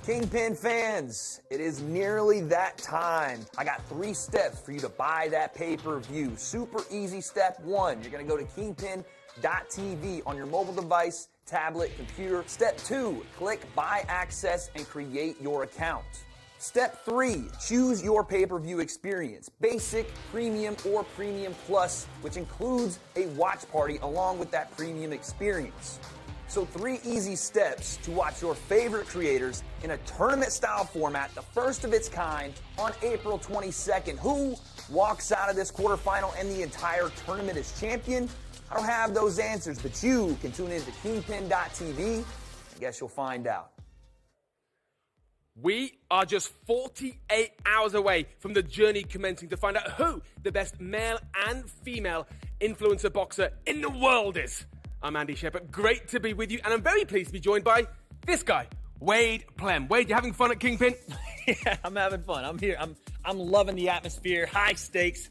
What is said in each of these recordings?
Kingpyn fans, it is nearly that time. I got 3 steps for you to buy that pay-per-view. Super easy. Step 1, you're gonna go to Kingpyn.tv on your mobile device, tablet, computer. Step 2, click buy access and create your account. Step 3, choose your pay-per-view experience, basic, premium, or premium plus, which includes a watch party along with that premium experience. So 3 easy steps to watch your favorite creators in a tournament-style format, the first of its kind, on April 22nd. Who walks out of this quarterfinal and the entire tournament as champion? I don't have those answers, but you can tune in to Kingpyn.tv. I guess you'll find out. We are just 48 hours away from the journey commencing to find out who the best male and female influencer boxer in the world is. I'm Andy Shepherd. Great to be with you, and I'm very pleased to be joined by this guy, Wade Plem. Wade, you having fun at Kingpyn? Yeah, I'm having fun. I'm here. I'm loving the atmosphere, high stakes,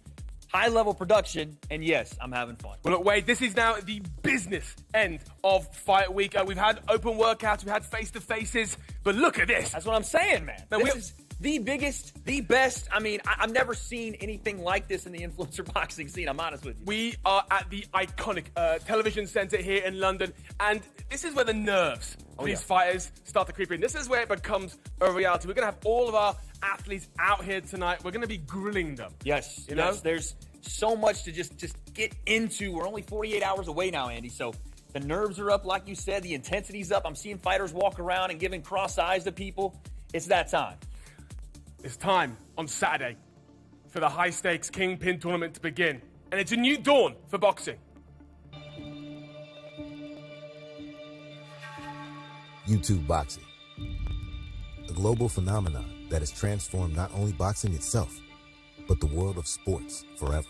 high level production, and yes, I'm having fun. Well, look, Wade, this is now the business end of Fight Week. We've had open workouts, we've had face-to-faces, but look at this. That's what I'm saying, man. This is the biggest, the best. I mean, I've never seen anything like this in the influencer boxing scene, I'm honest with you. We are at the iconic television centre here in London, and this is where the nerves of these fighters start to creep in. This is where it becomes a reality. We're going to have all of our athletes out here tonight. We're going to be grilling them. Yes, you know? Yes, there's so much to just get into. We're only 48 hours away now, Andy, so the nerves are up, like you said. The intensity's up. I'm seeing fighters walk around and giving cross eyes to people. It's that time. It's time on Saturday for the high-stakes Kingpyn tournament to begin. And it's a new dawn for boxing. YouTube boxing. A global phenomenon that has transformed not only boxing itself, but the world of sports forever.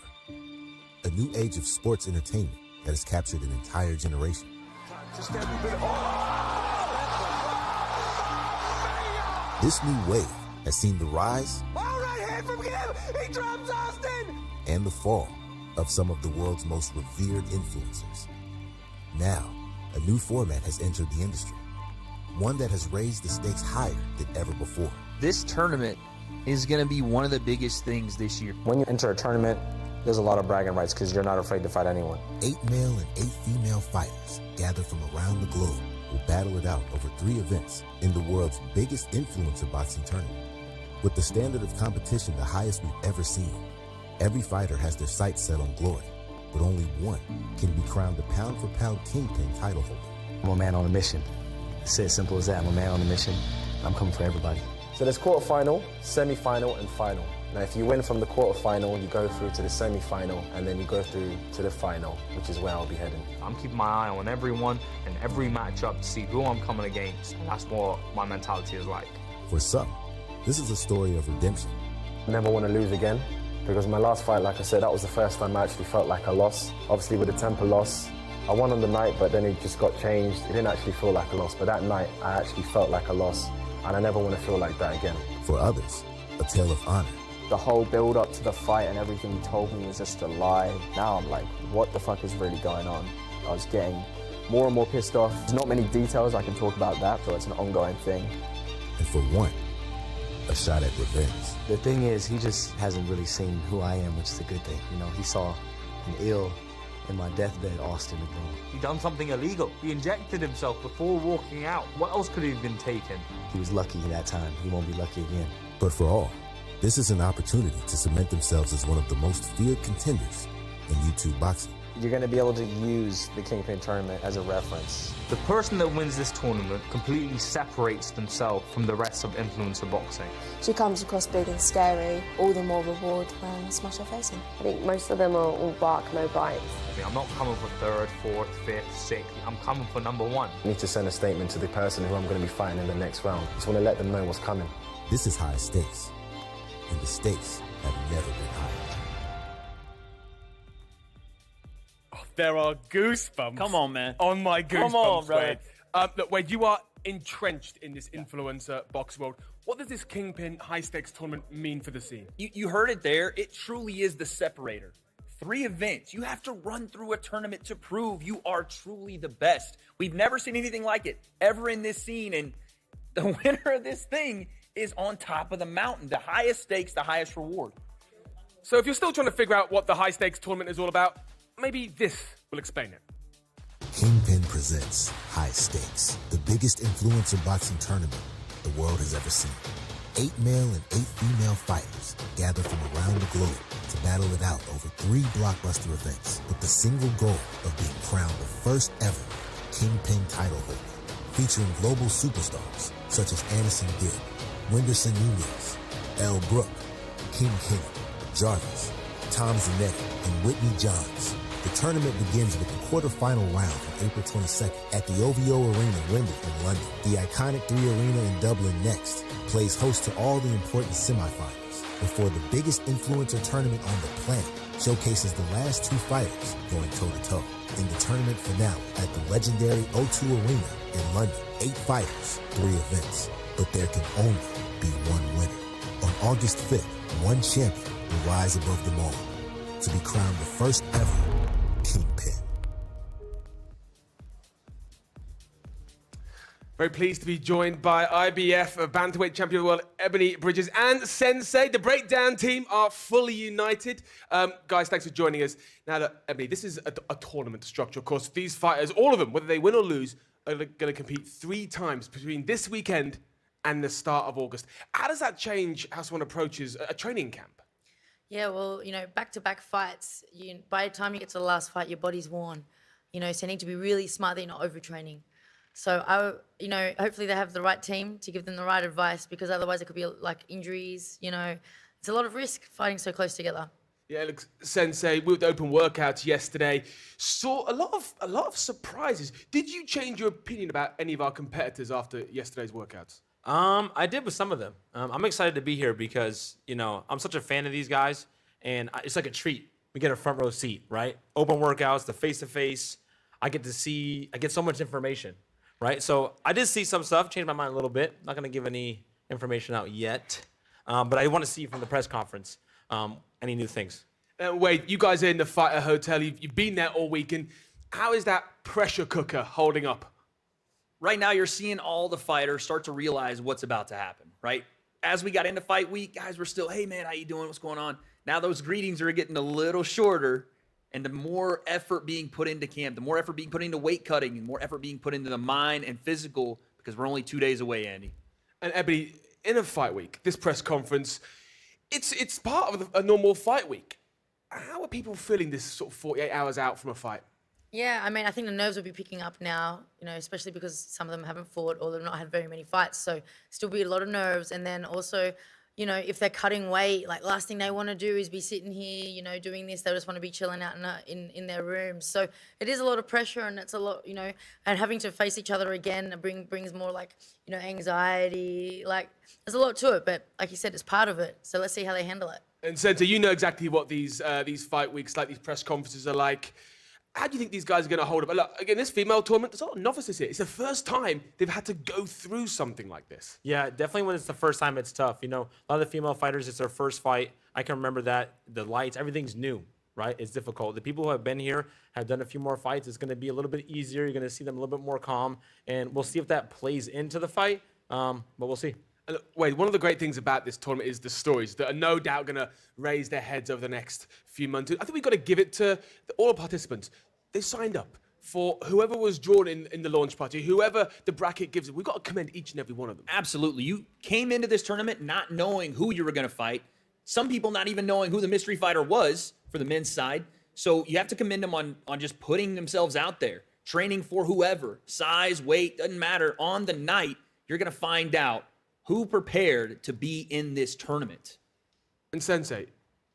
A new age of sports entertainment that has captured an entire generation. This new wave has seen the rise He drops Austin! and the fall of some of the world's most revered influencers. Now, a new format has entered the industry, one that has raised the stakes higher than ever before. This tournament is going to be one of the biggest things this year. When you enter a tournament, there's a lot of bragging rights because you're not afraid to fight anyone. 8 male and 8 female fighters gathered from around the globe will battle it out over 3 events in the world's biggest influencer boxing tournament. With the standard of competition the highest we've ever seen, every fighter has their sights set on glory, but only one can be crowned the pound-for-pound Kingpyn title holder. I'm a man on a mission. It's as simple as that. I'm a man on a mission. I'm coming for everybody. So there's quarterfinal, semi-final, and final. Now, if you win from the quarterfinal, you go through to the semi-final, and then you go through to the final, which is where I'll be heading. I'm keeping my eye on everyone and every matchup to see who I'm coming against. That's what my mentality is like. For some, this is a story of redemption. I never want to lose again, because my last fight, like I said, that was the first time I actually felt like I lost. Obviously, with the temper loss, I won on the night, but then it just got changed. It didn't actually feel like a loss, but that night, I actually felt like a loss, and I never want to feel like that again. For others, a tale of honor. The whole build up to the fight and everything he told me was just a lie. Now I'm like, what the fuck is really going on? I was getting more and more pissed off. There's not many details I can talk about that, so it's an ongoing thing. And for one, a shot at revenge. The thing is, he just hasn't really seen who I am, which is a good thing. You know, he saw an ill in my deathbed Austin McMillan. He done something illegal. He injected himself before walking out. What else could he have been taken? He was lucky that time. He won't be lucky again. But for all, this is an opportunity to cement themselves as one of the most feared contenders in YouTube boxing. You're going to be able to use the Kingpyn tournament as a reference. The person that wins this tournament completely separates themselves from the rest of influencer boxing. She comes across big and scary, all the more reward when smash her face in. I think most of them are all bark, no bites. I mean, I'm not coming for 3rd, 4th, 5th, 6th. I'm coming for number 1. I need to send a statement to the person who I'm going to be fighting in the next round. Just want to let them know what's coming. This is high stakes, and the stakes have never been higher. There are goosebumps. Come on, man. On my goosebumps, Come on, bro. Wade. Look, Wade, you are entrenched in this influencer box world. What does this Kingpyn high-stakes tournament mean for the scene? You heard it there. It truly is the separator. 3 events. You have to run through a tournament to prove you are truly the best. We've never seen anything like it ever in this scene, and The winner of this thing is on top of the mountain. The highest stakes, the highest reward. So if you're still trying to figure out what the high stakes tournament is all about, maybe this will explain it. Kingpyn presents High Stakes, the biggest influencer boxing tournament the world has ever seen. 8 male and 8 female fighters gather from around the globe to battle it out over 3 blockbuster events with the single goal of being crowned the first ever Kingpyn title holder, featuring global superstars such as Anderson Gibb, Wenderson Nunez, Elle Brooke, King Kenny, Jarvis, Tom ZANETTI, and Whitney Johns. The tournament begins with the quarterfinal round on April 22nd at the OVO Arena, Wimbledon, in London. The iconic 3 Arena in Dublin next plays host to all the important semifinals before the biggest influencer tournament on the planet showcases the last 2 fighters going toe-to-toe. In the tournament finale at the legendary O2 Arena in London, 8 fighters, 3 events. But there can only be one winner. On August 5th, one champion will rise above them all to be crowned the first ever Kingpyn. Very pleased to be joined by IBF bantamweight champion of the world, Ebony Bridges, and Sensei. The Breakdown team are fully united. Guys, thanks for joining us. Now, look, Ebony, this is a tournament structure. Of course, these fighters, all of them, whether they win or lose, are going to compete 3 times between this weekend and the start of August. How does that change how someone approaches a training camp? Yeah, well, back-to-back fights, by the time you get to the last fight, your body's worn. So you need to be really smart that you're not overtraining. So, hopefully they have the right team to give them the right advice, because otherwise it could be like injuries, It's a lot of risk fighting so close together. Yeah, look, Sensei, with the open workouts yesterday, saw a lot of surprises. Did you change your opinion about any of our competitors after yesterday's workouts? I did with some of them. I'm excited to be here because, I'm such a fan of these guys, and it's like a treat. We get a front row seat, right? Open workouts, the face-to-face. I get so much information, right? So I did see some stuff, changed my mind a little bit. Not going to give any information out yet, but I want to see from the press conference any new things. Wade, you guys are in the Fighter Hotel. You've been there all week, and how is that pressure cooker holding up? Right now, you're seeing all the fighters start to realize what's about to happen, right? As we got into fight week, guys were still, hey, man, how you doing? What's going on? Now those greetings are getting a little shorter, and the more effort being put into camp, the more effort being put into weight cutting, and more effort being put into the mind and physical, because we're only 2 days away, Andy. And Ebony, in a fight week, this press conference, it's part of a normal fight week. How are people feeling this sort of 48 hours out from a fight? Yeah, I think the nerves will be picking up now, especially because some of them haven't fought or they've not had very many fights. So still be a lot of nerves. And then also, if they're cutting weight, like last thing they want to do is be sitting here, doing this. They just want to be chilling out in their rooms. So it is a lot of pressure, and it's a lot, and having to face each other again brings more anxiety. Like there's a lot to it, but like you said, it's part of it. So let's see how they handle it. And Sensei, you know exactly what these fight weeks, like these press conferences are like. How do you think these guys are going to hold up? Look, again, this female tournament, there's a lot of novices here. It's the first time they've had to go through something like this. Yeah, definitely when it's the first time, it's tough. A lot of the female fighters, it's their first fight. I can remember that. The lights, everything's new, right? It's difficult. The people who have been here have done a few more fights. It's going to be a little bit easier. You're going to see them a little bit more calm. And we'll see if that plays into the fight, but we'll see. And look, Wade, one of the great things about this tournament is the stories that are no doubt going to raise their heads over the next few months. I think we've got to give it to all participants. They signed up for whoever was drawn in the launch party, whoever the bracket gives it. We've got to commend each and every one of them. Absolutely. You came into this tournament not knowing who you were going to fight. Some people not even knowing who the mystery fighter was for the men's side. So you have to commend them on just putting themselves out there, training for whoever, size, weight, doesn't matter. On the night, you're going to find out who prepared to be in this tournament. And Sensei,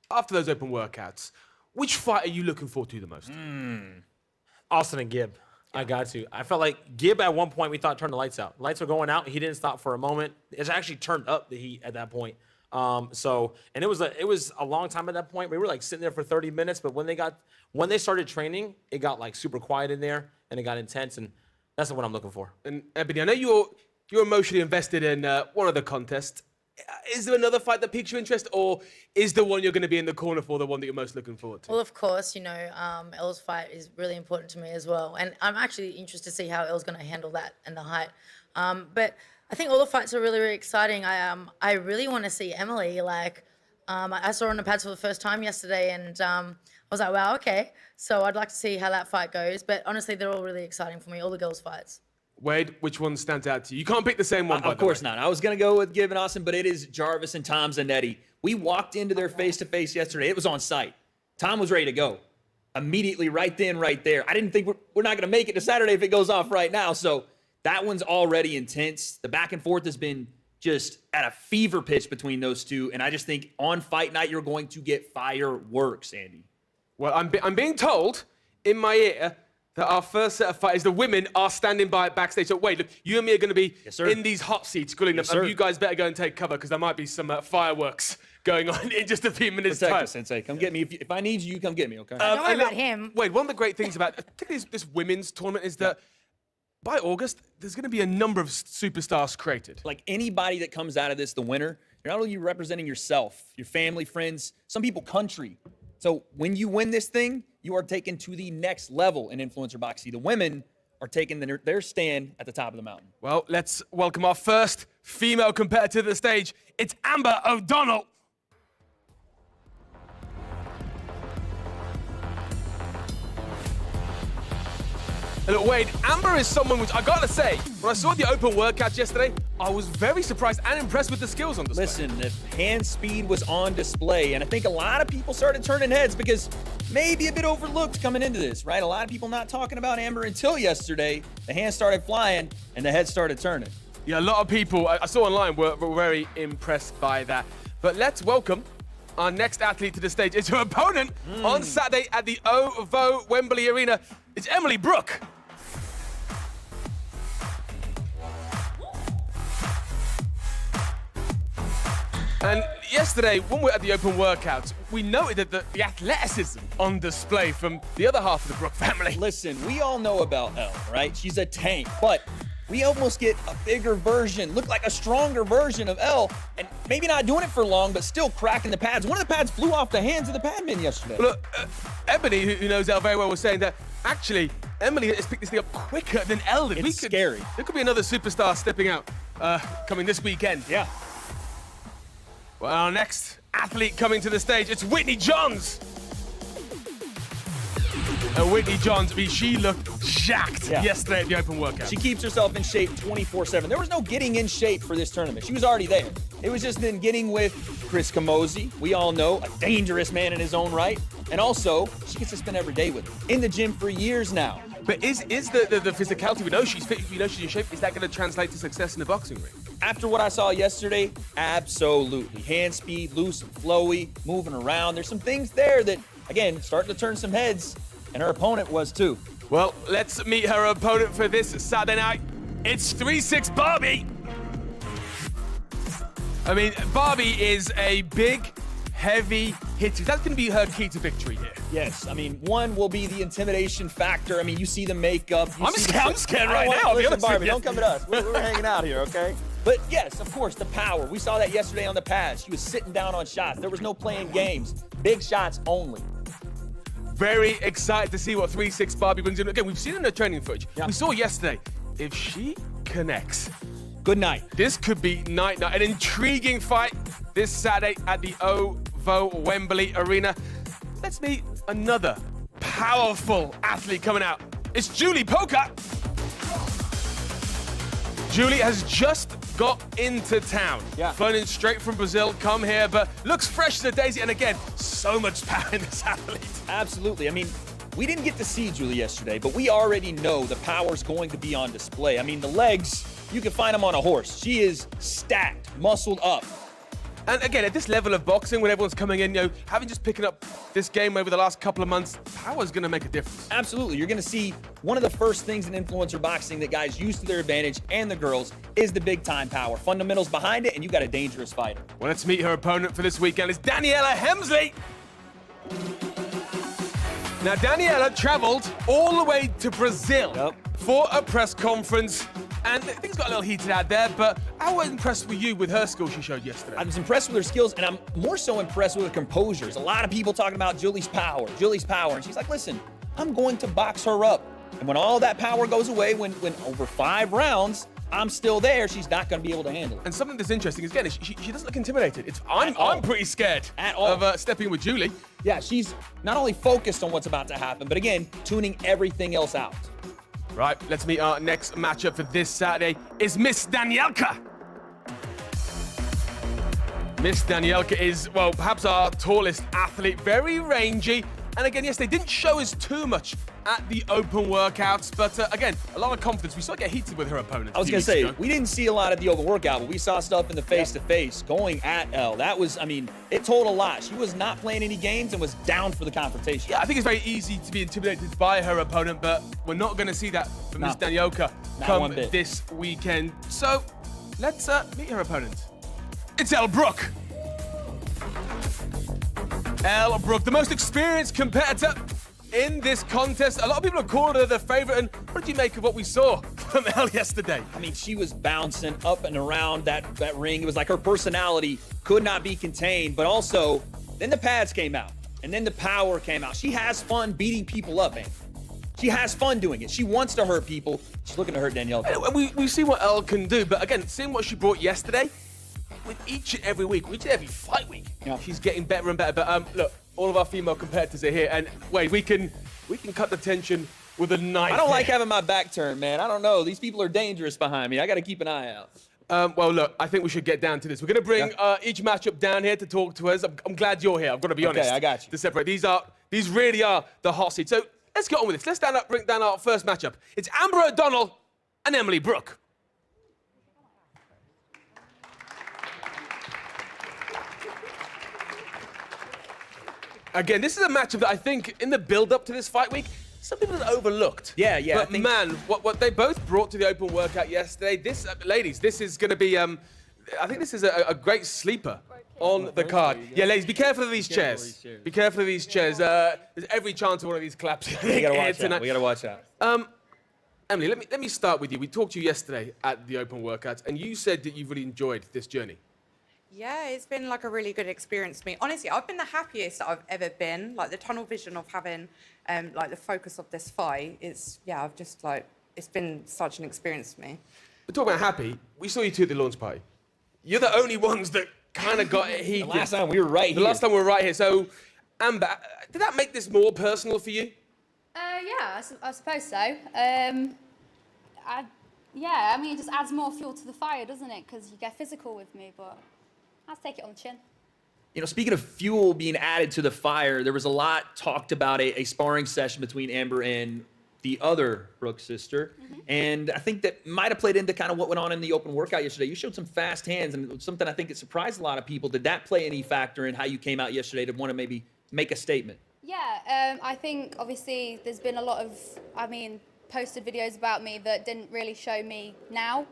after those open workouts, which fight are you looking forward to the most? Austin and Gibb. I got to. I felt like Gibb at one point we thought turned the lights out. Lights were going out. He didn't stop for a moment. It's actually turned up the heat at that point. And it was a long time at that point. We were like sitting there for 30 minutes, but when they started training, it got like super quiet in there and it got intense, and that's what I'm looking for. And Ebony, I know you're emotionally invested in one of the contests. Is there another fight that piques your interest, or is the one you're going to be in the corner for the one that you're most looking forward to? Well, of course, Elle's fight is really important to me as well. And I'm actually interested to see how Elle's going to handle that and the height. But I think all the fights are really, really exciting. I really want to see Emily. Like, I saw her on the pads for the first time yesterday, and I was like, wow, okay. So I'd like to see how that fight goes. But honestly, they're all really exciting for me, all the girls' fights. Wade, which one stands out to you? You can't pick the same one, by Of course not. I was going to go with Gibb and Austin, but it is Jarvis and Tom ZANETTI. We walked into their face-to-face yesterday. It was on site. Tom was ready to go. Immediately, right then, right there. I didn't think we're not going to make it to Saturday if it goes off right now. So that one's already intense. The back and forth has been just at a fever pitch between those two. And I just think on fight night, you're going to get fireworks, Andy. Well, I'm being told in my ear that our first set of fighters, the women, are standing by backstage. So, Wade, look, you and me are going to be in these hot seats grilling them. You guys better go and take cover because there might be some fireworks going on in just a few minutes' Protect time. us, Sensei. Come get me. If I need you, come get me, okay? Don't worry about him. Wade, one of the great things about particularly this women's tournament is that by August, there's going to be a number of superstars created. Like anybody that comes out of this, the winner, you're not only representing yourself, your family, friends, some people, country. So when you win this thing, you are taken to the next level in influencer boxing. The women are taking their stand at the top of the mountain. Well, let's welcome our first female competitor to the stage. It's Amber O'Donnell. And look, Wade, Amber is someone which I gotta say, when I saw the open workouts yesterday, I was very surprised and impressed with the skills on display. Listen, the hand speed was on display, and I think a lot of people started turning heads because maybe a bit overlooked coming into this, right? A lot of people not talking about Amber until yesterday. The hands started flying, and the head started turning. Yeah, a lot of people I saw online were very impressed by that. But let's welcome our next athlete to the stage. It's her opponent on Saturday at the OVO Wembley Arena. It's Emily Brooke. And yesterday, when we were at the open workouts, we noted that the athleticism on display from the other half of the Brooke family. Listen, we all know about Elle, right? She's a tank, but we almost get a bigger version, look like a stronger version of Elle, and maybe not doing it for long, but still cracking the pads. One of the pads flew off the hands of the padman yesterday. Look, Ebony, who knows Elle very well, was saying that actually Emily has picked this thing up quicker than Elle did. It's scary. There could be another superstar stepping out coming this weekend. Yeah. Well, our next athlete coming to the stage, it's Whitney Johns. And Whitney Johns, she looked jacked yesterday at the open workout. She keeps herself in shape 24/7. There was no getting in shape for this tournament. She was already there. It was just then getting with Chris Camozzi, we all know, a dangerous man in his own right. And also, she gets to spend every day with him. In the gym for years now. But is the physicality, we know she's fit, we know she's in shape, is that going to translate to success in the boxing ring? After what I saw yesterday, absolutely. Hand speed, loose and flowy, moving around. There's some things there that, again, starting to turn some heads, and her opponent was too. Well, let's meet her opponent for this Saturday night. It's 3-6 Barbie. I mean, Barbie is a big, heavy hitter. That's going to be her key to victory here. Yes, I mean, one will be the intimidation factor. I mean, you see the makeup. I'm scared right now. Listen, Barbie, don't come at us. We're hanging out here, okay? But yes, of course, the power. We saw that yesterday on the pads. She was sitting down on shots. There was no playing games. Big shots only. Very excited to see what 3-6 Barbie brings in. Again, we've seen it in her training footage. Yeah. We saw yesterday. If she connects, good night. This could be night. An intriguing fight this Saturday at the OVO Wembley Arena. Let's meet another powerful athlete coming out. It's Julie Poca. Julie has just got into town. Yeah. Flown in straight from Brazil, come here, but looks fresh as a daisy. And again, so much power in this athlete. Absolutely. I mean, we didn't get to see Julie yesterday, but we already know the power's going to be on display. I mean, the legs, you can find them on a horse. She is stacked, muscled up. And again, at this level of boxing, when everyone's coming in, having just picking up this game over the last couple of months, power's going to make a difference. Absolutely. You're going to see one of the first things in influencer boxing that guys use to their advantage, and the girls, is the big-time power. Fundamentals behind it, and you got a dangerous fighter. Well, let's meet her opponent for this weekend. It's Daniela Hemsley. Now, Daniela traveled all the way to Brazil for a press conference. And things got a little heated out there, but how impressed were you with her skills she showed yesterday? I was impressed with her skills, and I'm more so impressed with her composure. There's a lot of people talking about Julie's power. And she's like, listen, I'm going to box her up. And when all that power goes away, when over 5 rounds, I'm still there, she's not going to be able to handle it. And something that's interesting is, again, she doesn't look intimidated. I'm pretty scared of stepping with Julie. Yeah, she's not only focused on what's about to happen, but again, tuning everything else out. Right, let's meet our next matchup for this Saturday. Is Miss Danielka. Miss Danielka is, well, perhaps our tallest athlete, very rangy. And again, yes, they didn't show us too much at the open workouts, but again, a lot of confidence. We saw her get heated with her opponent. I was going to say, we didn't see a lot at the open workout, but we saw stuff in the face-to-face going at Elle. That was, I mean, it told a lot. She was not playing any games and was down for the confrontation. Yeah, I think it's very easy to be intimidated by her opponent, but we're not going to see that from Miss Danielka come this weekend. So let's meet her opponent. It's Elle Brooke. Elle Brooke, the most experienced competitor in this contest. A lot of people have called her the favorite, and what did you make of what we saw from Elle yesterday? I mean, she was bouncing up and around that ring. It was like her personality could not be contained, but also, then the pads came out, and then the power came out. She has fun beating people up, man. She has fun doing it. She wants to hurt people. She's looking to hurt Danielle. We see what Elle can do, but again, seeing what she brought yesterday, with each and every week, each and every fight week, she's getting better and better. But look, all of our female competitors are here, and wait, we can cut the tension with a knife. I don't like having my back turned, man. I don't know. These people are dangerous behind me. I got to keep an eye out. Well, look, I think we should get down to this. We're going to bring each matchup down here to talk to us. I'm glad you're here. I've got to be honest. Okay, I got you. To separate. These really are the hot seats. So let's get on with this. Let's bring down our first matchup. It's Amber O'Donnell and Emily Brooke. Again, this is a matchup that I think, in the build-up to this fight week, some people have overlooked. Yeah. But man, what they both brought to the open workout yesterday, this, ladies, this is going to be, I think this is a great sleeper on the card. Yeah, ladies, be careful of these chairs. Be careful of these chairs. There's every chance of one of these collapsing. We got to watch out. We got to watch out. Emily, let me start with you. We talked to you yesterday at the open workouts, and you said that you've really enjoyed this journey. Yeah, it's been like a really good experience for me. Honestly, I've been the happiest that I've ever been. Like the tunnel vision of having like the focus of this fight, it's been such an experience for me. We're talking about happy. We saw you two at the launch party. You're the only ones that kind of got it heated. The last time we were right here. The last time we were right here. So, Amber, did that make this more personal for you? Yeah, I suppose so. I mean, it just adds more fuel to the fire, doesn't it? Because you get physical with me, but I'll take it on the chin. You know, speaking of fuel being added to the fire, there was a lot talked about a sparring session between Amber and the other Brooke sister. Mm-hmm. And I think that might have played into kind of what went on in the open workout yesterday. You showed some fast hands, and it was something I think it surprised a lot of people. Did that play any factor in how you came out yesterday to want to maybe make a statement? Yeah, I think obviously there's been a lot of, posted videos about me that didn't really show me now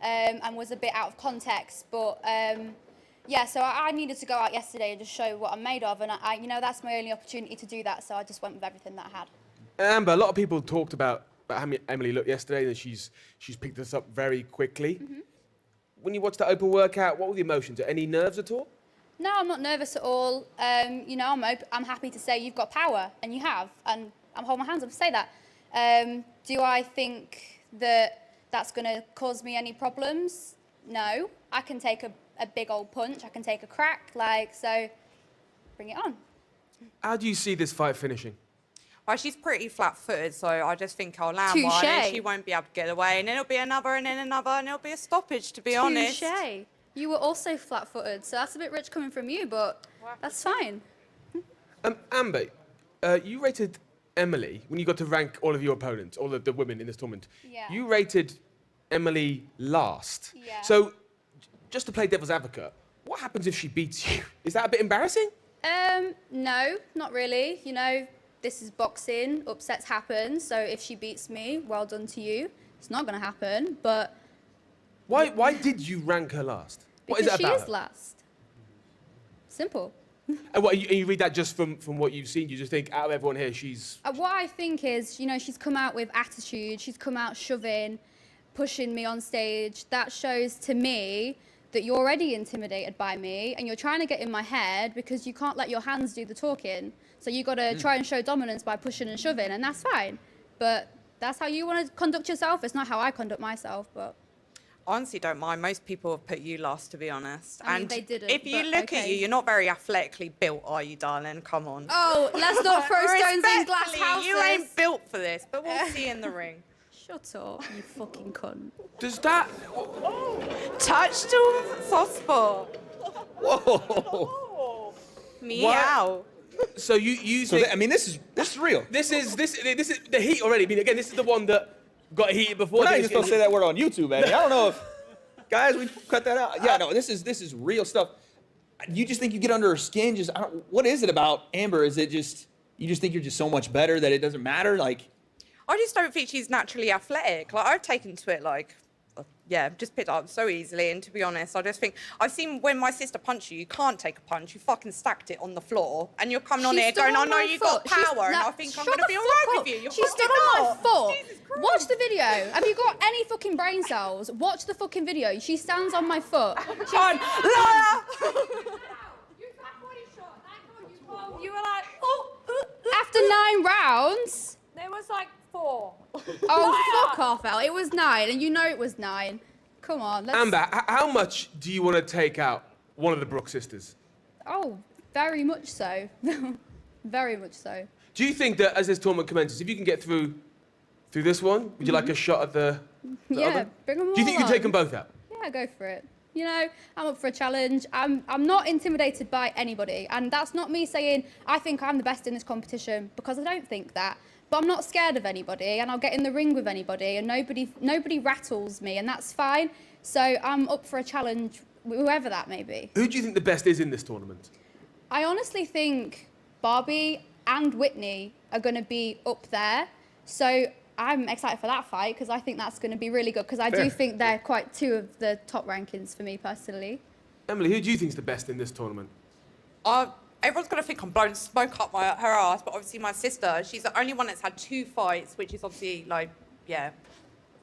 and was a bit out of context. But yeah, so I needed to go out yesterday and just show what I'm made of. And that's my only opportunity to do that. So I just went with everything that I had. Amber, a lot of people talked about how Emily looked yesterday, and she's picked us up very quickly. Mm-hmm. When you watched the open workout, what were the emotions? Any nerves at all? No, I'm not nervous at all. I'm happy to say you've got power, and you have, and I'm holding my hands up to say that. Do I think that that's going to cause me any problems? No. I can take a big old punch. I can take a crack. So bring it on. How do you see this fight finishing? Well, she's pretty flat-footed, so I just think I'll land one, and she won't be able to get away, and then it'll be another, and then another, and it'll be a stoppage, to be honest. Touché. You were also flat-footed, so that's a bit rich coming from you, but that's fine. Amber, you rated Emily, when you got to rank all of your opponents, all of the women in this tournament, you rated Emily last. Yeah. So, just to play devil's advocate, what happens if she beats you? Is that a bit embarrassing? No, not really. This is boxing, upsets happen, so if she beats me, well done to you. It's not going to happen, but... Why did you rank her last? What is it about Because she is her? last. Simple. And you read that just from what you've seen? You just think, out of everyone here, she's... What I think is, she's come out with attitude, she's come out shoving, pushing me on stage. That shows to me that you're already intimidated by me, and you're trying to get in my head because you can't let your hands do the talking. So you got to try and show dominance by pushing and shoving, and that's fine. But that's how you want to conduct yourself. It's not how I conduct myself, but... honestly don't mind. Most people have put you last, to be honest. I mean, and they didn't, if you but look at okay. you, you're not very athletically built, are you, darling? Come on. Oh, let's not throw stones in glass Respectfully, houses. You ain't built for this, but we'll see in the ring. Shut up, you fucking cunt. Does that? Touch to soft spot. Whoa. Meow. So you So think? I mean, this is real. This is the heat already. I mean, again, this is the one that got heated before. We're not even supposed to say that word on YouTube, Eddie. I don't know if guys, we cut that out. Yeah, no, this is real stuff. You just think you get under her skin? Just what is it about Amber? Is it just you just think you're just so much better that it doesn't matter? Like, I just don't think she's naturally athletic. Like, I've taken to it, like, yeah, just picked it up so easily. And to be honest, I just think, I've seen when my sister punched you, you can't take a punch. You fucking stacked it on the floor. And you're coming on She here stood going, on I know my you got foot. She's- power. And no, I think I'm shut going to the be all fuck right up. with you. You're She stood fucking on my not. foot. Watch the video. Have you got any fucking brain cells? Watch the fucking video. She stands on my foot. She's on, liar! You were like, After 9 rounds. there was like 4. Oh, fuck off, Elle. It was 9, and you know it was 9. Come on, let's... Amber, how much do you want to take out one of the Brooks sisters? Oh, very much so. Very much so. Do you think that as this tournament commences, if you can get through this one, would you like a shot at the Yeah, other? bring them all Do you think you on. can take them both out? Yeah, go for it. You know, I'm up for a challenge. I'm not intimidated by anybody. And that's not me saying I think I'm the best in this competition, because I don't think that. But I'm not scared of anybody, and I'll get in the ring with anybody, and nobody rattles me, and that's fine. So I'm up for a challenge, whoever that may be. Who do you think the best is in this tournament? I honestly think Barbie and Whitney are going to be up there. So I'm excited for that fight, because I think that's going to be really good, because I Fair. do think they're quite 2 of the top rankings for me personally. Emily, who do you think is the best in this tournament? Everyone's going to think I'm blowing smoke up her ass, but obviously my sister, she's the only one that's had 2 fights, which is obviously, like, yeah,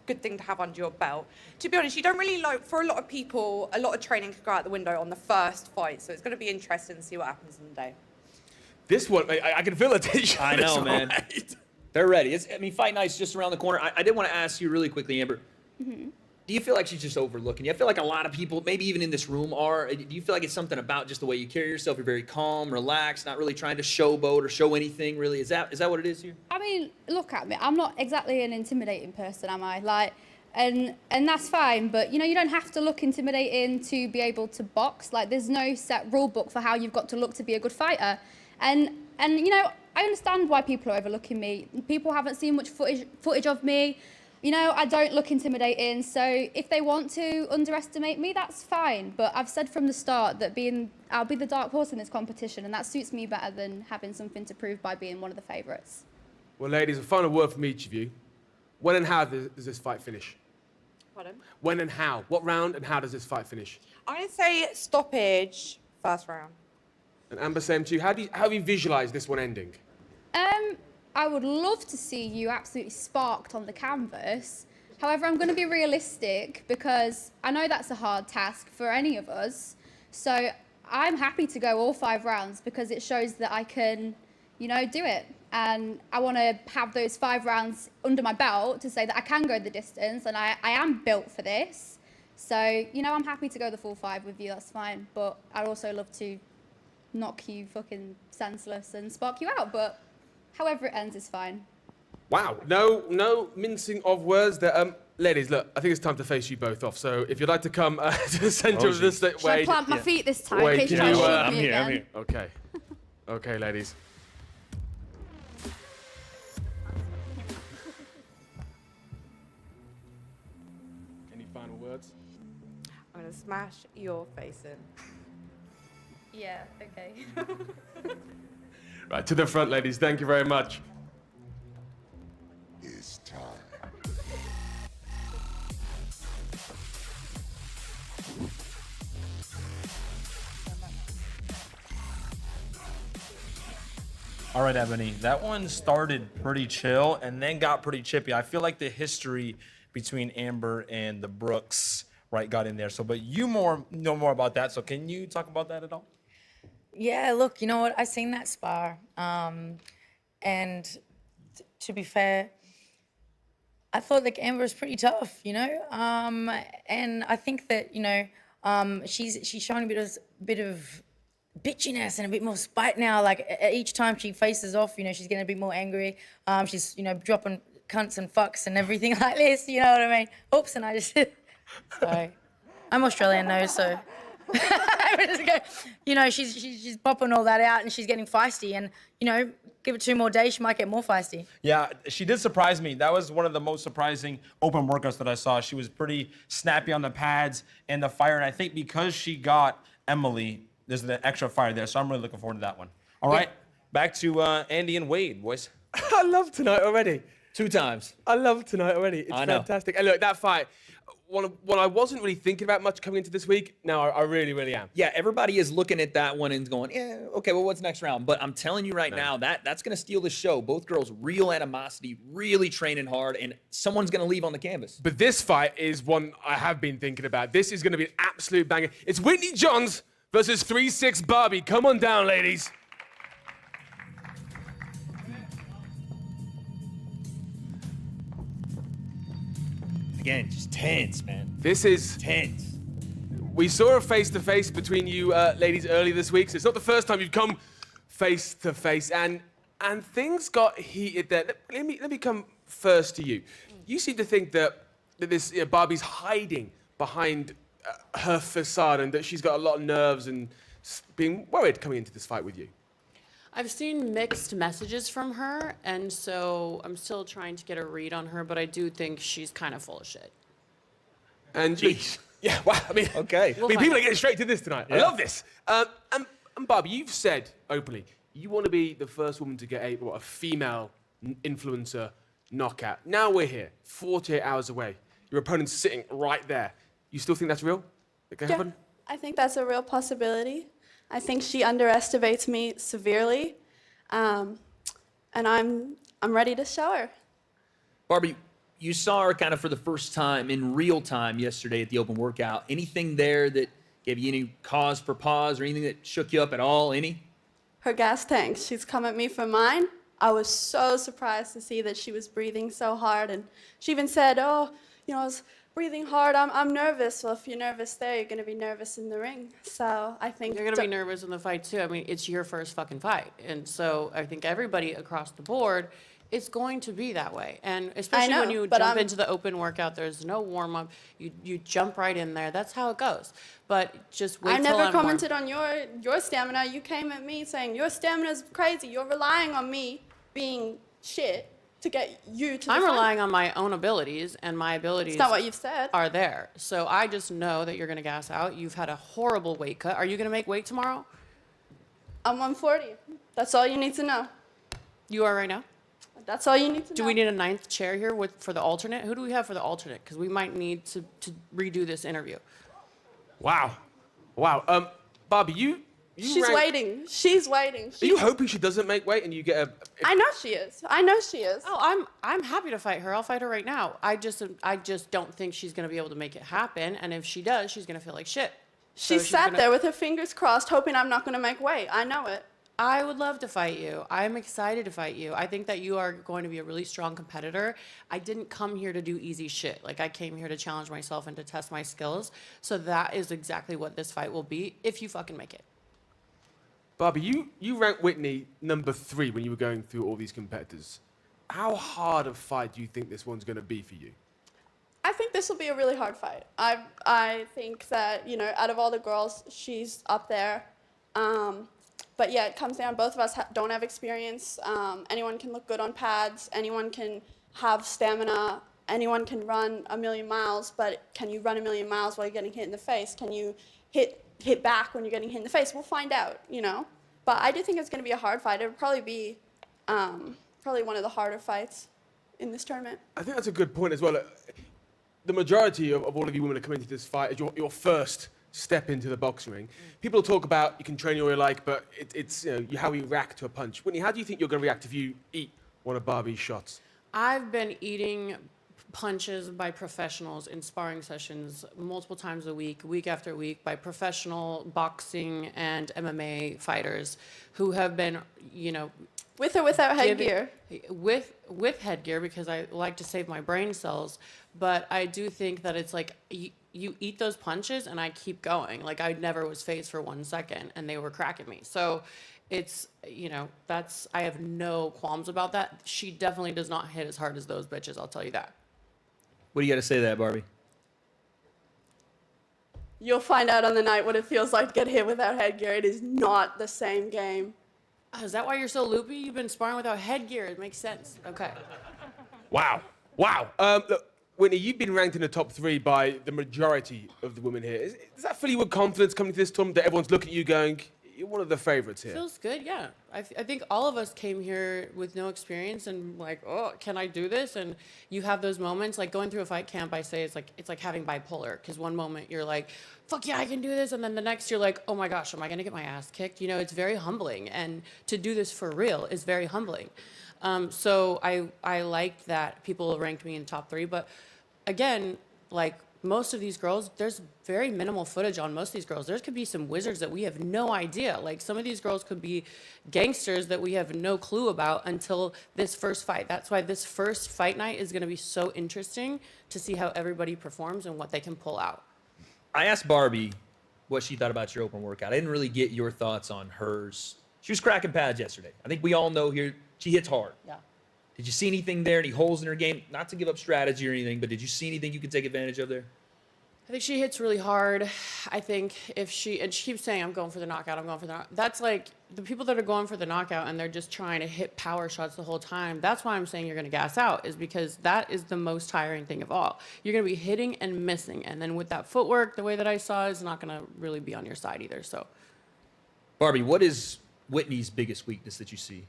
good thing to have under your belt. To be honest, you don't really, like, for a lot of people, a lot of training could go out the window on the first fight, so it's going to be interesting to see what happens in the day. This one, I can feel the tension. I know, man. They're ready. Fight night's just around the corner. I did want to ask you really quickly, Amber. Do you feel like she's just overlooking you? I feel like a lot of people, maybe even in this room, are. Do you feel like it's something about just the way you carry yourself? You're very calm, relaxed, not really trying to showboat or show anything, really? Is that what it is here? I mean, look at me. I'm not exactly an intimidating person, am I? Like, and that's fine, but, you know, you don't have to look intimidating to be able to box. Like, there's no set rule book for how you've got to look to be a good fighter. And you know, I understand why people are overlooking me. People haven't seen much footage of me. You know, I don't look intimidating, so if they want to underestimate me, that's fine. But I've said from the start that I'll be the dark horse in this competition, and that suits me better than having something to prove by being one of the favourites. Well, ladies, a final word from each of you. When and how does this fight finish? Pardon? When and how? What round and how does this fight finish? I'm going to say stoppage, first round. And Amber, same to you. How do you visualise this one ending? I would love to see you absolutely sparked on the canvas. However, I'm going to be realistic, because I know that's a hard task for any of us. So I'm happy to go all 5 rounds, because it shows that I can, you know, do it. And I want to have those 5 rounds under my belt to say that I can go the distance, and I am built for this. So, you know, I'm happy to go the full 5 with you, that's fine. But I'd also love to knock you fucking senseless and spark you out, but however it ends is fine. Wow, no mincing of words there. Ladies, look, I think it's time to face you both off. So if you'd like to come to the centre of the stage. Should I plant my feet this time in case you can try you, to shoot me again? I'm here. Okay. Okay, ladies. Any final words? I'm going to smash your face in. Yeah, okay. Right, to the front, ladies. Thank you very much. It's time. All right, Ebony, that one started pretty chill and then got pretty chippy. I feel like the history between Amber and the Brooks, right, got in there. So, but you know more about that. So can you talk about that at all? Yeah, look, you know what? I seen that spar, and to be fair, I thought the Amber was pretty tough, you know, and I think that she's showing a bit of bitchiness and a bit more spite now. Like each time she faces off, she's getting a bit more angry. She's dropping cunts and fucks and everything like this. You know what I mean? Oops, and I just sorry. I'm Australian though, so she's popping all that out and she's getting feisty and give it 2 more days, she might get more feisty. Yeah, she did surprise me. That was one of the most surprising open workouts that I saw. She was pretty snappy on the pads and the fire, and I think because she got Emily, there's an extra fire there, so I'm really looking forward to that one. All right, back to Andy and Wade, boys. I love tonight already. 2 times. I love tonight already. It's I know. fantastic. And look, that fight, what I wasn't really thinking about much coming into this week, now I really, really am. Yeah, everybody is looking at that one and going, okay, well, what's next round? But I'm telling you right now, that's going to steal the show. Both girls, real animosity, really training hard, and someone's going to leave on the canvas. But this fight is one I have been thinking about. This is going to be an absolute banger. It's Whitney Johns versus 3'6" Barbie. Come on down, ladies. Again, just tense, man. This is tense. We saw a face-to-face between you ladies earlier this week, so it's not the first time you've come face-to-face, and things got heated there. Let me come first to you. You seem to think that this Barbie's hiding behind her facade and that she's got a lot of nerves and being worried coming into this fight with you. I've seen mixed messages from her, and so I'm still trying to get a read on her, but I do think she's kind of full of shit. And yeah, wow, I mean, okay. People are getting straight to this tonight. Yeah. I love this. And Barbie, you've said openly you want to be the first woman to get a female influencer knockout. Now we're here, 48 hours away. Your opponent's sitting right there. You still think that's real? It can happen? I think that's a real possibility. I think she underestimates me severely, and I'm ready to show her. Barbie, you saw her kind of for the first time in real time yesterday at the open workout. Anything there that gave you any cause for pause or anything that shook you up at all? Any? Her gas tanks. She's come at me for mine. I was so surprised to see that she was breathing so hard, and she even said, I was breathing hard, I'm nervous. Well, if you're nervous there, you're going to be nervous in the ring. So I think You're going to be nervous in the fight, too. I mean, it's your first fucking fight. And so I think everybody across the board is going to be that way. And especially when you jump into the open workout, there's no warm-up. You jump right in there. That's how it goes. But just wait I till never I'm commented on your stamina. You came at me saying, your stamina's crazy. You're relying on me being shit to get you to the I'm final. relying on my own abilities, and my abilities It's not what you've said. are there. So I just know that you're going to gas out. You've had a horrible weight cut. Are you going to make weight tomorrow? I'm 140. That's all you need to know. You are right now? That's all you need to know. Do we need a 9th chair here for the alternate? Who do we have for the alternate? Because we might need to redo this interview. Wow. Barbie, She's waiting. She's waiting. Are you hoping she doesn't make weight and you get a... I know she is. I know she is. Oh, I'm happy to fight her. I'll fight her right now. I just don't think she's going to be able to make it happen. And if she does, she's going to feel like shit. She sat there with her fingers crossed, hoping I'm not going to make weight. I know it. I would love to fight you. I'm excited to fight you. I think that you are going to be a really strong competitor. I didn't come here to do easy shit. Like, I came here to challenge myself and to test my skills. So that is exactly what this fight will be, if you fucking make it. Barbie, you ranked Whitney number 3 when you were going through all these competitors. How hard a fight do you think this one's going to be for you? I think this will be a really hard fight. I think that, out of all the girls, she's up there. But yeah, it comes down, both of us don't have experience. Anyone can look good on pads. Anyone can have stamina. Anyone can run a million miles, but can you run a million miles while you're getting hit in the face? Can you hit back when you're getting hit in the face? We'll find out, But I do think it's going to be a hard fight. It'll probably be one of the harder fights in this tournament. I think that's a good point as well. The majority of all of you women are coming into this fight as your first step into the boxing ring. People talk about you can train all you like, but it's how you react to a punch. Whitney, how do you think you're going to react if you eat one of Barbie's shots? I've been eating punches by professionals in sparring sessions multiple times a week after week, by professional boxing and MMA fighters who have been, you know, with or without headgear? With headgear, because I like to save my brain cells. But I do think that it's like you eat those punches and I keep going. Like I never was phased for 1 second and they were cracking me. So it's, you know, I have no qualms about that. She definitely does not hit as hard as those bitches, I'll tell you that. What do you got to say to that, Barbie? You'll find out on the night what it feels like to get hit without headgear. It is not the same game. Oh, is that why you're so loopy? You've been sparring without headgear. It makes sense. Okay. Wow. Look, Whitney, you've been ranked in the top 3 by the majority of the women here. Does that fill you with confidence coming to this tournament that everyone's looking at you going, you're one of the favorites here? Feels good, yeah. I think all of us came here with no experience and like, oh, can I do this? And you have those moments, like going through a fight camp, I say it's like having bipolar, because one moment you're like, fuck yeah, I can do this, and then the next you're like, oh my gosh, am I gonna get my ass kicked? You know, it's very humbling, and to do this for real is very humbling. So I liked that people ranked me in top 3, but again, like most of these girls, there's very minimal footage on most of these girls. There could be some wizards that we have no idea. Like some of these girls could be gangsters that we have no clue about until this first fight. That's why this first fight night is gonna be so interesting to see how everybody performs and what they can pull out. I asked Barbie what she thought about your open workout. I didn't really get your thoughts on hers. She was cracking pads yesterday. I think we all know here she hits hard. Yeah. Did you see anything there, any holes in her game? Not to give up strategy or anything, but did you see anything you could take advantage of there? I think she hits really hard. I think and she keeps saying, I'm going for the knockout, I'm going for the knockout. That's like the people that are going for the knockout and they're just trying to hit power shots the whole time. That's why I'm saying you're going to gas out, is because that is the most tiring thing of all. You're going to be hitting and missing. And then with that footwork, the way that I saw, is not going to really be on your side either. So, Barbie, what is Whitney's biggest weakness that you see?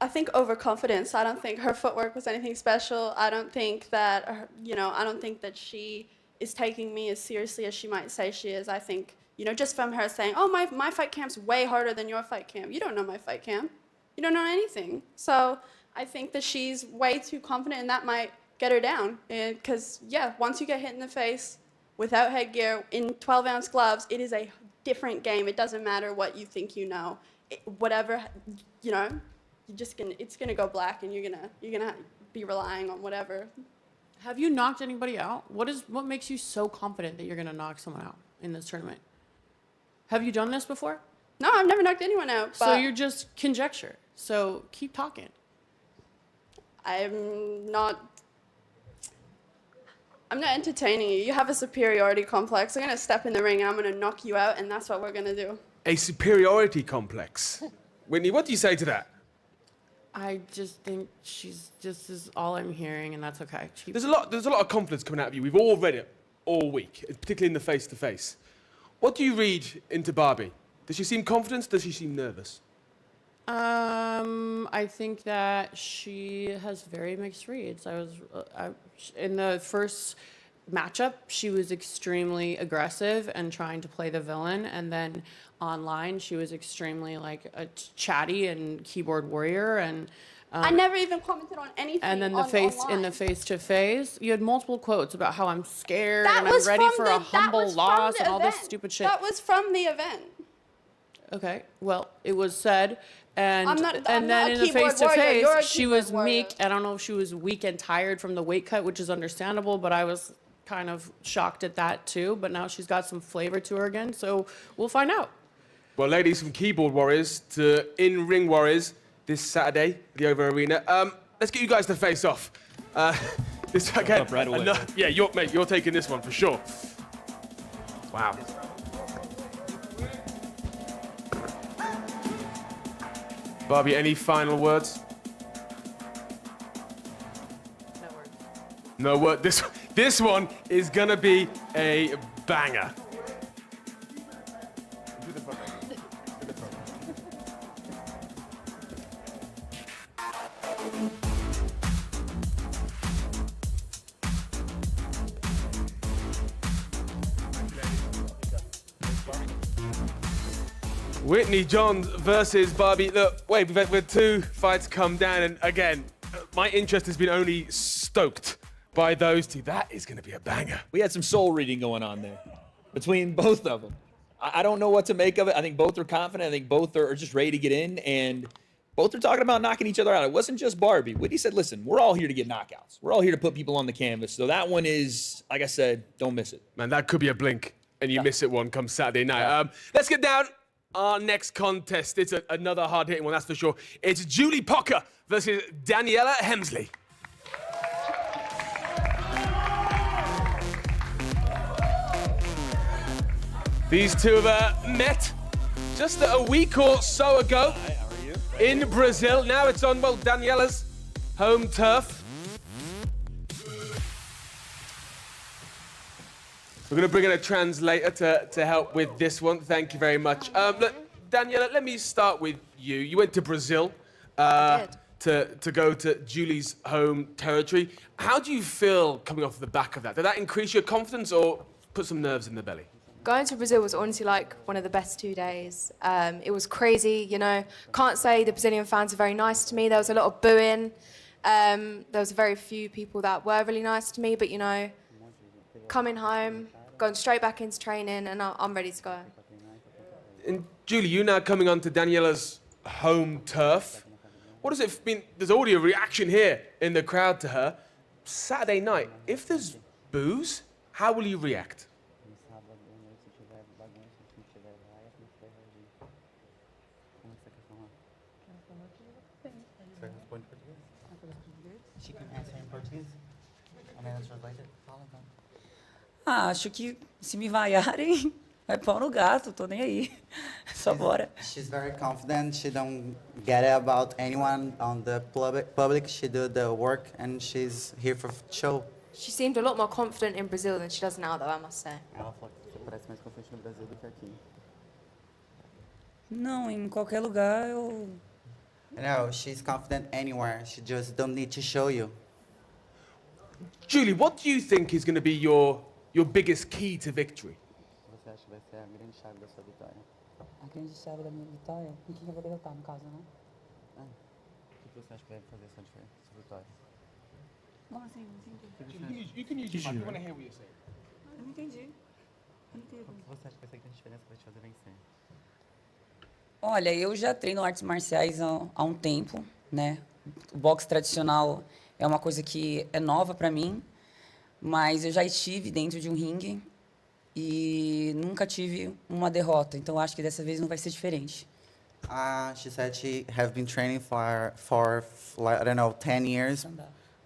I think overconfidence. I don't think her footwork was anything special. I don't think that, I don't think that she is taking me as seriously as she might say she is. I think, just from her saying, oh, my fight camp's way harder than your fight camp. You don't know my fight camp. You don't know anything. So I think that she's way too confident, and that might get her down. Because, once you get hit in the face without headgear in 12-ounce gloves, it is a different game. It doesn't matter what you think you know. It's gonna go black, and you're gonna be relying on whatever. have you knocked anybody out? What makes you so confident that you're gonna knock someone out in this tournament? Have you done this before? No, I've never knocked anyone out. So you're just conjecture. So keep talking. I'm not entertaining you. You have a superiority complex. I'm gonna step in the ring and I'm gonna knock you out, and that's what we're gonna do. A superiority complex. Whitney, what do you say to that? I just think this is all I'm hearing, and that's okay. There's a lot of confidence coming out of you. We've all read it all week, particularly in the face-to-face. What do you read into Barbie? Does she seem confident? Does she seem nervous? I think that she has very mixed reads. In the first matchup, she was extremely aggressive and trying to play the villain, and then online she was extremely like a chatty and keyboard warrior, and I never even commented on anything. And then in the face-to-face, you had multiple quotes about how I'm scared that and I'm ready for a humble loss and all this stupid shit. That was from the event. Okay, well, it was said, and I'm not in the face-to-face, she was meek. I don't know if she was weak and tired from the weight cut, which is understandable, but I was kind of shocked at that too. But now she's got some flavor to her again, so we'll find out. Well, ladies, from keyboard warriors to in-ring warriors this Saturday at the Over Arena. Let's get you guys to face off. This again. Up right away. Yeah, you're taking this one for sure. Wow. Barbie, any final words? No words. No word. This one is gonna be a banger. Whitney Johns versus Barbie. Look, wait, we've had two fights come down, and again, my interest has been only stoked by those two. That is going to be a banger. We had some soul reading going on there between both of them. I don't know what to make of it. I think both are confident. I think both are just ready to get in, and both are talking about knocking each other out. It wasn't just Barbie. Whitney said, listen, we're all here to get knockouts. We're all here to put people on the canvas. So that one is, like I said, don't miss it. Man, that could be a blink, and you miss it one come Saturday night. Let's get down. Our next contest. It's another hard-hitting one, that's for sure. It's Julie Pocker versus Daniela Hemsley. These two have met just a week or so ago in Brazil. Now it's on, well, Daniela's home turf. We're going to bring in a translator to help with this one. Thank you very much. Look, Daniela, let me start with you. You went to Brazil to go to Julie's home territory. How do you feel coming off the back of that? Did that increase your confidence or put some nerves in the belly? Going to Brazil was honestly like one of the best 2 days. It was crazy, you know. Can't say the Brazilian fans are very nice to me. There was a lot of booing. There was very few people that were really nice to me, but you know, coming home, going straight back into training, and I'm ready to go. And Julie, you now coming onto Daniela's home turf. What does it mean? There's already a reaction here in the crowd to her. Saturday night, if there's boos, how will you react? She can answer in Portuguese. And then translate it. Acho que se me vaiarem, vai pau no gato, tô nem aí. Só bora. She's very confident. She don't get it about anyone on the public. She do the work and she's here for show. She seemed a lot more confident in Brazil than she does now, though, I must say. Ela falou que você parece mais confiante no Brasil do que aqui. Não, em qualquer lugar eu... No, she's confident anywhere. She just don't need to show you. Julie, what do you think is going to be your biggest key to victory? Você acha que vai ser a grande chave da sua vitória? A grande chave da minha vitória? Em quem eu vou derrotar, no caso, né? O que você acha que vai fazer essa diferença, essa vitória? Como assim? Não entendi. You can use your mic. We want to hear what you're saying. Eu não entendi. Eu não entendi. O que você acha que vai ser a grande diferença para te fazer vencer? Olha, eu já treino artes marciais há um tempo, né? O boxe tradicional é uma coisa que é nova para mim, mas eu já estive dentro de um ringue e nunca tive uma derrota. Então acho que dessa vez não vai ser diferente. She said she have been training for like, I don't know, 10 years,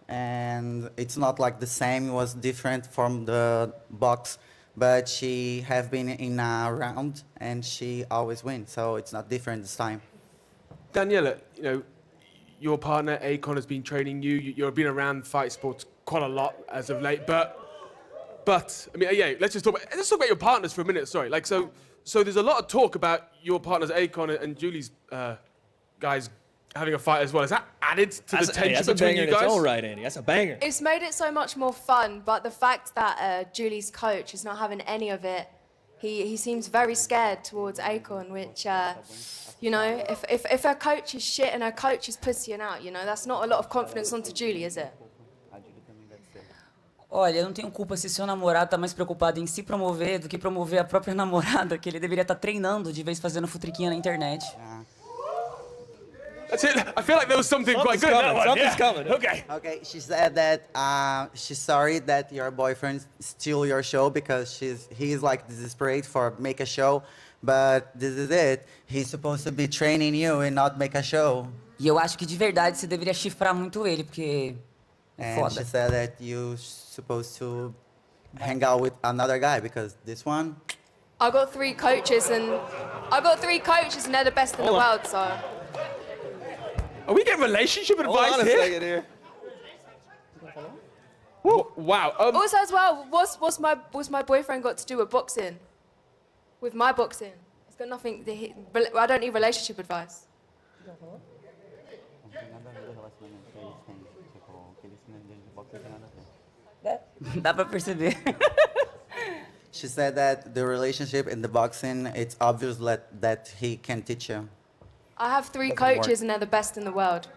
and it's not like the same. It was different from the box. But she have been in a round and she always wins, so it's not different this time. Daniela, you know, your partner Akon has been training you. You've been around fight sports quite a lot as of late, but I mean, yeah, let's talk about your partners for a minute. Sorry, like so there's a lot of talk about your partners Akon and Julie's guys having a fight as well. Is that added to the tension between you guys? That's all right, Andy. That's a banger. It's made it so much more fun, but the fact that Julie's coach is not having any of it, he seems very scared towards Akon, which, you know, if her coach is shit and her coach is pussying out, you know, that's not a lot of confidence onto Julie, is it? Olha, eu não tenho culpa se seu namorado tá mais preocupado em se promover do que promover a própria namorada, que ele deveria estar treinando de vez fazendo futriquinha na internet. That's it. I feel like there was something quite good in that one. Something's coming. Okay. Okay, she said that she's sorry that your boyfriend steal your show because he's like desperate for make a show, but this is it. He's supposed to be training you and not make a show. E eu acho que de verdade você deveria chifrar muito ele, porque é foda. And she said that you're supposed to hang out with another guy because this one. I got three coaches and they're the best in the world, so. Are we getting relationship advice Hold on a second here. Wow. Also, as well, what's my boyfriend got to do with boxing? With my boxing, it's got nothing. I don't need relationship advice. Dá pra perceber. She said that the relationship in the boxing, it's obvious that he can teach you. I have three coaches and they're the best in the world.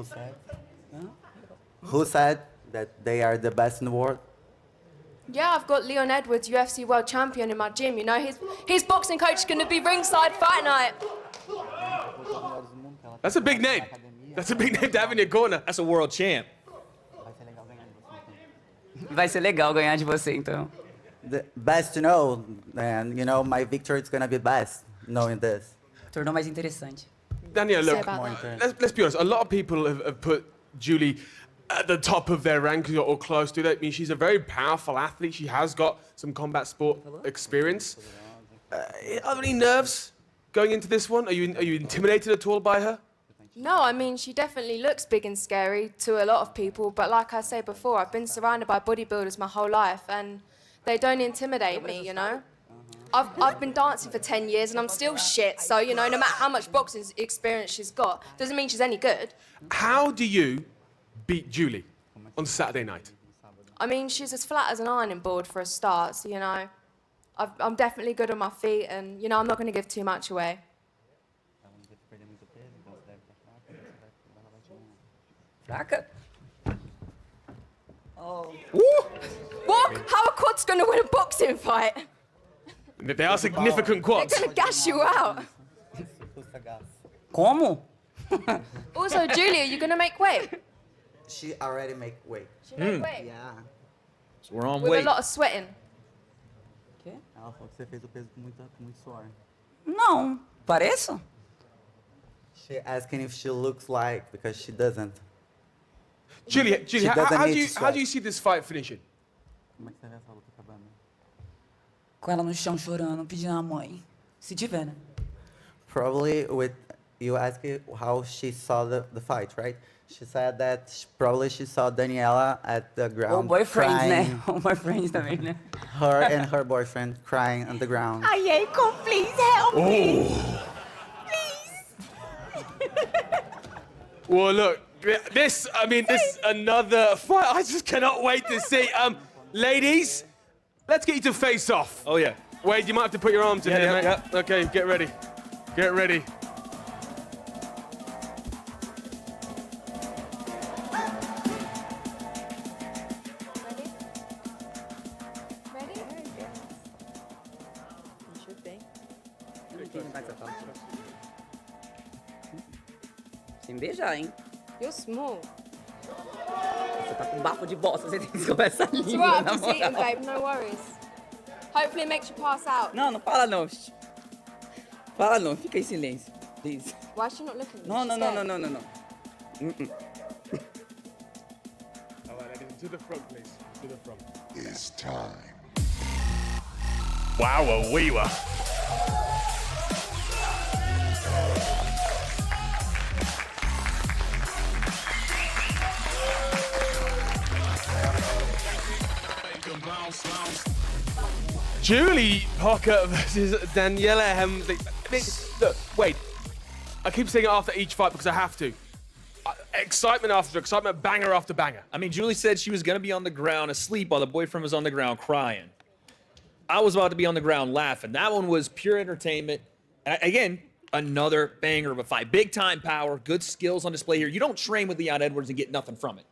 Who said? Who said that they are the best in the world? Yeah, I've got Leon Edwards, UFC world champion, in my gym. You know, his boxing coach is going to be ringside fight night. That's a big name. That's a big name to have in your corner. That's a world champ. Vai ser legal ganhar de você, então. The best to know, and you know, my victory is gonna be best knowing this. Tornou mais interessante. Danielle, look, about that. let's be honest. A lot of people have put Julie at the top of their rankings or close to that. I mean, she's a very powerful athlete. She has got some combat sport experience. Are there any nerves going into this one? Are you intimidated at all by her? No, I mean, she definitely looks big and scary to a lot of people, but like I said before, I've been surrounded by bodybuilders my whole life, and they don't intimidate me, you know? I've been dancing for 10 years, and I'm still shit, so, you know, no matter how much boxing experience she's got, doesn't mean she's any good. How do you beat Julie on Saturday night? I mean, she's as flat as an ironing board for a start, so, you know, I'm definitely good on my feet, and, you know, I'm not going to give too much away. Fraca? Oh. What? How are quads going to win a boxing fight? They are significant quads. They're going to gash you out. Como? Also, Julia, you going to make weight? She already make weight. She made weight? Yeah. So we're on With weight. a lot of sweating. Ela falou que você fez o peso com muito suor. Não, pareço. She asking if she looks like, because she doesn't. Julie, She how doesn't do need you to how do you sweat. see this fight finishing? Como é que você vê essa luta acabando? Com ela no chão chorando, pedindo a mãe. Se tiver, né? Probably with, you asked how she saw the fight, right? She said that probably she saw Daniela at the Ou ground boyfriend, crying. né? Ou boyfriend também, né? Her and her boyfriend crying on the ground. Ai, Eiko, please help me. Well, look, this is another fight. I just cannot wait to see. Ladies, let's get you to face off. Oh, yeah. Wade, you might have to put your arms in Yeah, here, yeah, mate. Okay, get ready. Get ready. Ready? You should be. Sem beijar, hein? You're small. Você tá com bafo de bosta, você tem que escovar essa It's língua, alright, na I'm just eating, moral. babe, no worries. Hopefully it makes you pass out. Não, não fala não. Shh. Fala não, fica em silêncio. Please. Why is she not looking at me? Não, She's não, não, scared. não, não, não. All right, ladies, to the front, please. To the front. It's time. Wow, we were. Julie Parker versus Daniela Hemsley. Look, wait. I keep saying it after each fight because I have to. Excitement after excitement, banger after banger. I mean, Julie said she was going to be on the ground asleep while the boyfriend was on the ground crying. I was about to be on the ground laughing. That one was pure entertainment. And again, another banger of a fight. Big time power, good skills on display here. You don't train with Leon Edwards and get nothing from it.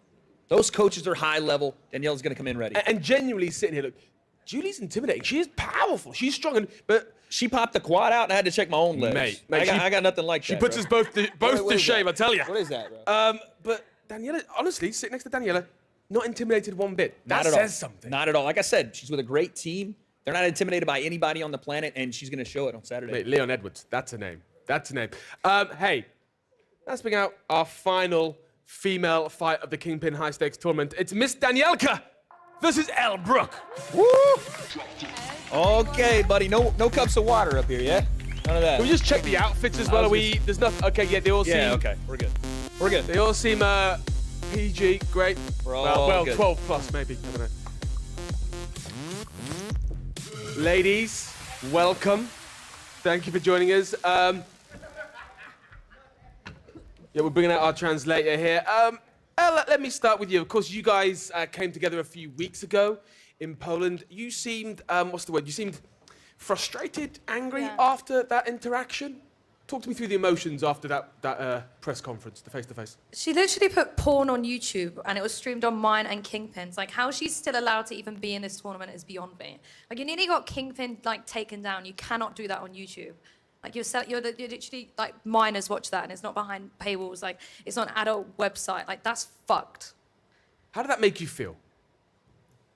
Those coaches are high level. Danielle's going to come in ready. And genuinely sitting here, look, Julie's intimidating. She is powerful. She's strong, but she popped the quad out and I had to check my own legs. Mate, I got nothing like she that. She puts bro. us both What to is shame, that? I tell you. What is that, bro? But Daniela, honestly, sitting next to Daniela, not intimidated one bit. Not That at all. says something. Not at all. Like I said, she's with a great team. They're not intimidated by anybody on the planet, and she's going to show it on Saturday. Mate, Leon Edwards, that's a name. That's a name. Hey, let's bring out our final female fight of the Kingpyn High Stakes Tournament. It's Miss Danielka versus Elle Brooke. Woo! Okay, buddy. No cups of water up here, yeah? None of that. Can we just check the outfits as well? Are we? There's nothing. Okay, yeah, they all seem. Yeah, okay. We're good. We're good. They all seem PG. Great. We're all well, good. 12 plus maybe. I don't know. Ladies, welcome. Thank you for joining us. Yeah, we're bringing out our translator here. Elle, let me start with you. Of course, you guys came together a few weeks ago in Poland. You seemed, what's the word? You seemed frustrated, angry after that interaction. Talk to me through the emotions after that press conference, the face-to-face. She literally put porn on YouTube and it was streamed on mine and Kingpyn's. Like, how she's still allowed to even be in this tournament is beyond me. Like, you nearly got Kingpyn, like, taken down. You cannot do that on YouTube. Like, you're literally, like, minors watch that and it's not behind paywalls. Like, it's on an adult website. Like, that's fucked. How did that make you feel?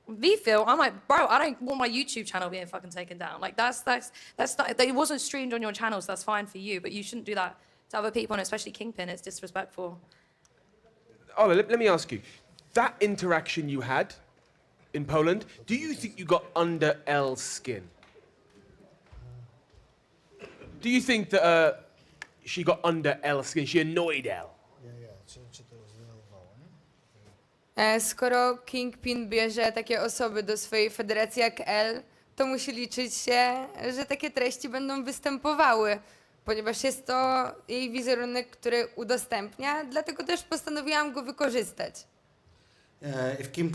Me feel, I'm like, bro, I don't want my YouTube channel being fucking taken down. Like, that's not, it wasn't streamed on your channels, that's fine for you, but you shouldn't do that to other people, and especially Kingpyn, it's disrespectful. Oh, let me ask you, that interaction you had in Poland, do you think you got under L's skin? Do you think that she got under L's skin, she annoyed L? Skoro Kingpyn bierze takie osoby do swojej federacji jak L, to musi liczyć się, że takie treści będą występowały, ponieważ jest to jej wizerunek, który udostępnia, dlatego też postanowiłam go wykorzystać.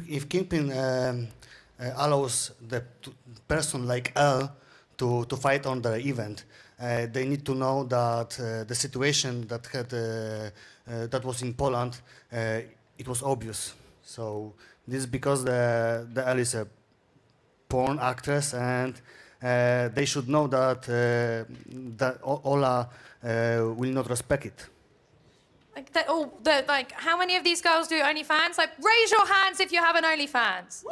If Kingpyn allows the person like L to fight on the event, they need to know that the situation that was in Poland, it was obvious. So this is because the L is a porn actress, and they should know that Ola will not respect it. Like, how many of these girls do OnlyFans? Like, raise your hands if you have an OnlyFans.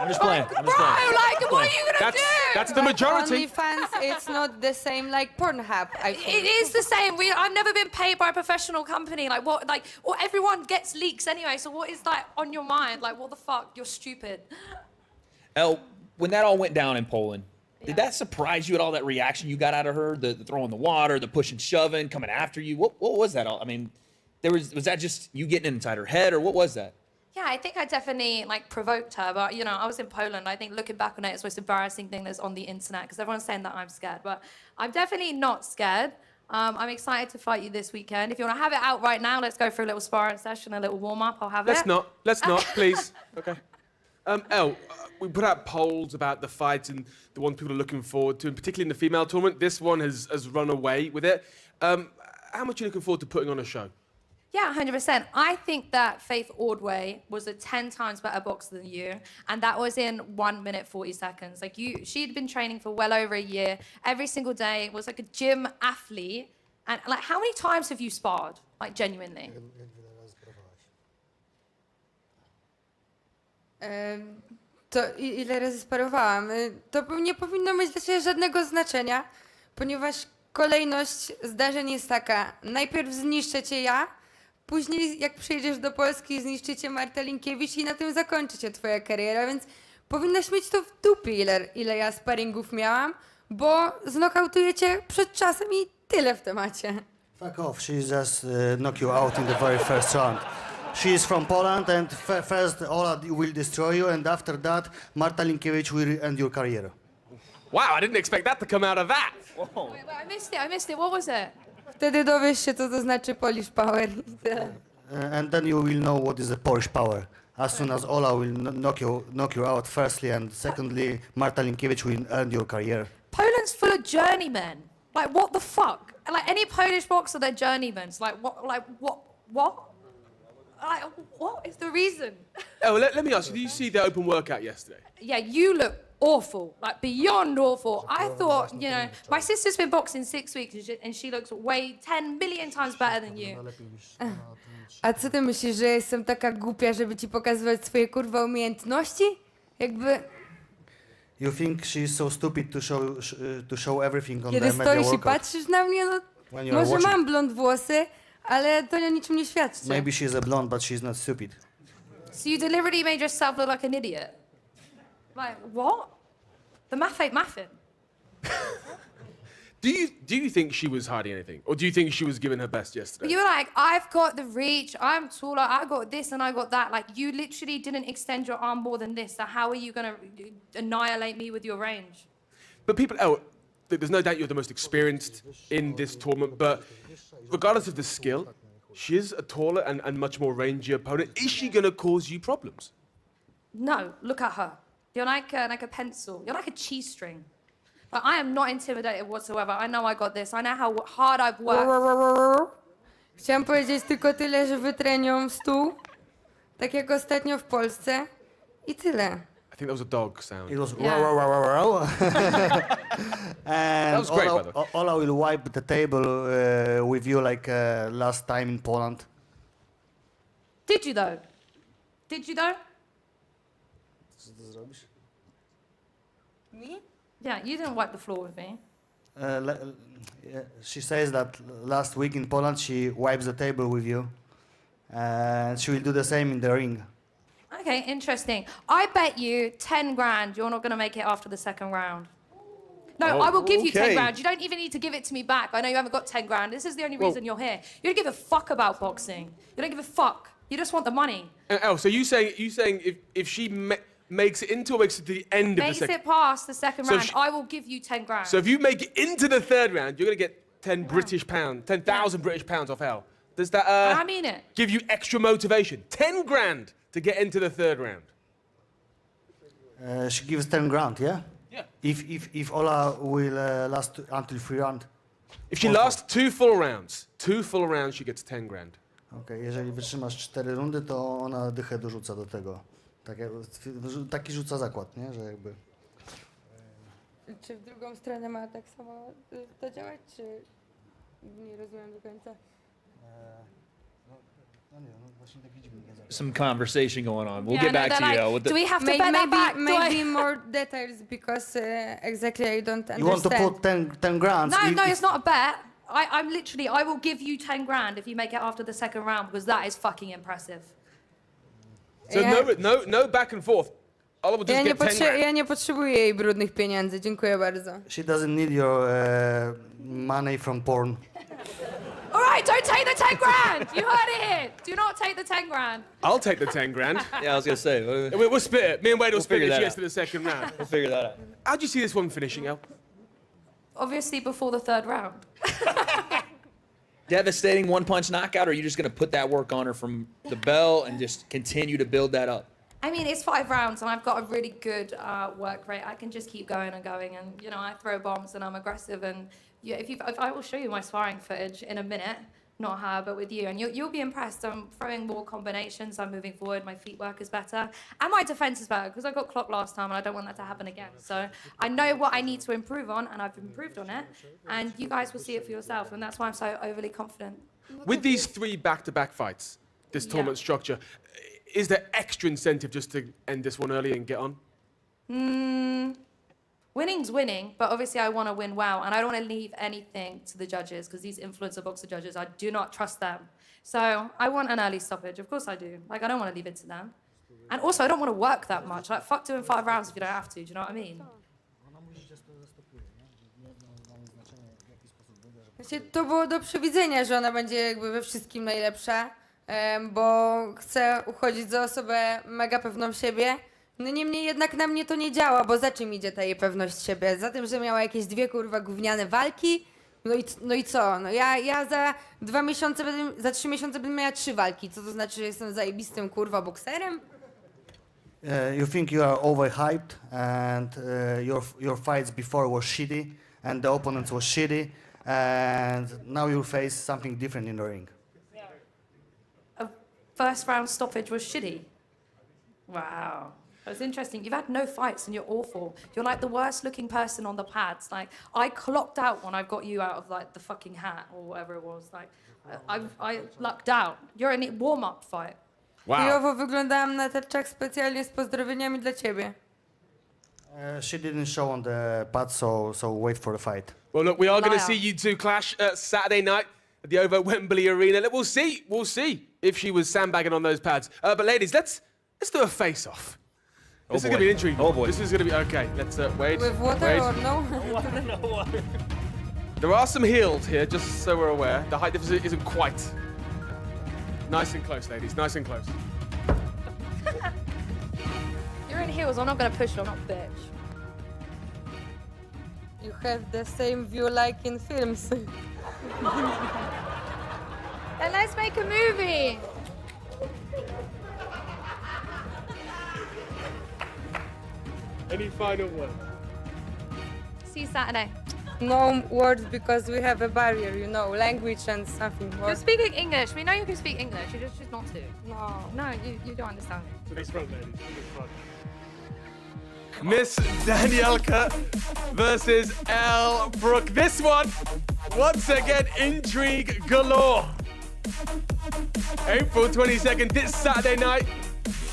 I'm just playing. Bro, like, what are you gonna do? That's the majority. OnlyFans, it's not the same like Pornhub, I think. It is the same. I've never been paid by a professional company. Like, what? Like, or everyone gets leaks anyway. So what is like on your mind? Like, what the fuck? You're stupid. Elle, when that all went down in Poland, did that surprise you at all? That reaction you got out of her, the throwing the water, the pushing, shoving, coming after you. What was that all? I mean, was that just you getting inside her head, or what was that? Yeah, I think I definitely like provoked her, but you know, I was in Poland. I think looking back on it, it's the most embarrassing thing that's on the internet because everyone's saying that I'm scared, but I'm definitely not scared. I'm excited to fight you this weekend. If you want to have it out right now, let's go for a little sparring session, a little warm up. I'll have it. Let's not, please. Okay. Elle, we put out polls about the fights and the ones people are looking forward to, and particularly in the female tournament. This one has run away with it. How much are you looking forward to putting on a show? Yeah, 100%. I think that Faith Ordway was a 10 times better boxer than you, and that was in 1 minute 40 seconds. Like she'd been training for well over a year, every single day, was like a gym athlete. And like, how many times have you sparred? Like, genuinely? To ile razy sparowałam? To nie powinno mieć dla ciebie żadnego znaczenia, ponieważ kolejność zdarzeń jest taka. Najpierw zniszczę cię ja, później jak przyjedziesz do Polski, zniszczycie Marta Linkiewicz i na tym zakończy się twoja kariera, więc powinnaś mieć to w dupie, ile ja sparingów miałam, bo znokautuję cię przed czasem i tyle w temacie. Fuck off, she just knock you out in the very first round. She is from Poland, and first Ola will destroy you, and after that Marta Linkiewicz will end your career. Wow, I didn't expect that to come out of that. Wait, I missed it. What was it? Wtedy dowiesz się, co to znaczy Polish Power. And then you will know what is the Polish Power. As soon as Ola will knock you out firstly, and secondly, Marta Linkiewicz will end your career. Poland's full of journeymen. Like, what the fuck? Like, any Polish boxer, they're journeymen. Like, what? Like, what? Like, what is the reason? Oh, let me ask you, did you see the open workout yesterday? Yeah, you look awful, like beyond awful. I thought, you know, my sister's been boxing 6 weeks and she looks way 10 million times better than you. A co ty myślisz, że jestem taka głupia, żeby ci pokazywać swoje kurwa umiejętności? Jakby... You think she's so stupid to show everything on the Kiedy media stoisz i workout? patrzysz na mnie, no When you're może watching. mam blond włosy, ale to o niczym nie świadczy. Maybe she's a blonde, but she's not stupid. So you deliberately made yourself look like an idiot? Like, what? The math ain't mathin'. Do you think she was hiding anything? Or do you think she was giving her best yesterday? You were like, I've got the reach, I'm taller, I got this and I got that. Like, you literally didn't extend your arm more than this, so how are you gonna annihilate me with your range? But people, there's no doubt you're the most experienced in this tournament, but regardless of the skill, she is a taller and much more rangy opponent. Is she gonna cause you problems? No, look at her. You're like a pencil. You're like a cheese string. But I am not intimidated whatsoever. I know I got this. I know how hard I've worked. Chciałam powiedzieć tylko tyle, że wytrenią stół, tak jak ostatnio w Polsce i tyle. I think that was a dog sound. It was Yeah. row, row, row, row, row. And was great, by the way. Ola will wipe the table with you like last time in Poland. Did you though? Did you though? Me? Yeah, you didn't wipe the floor with me. She says that last week in Poland she wipes the table with you, and she will do the same in the ring. Okay, interesting. I bet you 10 grand you're not going to make it after the second round. No, Oh, I will give you 10 okay. grand. You don't even need to give it to me back. I know you haven't got 10 grand. This is the only reason you're here. You don't give a fuck about boxing. You don't give a fuck. You just want the money. So you saying if she makes it into or makes it to the end of the Makes second? it past the second So round, she- I will give you 10 grand. So if you make it into the third round, you're gonna get 10 British pounds, 10,000 British pounds off hell. Does that I mean it. give you extra motivation? 10 grand to get into the third round. She gives 10 grand, yeah? Yeah. If Ola will last until 3 rounds. If she lasts two full rounds, she gets 10 grand. Okej, jeżeli wytrzymasz 4 rundy, to ona dychę dorzuca do tego. Taki rzuca zakład, nie? Że jakby... Czy w drugą stronę ma tak samo to działać, czy nie rozumiem do końca? Some conversation going on. We'll Yeah, get no, back they're to like, you. With do the, we have to bet that back? Do Maybe I- more details because exactly I don't understand. You want to put 10 grand? No, it's not a bet. I'm literally, I will give you 10 grand if you make it after the second round because that is fucking impressive. So no back and forth. Ola will just get 10 grand. Ja nie potrzebuję jej brudnych pieniędzy, dziękuję bardzo. She doesn't need your money from porn. All right, don't take the 10 grand. You heard it here. Do not take the 10 grand. I'll take the 10 grand. yeah, I was gonna say. We'll split it. Me and Wade will split figure it if that she gets out. to the second round. We'll figure that out. How do you see this one finishing, El? Obviously before the third round. Devastating one-punch knockout, or are you just gonna put that work on her from the bell and just continue to build that up? I mean, it's 5 rounds and I've got a really good work rate. I can just keep going and going and, you know, I throw bombs and I'm aggressive and yeah, if I will show you my sparring footage in a minute, not her, but with you, and you'll be impressed. I'm throwing more combinations, I'm moving forward, my feet work is better, and my defense is better because I got clocked last time and I don't want that to happen again. So I know what I need to improve on and I've improved on it, and you guys will see it for yourself, and that's why I'm so overly confident. With these 3 back-to-back fights, this tournament structure, is there extra incentive just to end this one early and get on? Winning's winning, but obviously I want to win well, and I don't want to leave anything to the judges because these influencer boxer judges, I do not trust them. So I want an early stoppage, of course I do. Like, I don't want to leave it to them. And also, I don't want to work that much. Like, fuck doing 5 rounds if you don't have to, do you know what I mean? To było do przewidzenia, że ona będzie jakby we wszystkim najlepsza, bo chce uchodzić za osobę mega pewną siebie. No niemniej jednak na mnie to nie działa, bo za czym idzie ta jej pewność siebie? Za tym, że miała jakieś 2 kurwa gówniane walki? No i co? No ja za 2 miesiące, za 3 miesiące będę miała 3 walki. Co to znaczy, że jestem zajebistym kurwa bokserem? You think you are overhyped and your fights before were shitty and the opponents were shitty and now you face something different in the ring. A first round stoppage was shitty. Wow. That's interesting. You've had no fights and you're awful. You're like the worst looking person on the pads. Like, I clocked out when I got you out of like the fucking hat or whatever it was. Like, I lucked out. You're in a warm-up fight. Wow. Chujowo wyglądałam na tarczach specjalnie z pozdrowieniami dla ciebie. She didn't show on the pad, so wait for the fight. Well, look, we are going to Liar. see you two clash Saturday night at the OVO Wembley Arena. Look, we'll see if she was sandbagging on those pads. But ladies, let's do a face-off. This is going to be intriguing. Oh boy. This is going to be okay. Let's wait. With water wait. or no? There are some heels here, just so we're aware. The height difference isn't quite. Nice and close, ladies. Nice and close. You're in heels. I'm not going to push you. I'm not a bitch. You have the same view like in films. Then let's make a movie. Any final words? see you Saturday. No words because we have a barrier, you know, language and something more. You're speaking English. We know you can speak English. You just choose not to. No. No, you don't understand. Miss Danielka versus Elle Brooke. This one, once again, intrigue galore. April 22nd, this Saturday night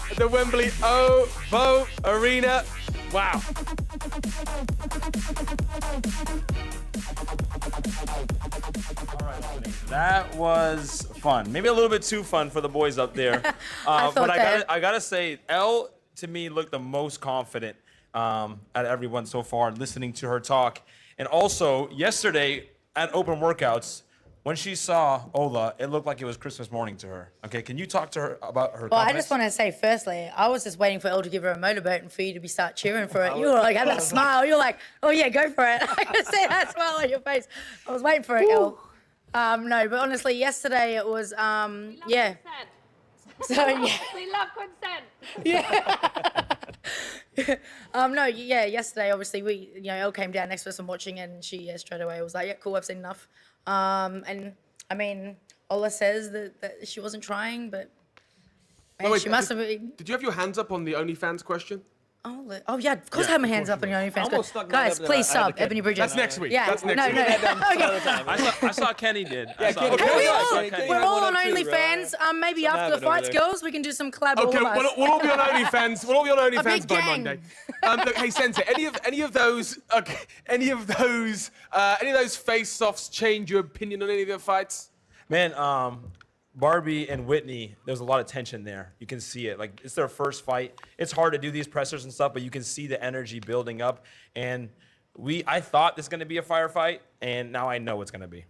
at the Wembley OVO Arena. Wow. That was fun. Maybe a little bit too fun for the boys up there. But I gotta say, Elle to me looked the most confident out of everyone so far, listening to her talk. And also yesterday at open workouts, when she saw Ola, it looked like it was Christmas morning to her. Okay, can you talk to her about her Well, I confidence? just want to say, firstly, I was just waiting for Elle to give her a motorboat and for you to start cheering for it. You were like, had that smile. You're like, oh yeah, go for it. I could see that smile on your face. I was waiting for it, Elle. No, but honestly, yesterday it was, yeah. So, yeah. We love consent. No, yeah, yesterday, obviously, Elle came down next to us and watching it, and she, straight away was like, yeah, cool, I've seen enough. And, I mean, Ola says that she wasn't trying, but man, she must have been. Did you have your hands up on the OnlyFans question? Oh, yeah, of course I have my hands up on your OnlyFans. Guys, please sub, Ebony Bridges. That's next week. Yeah, That's next week. I saw Kenny did. We're all on OnlyFans. Maybe after the fights, girls, we can do some collab. Okay, we'll all be on OnlyFans. We'll all be on A OnlyFans big by gang. Monday. Look, hey Sensei, any of those face-offs change your opinion on any of the fights? Man, Barbie and Whitney, there's a lot of tension there. You can see it. Like, it's their first fight. It's hard to do these pressers and stuff, but you can see the energy building up. And I thought this was going to be a firefight, and now I know it's going to be.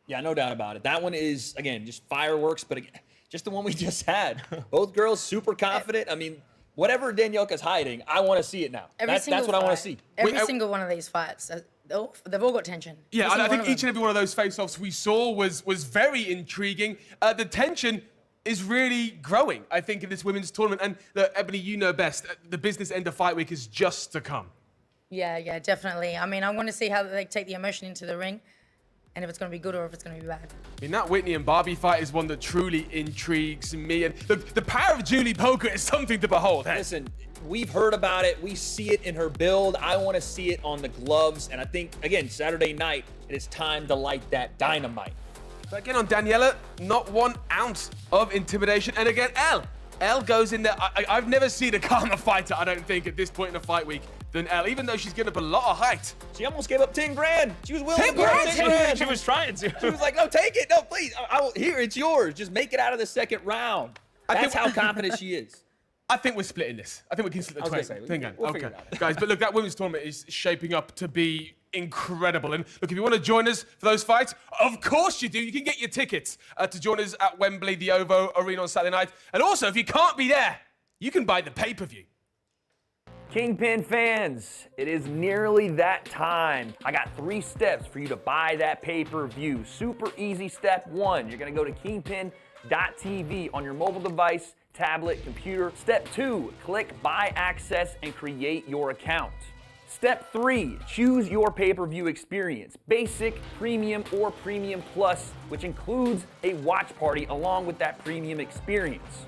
Yeah, no doubt about it. That one is, again, just fireworks, but again, just the one we just had. Both girls super confident. I mean, whatever Danielka's hiding, I want to see it now. That's what I want to see. Every single one of these fights, they've all got tension. Yeah, Every I single think one of each and every one of those face-offs we saw was very intriguing. The tension is really growing, I think, in this women's tournament. And Ebony, you know best. The business end of fight week is just to come. Yeah, definitely. I mean, I want to see how they take the emotion into the ring, and if it's going to be good or if it's going to be bad. I mean, that Whitney and Barbie fight is one that truly intrigues me. And the power of Julie Poker is something to behold. Hey? Listen, we've heard about it. We see it in her build. I want to see it on the gloves. And I think, again, Saturday night, it is time to light that dynamite. But again, on Daniela, not 1 ounce of intimidation. And again, Elle goes in there. I've never seen a calmer fighter, I don't think, at this point in the fight week than Elle, even though she's given up a lot of height. She almost gave up 10 grand. She was willing to give up 10 10 grand. She was trying to. She was like, no, take it. No, please. Here, it's yours. Just make it out of the second round. That's how confident she is. I think we're splitting this. I think we can split the 20. We'll figure it out. Guys, but look, that women's tournament is shaping up to be incredible. And look, if you want to join us for those fights, of course you do. You can get your tickets to join us at Wembley, the OVO Arena on Saturday night. And also, if you can't be there, you can buy the pay-per-view. Kingpyn fans, it is nearly that time. I got 3 steps for you to buy that pay-per-view. Super easy. Step 1, you're gonna go to kingpyn.tv on your mobile device, tablet, computer. Step 2, click buy access and create your account. Step 3, choose your pay-per-view experience, basic, premium, or premium plus, which includes a watch party along with that premium experience.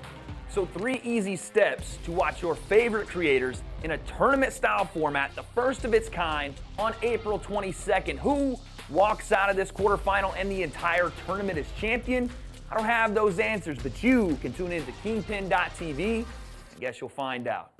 So 3 easy steps to watch your favorite creators in a tournament-style format, the first of its kind, on April 22nd. Who walks out of this quarterfinal and the entire tournament as champion? I don't have those answers, but you can tune in to kingpyn.tv. I guess you'll find out.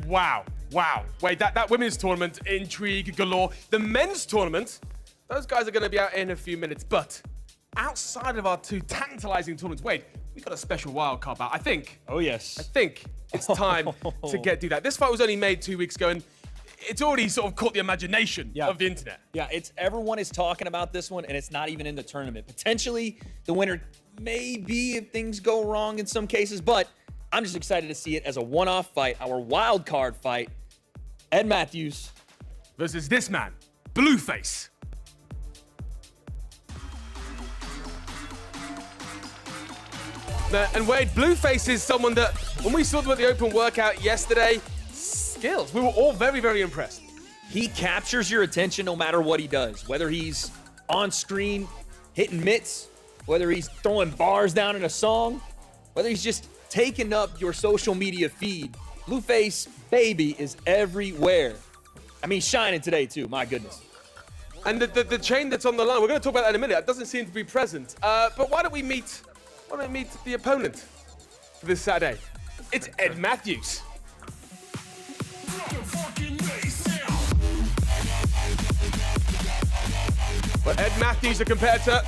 Wow. Wait, that women's tournament, intrigue galore. The men's tournament, those guys are going to be out in a few minutes. But outside of our two tantalizing tournaments, Wade, we got a special wild card bout. I think. Oh, yes. I think it's time to do that. This fight was only made 2 weeks ago, and it's already sort of caught the imagination of the internet. Yeah, everyone is talking about this one, and it's not even in the tournament. Potentially, the winner may be if things go wrong in some cases, but I'm just excited to see it as a one-off fight, our wild card fight. Ed Matthews versus this man, Blueface. And Wade, Blueface is someone that, when we saw them at the open workout yesterday, skills. We were all very, very impressed. He captures your attention no matter what he does, whether he's on screen hitting mitts, whether he's throwing bars down in a song, whether he's just taking up your social media feed. Blueface, baby, is everywhere. I mean, shining today, too. My goodness. And the chain that's on the line, we're going to talk about that in a minute. That doesn't seem to be present. But why don't we meet the opponent for this Saturday? It's Ed Matthews. Well, Ed Matthews, a competitor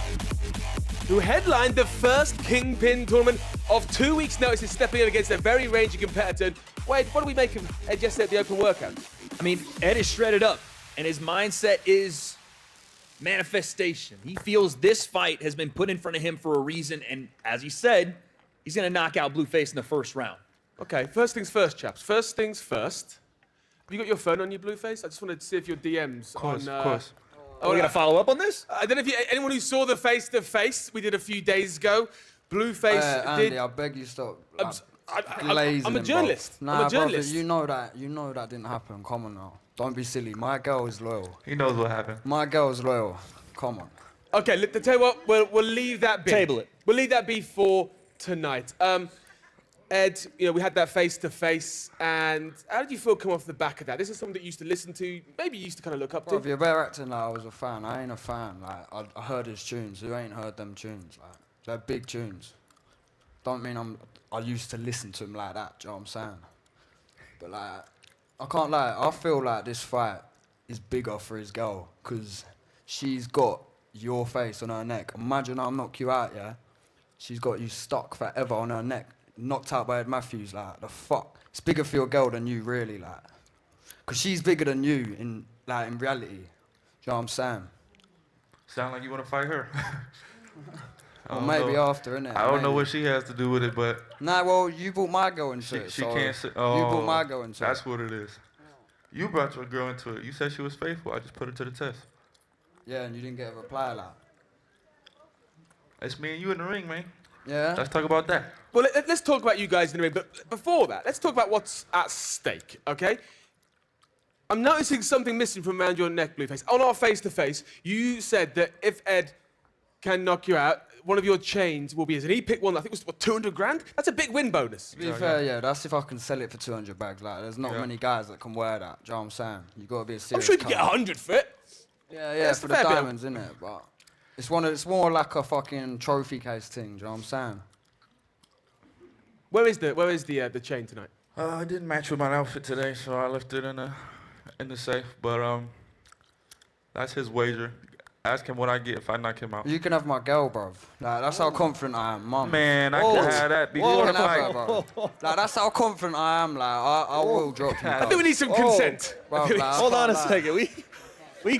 who headlined the first Kingpyn tournament of 2 weeks' notice, is stepping in against a very rangy competitor. Wade, what do we make of Ed yesterday at the open workout? I mean, Ed is shredded up, and his mindset is manifestation. He feels this fight has been put in front of him for a reason, and as he said, he's going to knock out Blueface in the first round. Okay, first things first, chaps. First things first. Have you got your phone on you, Blueface? I just wanted to see if your DMs Of course. Oh, we got to follow up on this? I don't know if anyone who saw the face-to-face we did a few days ago. Blueface Andy, did... I beg you stop. I'm a journalist. Nah, I'm a journalist. Brother, you know that didn't happen. Come on now. Don't be silly. My girl is loyal. He knows what happened. My girl is loyal. Come on. Okay, tell you what, we'll leave that be. Table it. We'll leave that be for tonight. Ed, we had that face-to-face, and how did you feel come off the back of that? This is something that you used to listen to, maybe you used to kind of look up to. Bro, you're better acting like I was a fan. I ain't a fan. Like, I heard his tunes. Who ain't heard them tunes? Like, they're big tunes. Don't mean I used to listen to him like that, do you know what I'm saying? But like, I can't lie, I feel like this fight is bigger for his girl, because she's got your face on her neck. Imagine I knock you out, yeah? She's got you stuck forever on her neck, knocked out by Ed Matthews, like, the fuck? It's bigger for your girl than you, really, like. Because she's bigger than you in reality, do you know what I'm saying? Sound like you want to fight her. Or maybe after, innit? I don't know what she has to do with it, but... Nah, well, you brought my girl into it, She so can't say... you brought my girl into that's it. what it is. You brought your girl into it. You said she was faithful. I just put her to the test. Yeah, and you didn't get a reply, like. It's me and you in the ring, man. Yeah? Let's talk about that. Well, let's talk about you guys in the ring, but before that, let's talk about what's at stake, okay? I'm noticing something missing from around your neck, Blueface. On our face-to-face, you said that if Ed can knock you out, one of your chains will be his. And he picked one, I think it was, what, 200 grand? That's a big win bonus. To be fair, yeah, that's if I can sell it for 200 bags. Like, there's not many guys that can wear that, do you know what I'm saying? You got to be a serious I'm sure you can get cunt. 100 for it. Yeah, for the diamonds, innit? But it's more like a fucking trophy case thing, do you know what I'm saying? Where is the chain tonight? It didn't match with my outfit today, so I left it in the safe. But that's his wager. Ask him what I get if I knock him out. You can have my girl, bruv. Like, that's how confident I am, mum. Man, I can have that before the fight. Like, that's how confident I am. Like, I will drop you. I think we need some consent. Bruv, like, Hold on a second. We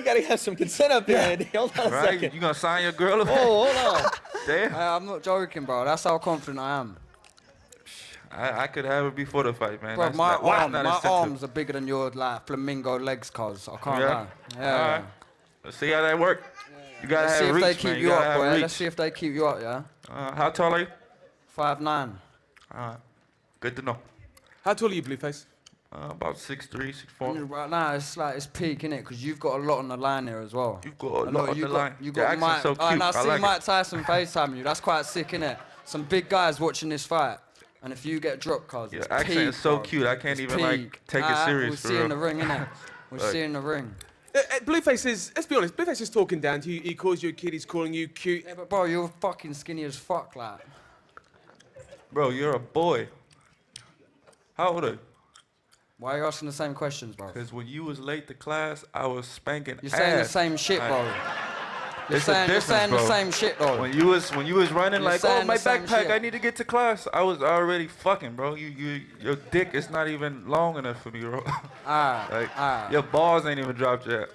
gotta have some consent up here, Andy. Hold on a second. You gonna sign your girl? Oh, hold on. Damn. I'm not joking, bro. That's how confident I am. I could have it before the fight, man. Bro, That's my not arms are bigger than your like flamingo legs, cuz. I can't lie. Yeah. All right. Let's see how that works. You gotta Let's see have if reach, they keep man. you gotta up, have boy. reach. Let's see if they keep you up, yeah? How tall are you? 5'9". Good to know. How tall are you, Blueface? About 6'3", 6'4". Right now, it's like it's peak, innit? Because you've got a lot on the line here as well. You've got a lot on the line. You Your got accent's so cute. And I I see like Mike it. Tyson FaceTime you. That's quite sick, innit? Some big guys watching this fight. And if you get dropped, cuz Your it's accent peak, is so bro. cute. I can't It's even like peak. take it serious. We'll for see real. in the ring, innit? We'll Right. see in the ring. Blueface is, let's be honest, Blueface is talking down to you. He calls you a kid, he's calling you cute. Yeah, but bro, you're fucking skinny as fuck, like. Bro, you're a boy. How old are you? Why are you asking the same questions, bro? Because when you was late to class, I was spanking You're saying the ass. same shit, bro. You're It's a saying difference, the bro. same shit, though. When you was running You're like, oh, saying my the same backpack, shit. I need to get to class. I was already fucking, bro. Your dick is not even long enough for me, bro. Your balls ain't even dropped yet.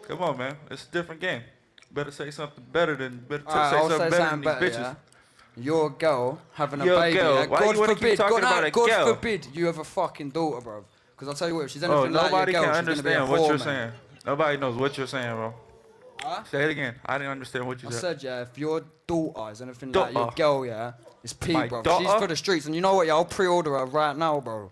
Come on, man. It's a different game. Better say something better than say I'll something say better something than these better, bitches. yeah? You're a girl having a You're a baby. girl. Yeah? Why God you wanna keep forbid, talking God, about a God girl? forbid you have a fucking daughter, bro. Because I'll tell you what, if she's Oh, anything like your nobody girl, can she's gonna be a understand what whore, you're man. saying. Nobody knows what you're saying, bro. Huh? Say it again. I didn't understand what you I said. said, yeah, if your daughter is anything like your Daughter. girl, yeah, it's P, My bro. She's daughter? for the streets. And you know what, yeah, I'll pre-order her right now, bro.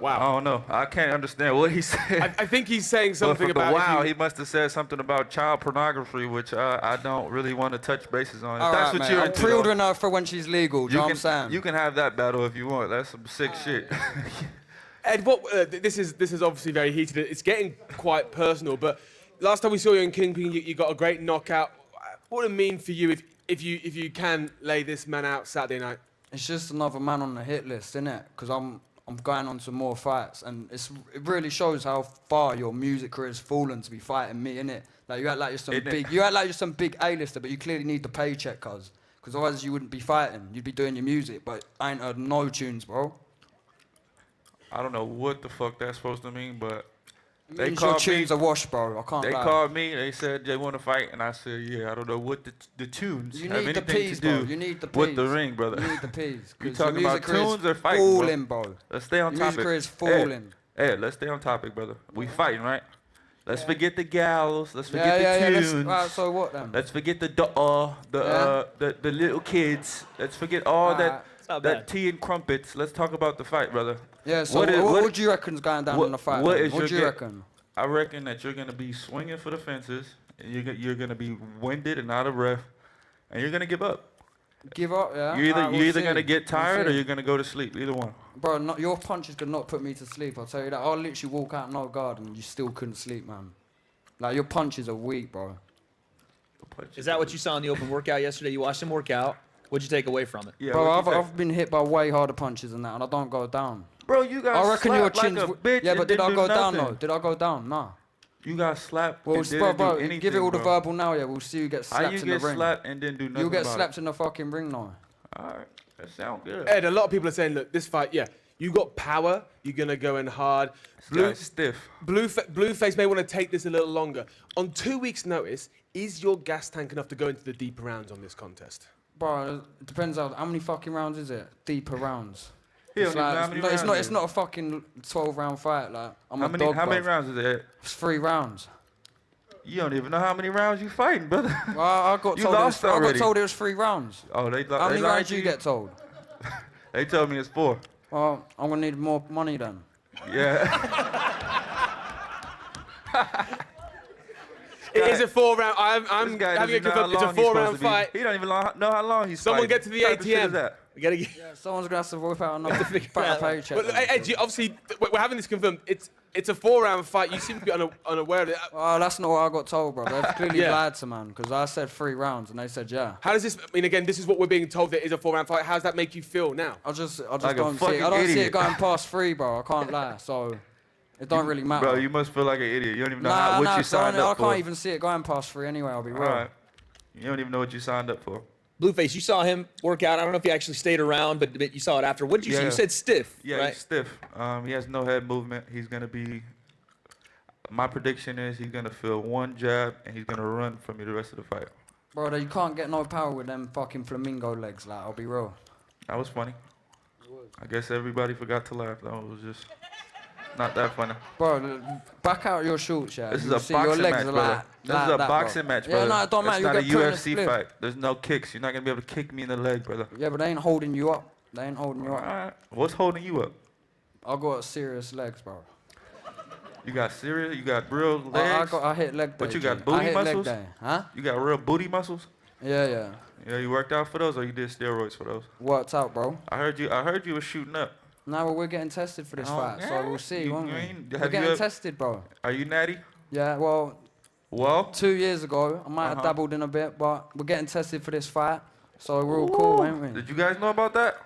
Wow. I don't know. I can't understand what he said. I think he's saying But something from the about. wow, if you- he must have said something about child pornography, which I don't really want to touch bases on. If All that's right, what mate, you're I'm into, pre-ordering her for when she's legal, do you know what I'm saying? you can have that battle if you want. That's some sick shit. Ed, what this is obviously very heated. It's getting quite personal. But last time we saw you in Kingpyn, you got a great knockout. What would it mean for you if you can lay this man out Saturday night? It's just another man on the hit list, innit? Because I'm going on to more fights, and it really shows how far your music career's fallen to be fighting me, innit? Like you act like you're some big A-lister, but you clearly need the paycheck, because otherwise you wouldn't be fighting. You'd be doing your music, but I ain't heard no tunes, bro. I don't know what the fuck that's supposed to mean, but It they means your called me. tunes are washed, bro. I can't They lie. called me. They said they want to fight, and I said, yeah. I don't know what the tunes You have need the anything P's, to do bro. You need the with the P's. ring, brother. You need the P's. You 'cause talking your about music career's tunes or fighting, falling, bro? bro. Let's stay on Your topic. music career's falling. Ed, let's stay on topic, brother. We fighting, right? Let's forget the gals. Let's forget the tunes. Right, so what then? Let's forget the little kids. Let's forget all that tea and crumpets. Let's talk about the fight, brother. Yeah, so what do you reckon's going down in the fight? What then? is What your do you ga- reckon? I reckon that you're gonna be swinging for the fences, and you're gonna be winded and out of breath, and you're gonna give up. Give up, yeah? You're Alright, either see. gonna get tired or see. you're gonna go to sleep. Either one. Bro, your punches could not put me to sleep, I'll tell you that. I'll literally walk out no guard and you still couldn't sleep, man. Like, your punches are weak, bro. Is that what you saw in the open workout yesterday? You watched him work out. What'd you take away from it? Yeah, Bro, I've been hit by way harder punches than that, and I don't go down. Bro, you got I reckon your slapped like chin's... a bitch yeah, and but did I didn't go do down, nothing. though? Did I go down? Nah. You got slapped Well, and didn't bro, do anything, give it all the bro. verbal now, yeah. We'll see who gets How slapped you in the get ring. slapped and didn't do nothing You'll get about slapped in the fucking ring now. Alright, that sounds good. Ed, a lot of people are saying, look, this fight, yeah, you got power, you're gonna go in hard. Guy's stiff. Blueface may want to take this a little longer. On 2 weeks' notice, is your gas tank enough to go into the deeper rounds on this contest? Bro, it depends on how many fucking rounds is it? Deeper rounds. He It's, don't even know how like, many it's rounds not. it It's is. not a fucking 12-round fight. Like I'm How a many- dog. how many bruv. rounds is it? It's 3 rounds. You don't even know how many rounds you fighting, brother. Well, I got You told. lost I got already. told it was 3 rounds. Oh, they How they many lied rounds to you get told? They told me it's 4. Well, I'm gonna need more money then. Yeah. It is a 4-round. I'm guy having it doesn't know how confirmed. It's a long he's supposed 4-round to be. fight. He don't even know how long he's Someone fighting. get to the What type of shit is ATM. that? We gotta get. Yeah, someone's gonna have to whip out another better paycheck. But then. Ed, obviously, we're having this confirmed. It's a 4-round fight. You seem to be unaware of it. Well, that's not what I got told, bro. They've clearly Yeah. lied to man, because I said 3 rounds and they said yeah. How does this? I mean, again, this is what we're being told. That it is a 4-round fight. How does that make you feel now? I just Like a don't see fucking it. I don't see idiot. it going past 3, bro. I can't lie. So it don't really matter. Bro, you must feel like an idiot. You don't even know Nah, what nah, you signed I up for. can't even see it going past 3 anyway. I'll be real. All right. You don't even know what you signed up for. Blueface, you saw him work out. I don't know if he actually stayed around, but you saw it after. What did you see? You said stiff, Yeah, right? he's stiff. He has no head movement. He's gonna be. My prediction is he's gonna feel 1 jab and he's gonna run from me the rest of the fight. Bro, you can't get no power with them fucking flamingo legs. Like, I'll be real. That was funny. I guess everybody forgot to laugh. That was just not that funny. Bro, back out your shorts, yeah. This is You'll a see your boxing legs match, are brother. like This is a that, boxing bro. match, brother. Yeah, no, it don't matter. It's not a You get put in UFC split. fight. There's no kicks. You're not gonna be able to kick me in the leg, brother. Yeah, but they ain't holding you up. They ain't holding you up. Alright. What's holding you up? I got serious legs, bro. You got serious? You got real legs? I hit leg day. But you G. got I booty hit leg muscles? day. Huh? You got real booty muscles? Yeah, yeah. Yeah, you worked out for those, or you did steroids for those? Worked out, bro. I heard you were shooting up. Now we're getting tested for this Oh, fight, so we'll see, won't we? have We're you getting ever- tested, bro. Are you natty? Yeah, well, 2 years ago, I might have Uh-huh. dabbled in a bit, but we're getting tested for this fight, so we're all cool, ain't we? Did you guys know about that?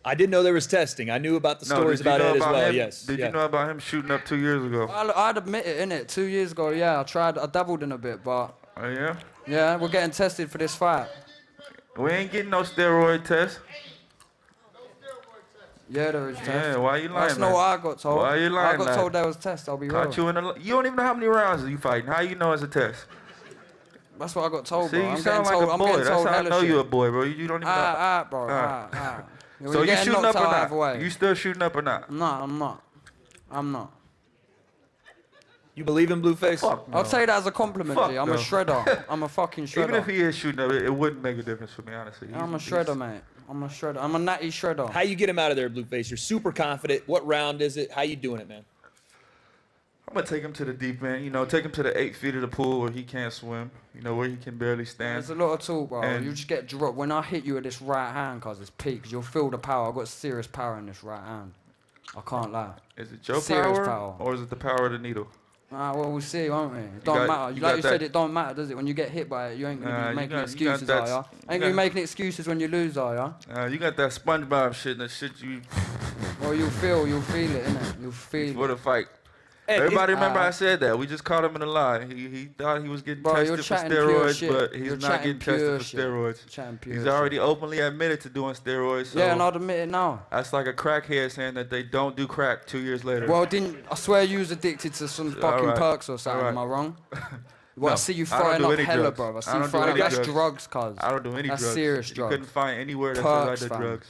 I didn't know there was testing. I knew about the stories about it as well. Yes. Did you know about him shooting up 2 years ago? I'd admit it, innit? 2 years ago, yeah, I dabbled in a bit, but... Oh, yeah? Yeah, we're getting tested for this fight. We ain't getting no steroid test. Yeah, there is test. Yeah, why you lying, That's not man? what I got told. Why you lying, I got lad? told there was test, I'll be real. Caught you in you don't even know how many rounds you fighting. How you know it's a test? That's what I got told, See, bro. you I'm sound getting like told, a I'm boy. getting That's told how I hella know shit. you a boy, bro. You don't even know. Bro. When So you're you getting shooting knocked up or out not? either way. You still shooting up or not? No, I'm not. I'm not. You believe in Blueface? Fuck no. I'll say that as a compliment, Fuck G. I'm no. a shredder. I'm a fucking shredder. Even if he is shooting up, it wouldn't make a difference for me, honestly. I'm a shredder, mate. I'm a shredder. I'm a natty shredder. How you get him out of there, Blueface? You're super confident. What round is it? How you doing it, man? I'm gonna take him to the deep end. You know, take him to the 8 feet of the pool where he can't swim. You know, where he can barely stand. There's a lot of talk, bro. And- You just get dropped. When I hit you with this right hand, cause it's peak, you'll feel the power. I've got serious power in this right hand. I can't lie. Is it your serious power, or is it the power of the needle? Well, we'll see, won't we? It don't got- matter. you like got you that- said, it don't matter, does it? When you get hit by it, you ain't gonna be making excuses, that- are ya? you Ain't gonna be got- making excuses when you lose, are ya? You got that SpongeBob shit, that shit you. Well, you'll feel it, innit? You'll feel For it. the fight. Ed, Everybody remember uh, I said that. We just caught him in a lie. He thought he was getting Bro, you're tested for chatting pure steroids, shit. but he's You're not chatting getting tested pure for shit. steroids. Chatting pure He's shit. already openly admitted to doing steroids. So Yeah, and I'd admit it now. that's like a crackhead saying that they don't do crack 2 years later. Well, I swear you was addicted to some fucking Alright. perks or something, Alright. am I wrong? Well, No, I see you I don't throwing do up any hella, drugs. bro. I see I you don't do throwing up. any That's drugs. drugs, cuz. I don't do any That's drugs. serious You drugs. couldn't find anywhere that Perks, says I did fam. drugs.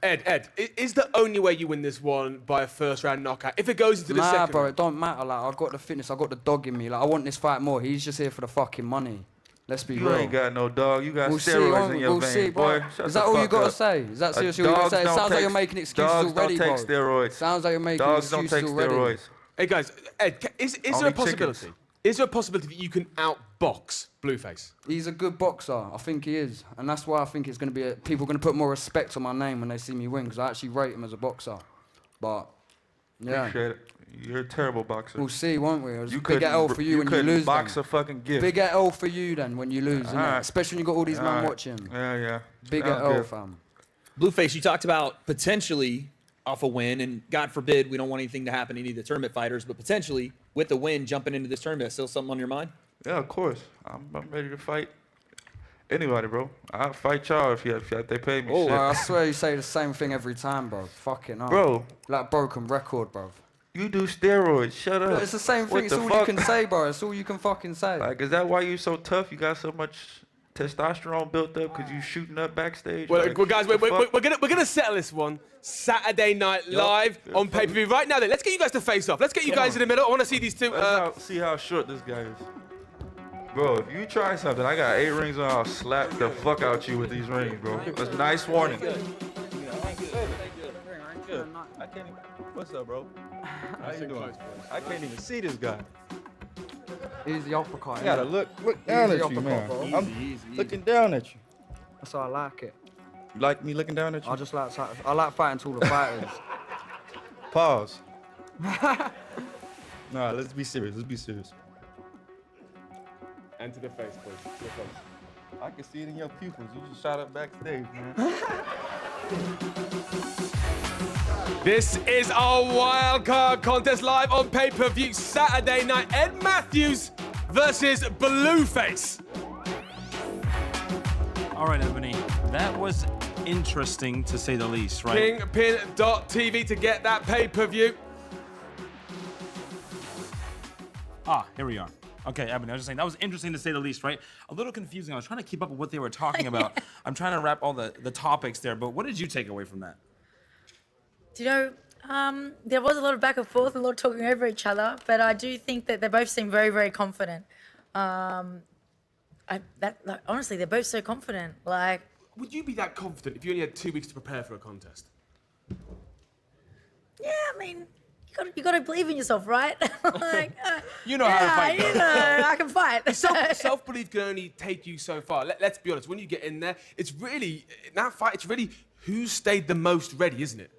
Ed, is the only way you win this one by a first round knockout? If it goes into the Nah, second bro, round? it don't matter. Like, I've got the fitness, I've got the dog in me. Like, I want this fight more. He's just here for the fucking money. Let's be You real. ain't got no dog. You got We'll see, steroids won't in we? your We'll veins, see, bro. boy. Shut Is the that all you fuck gotta up. say? Is that seriously what you gotta say? It Dogs sounds don't like you're take- making excuses dogs already, don't bro. take steroids. Sounds like you're making Dogs don't excuses take already. steroids. Hey guys, Ed, is there Only a possibility? chickens. Is there a possibility that you can outbox Blueface? He's a good boxer. I think he is. And that's why I think it's going to be... people are going to put more respect on my name when they see me win, because I actually rate him as a boxer. But, yeah. Appreciate it. You're a terrible boxer. We'll see, won't we? It's You a big couldn't- L for you when you couldn't lose box then. a fucking gift. Big L for you then when you lose, innit? Alright. Especially when you got all these men Alright. watching. Yeah. Big Sounds L, good. fam. Blueface, you talked about potentially off a win, and God forbid we don't want anything to happen to any of the tournament fighters, but potentially with the win jumping into this tournament, still something on your mind? Yeah, of course. I'm ready to fight anybody, bro. I'll fight y'all if they pay me. shit. Bro, I swear you say the same thing every time, bro. Fucking hell. Bro. Like broken record, bro. You do steroids. Shut up. It's the same What thing. It's the all fuck? you can say, bro. It's all you can fucking say. Like, is that why you so tough? You got so much testosterone built up because you shooting up backstage? Well, Like, guys, what the fuck? we're gonna settle this one Saturday night live on pay-per-view. Right now, then, let's get you guys to face off. Let's get you guys in the middle. I want to see these two. See how short this guy is. Bro, if you try something, I got 8 rings on. I'll slap the fuck out you with these rings, bro. That's a nice warning. I can't even. What's up, bro? How you doing? I can't even see this guy. Easy uppercut. I gotta innit? look down Easy at you, uppercut, man. bro. I'm looking down at you. That's how I like it. You like me looking down at you? I like fighting to all the fighters. Pause. Nah, let's be serious. Let's be serious. And to the face, please. To the face. I can see it in your pupils. You just shot up backstage, man. This is our wild card contest live on pay-per-view Saturday night. Ed Matthews versus Blueface. All right, Ebony, that was interesting to say the least, right? Kingpyn.tv to get that pay-per-view. Here we are. Okay, Ebony, I was just saying, that was interesting to say the least, right? A little confusing. I was trying to keep up with what they were talking about. I'm trying to wrap all the topics there, but what did you take away from that? Do you know, there was a lot of back and forth, a lot of talking over each other, but I do think that they both seem very, very confident. Honestly, they're both so confident. Like, would you be that confident if you only had 2 weeks to prepare for a contest? Yeah, I mean, you got to believe in yourself, right? Like, You know how to fight. You know, I can fight. Self-belief can only take you so far. Let's be honest. When you get in there, it's really in that fight. It's really who stayed the most ready, isn't it?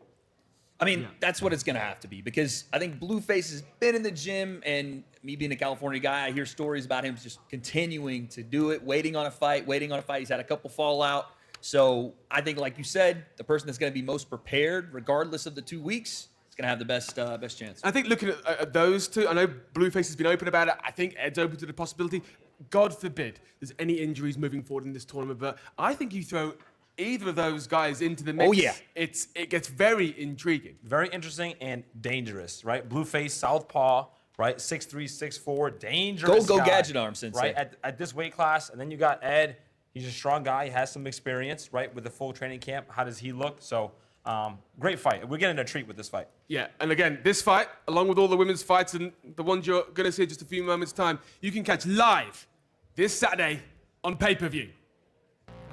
I mean, that's what it's going to have to be, because I think Blueface has been in the gym, and me being a California guy, I hear stories about him just continuing to do it, waiting on a fight. He's had a couple fallout. So I think, like you said, the person that's going to be most prepared, regardless of the 2 weeks, is going to have the best chance. I think looking at those two, I know Blueface has been open about it. I think Ed's open to the possibility. God forbid there's any injuries moving forward in this tournament, but I think you throw either of those guys into the mix. Oh, yeah. It gets very intriguing. Very interesting and dangerous, right? Blueface, southpaw, right? 6'3", 6'4", dangerous Go guy, gadget arm, Sensei. right? At this weight class, and then you got Ed. He's a strong guy. He has some experience, right, with the full training camp. How does he look? So, great fight. We're getting a treat with this fight. Yeah, and again, this fight, along with all the women's fights and the ones you're going to see in just a few moments' time, you can catch live this Saturday on pay-per-view.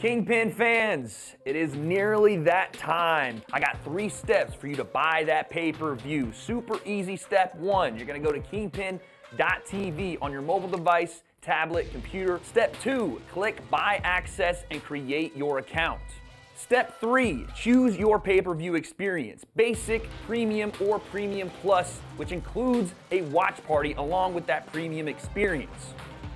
Kingpyn fans, it is nearly that time. I got 3 steps for you to buy that pay-per-view. Super easy. Step 1, you're gonna go to kingpyn.tv on your mobile device, tablet, computer. Step 2, click buy access and create your account. Step 3, choose your pay-per-view experience, basic, premium, or premium plus, which includes a watch party along with that premium experience.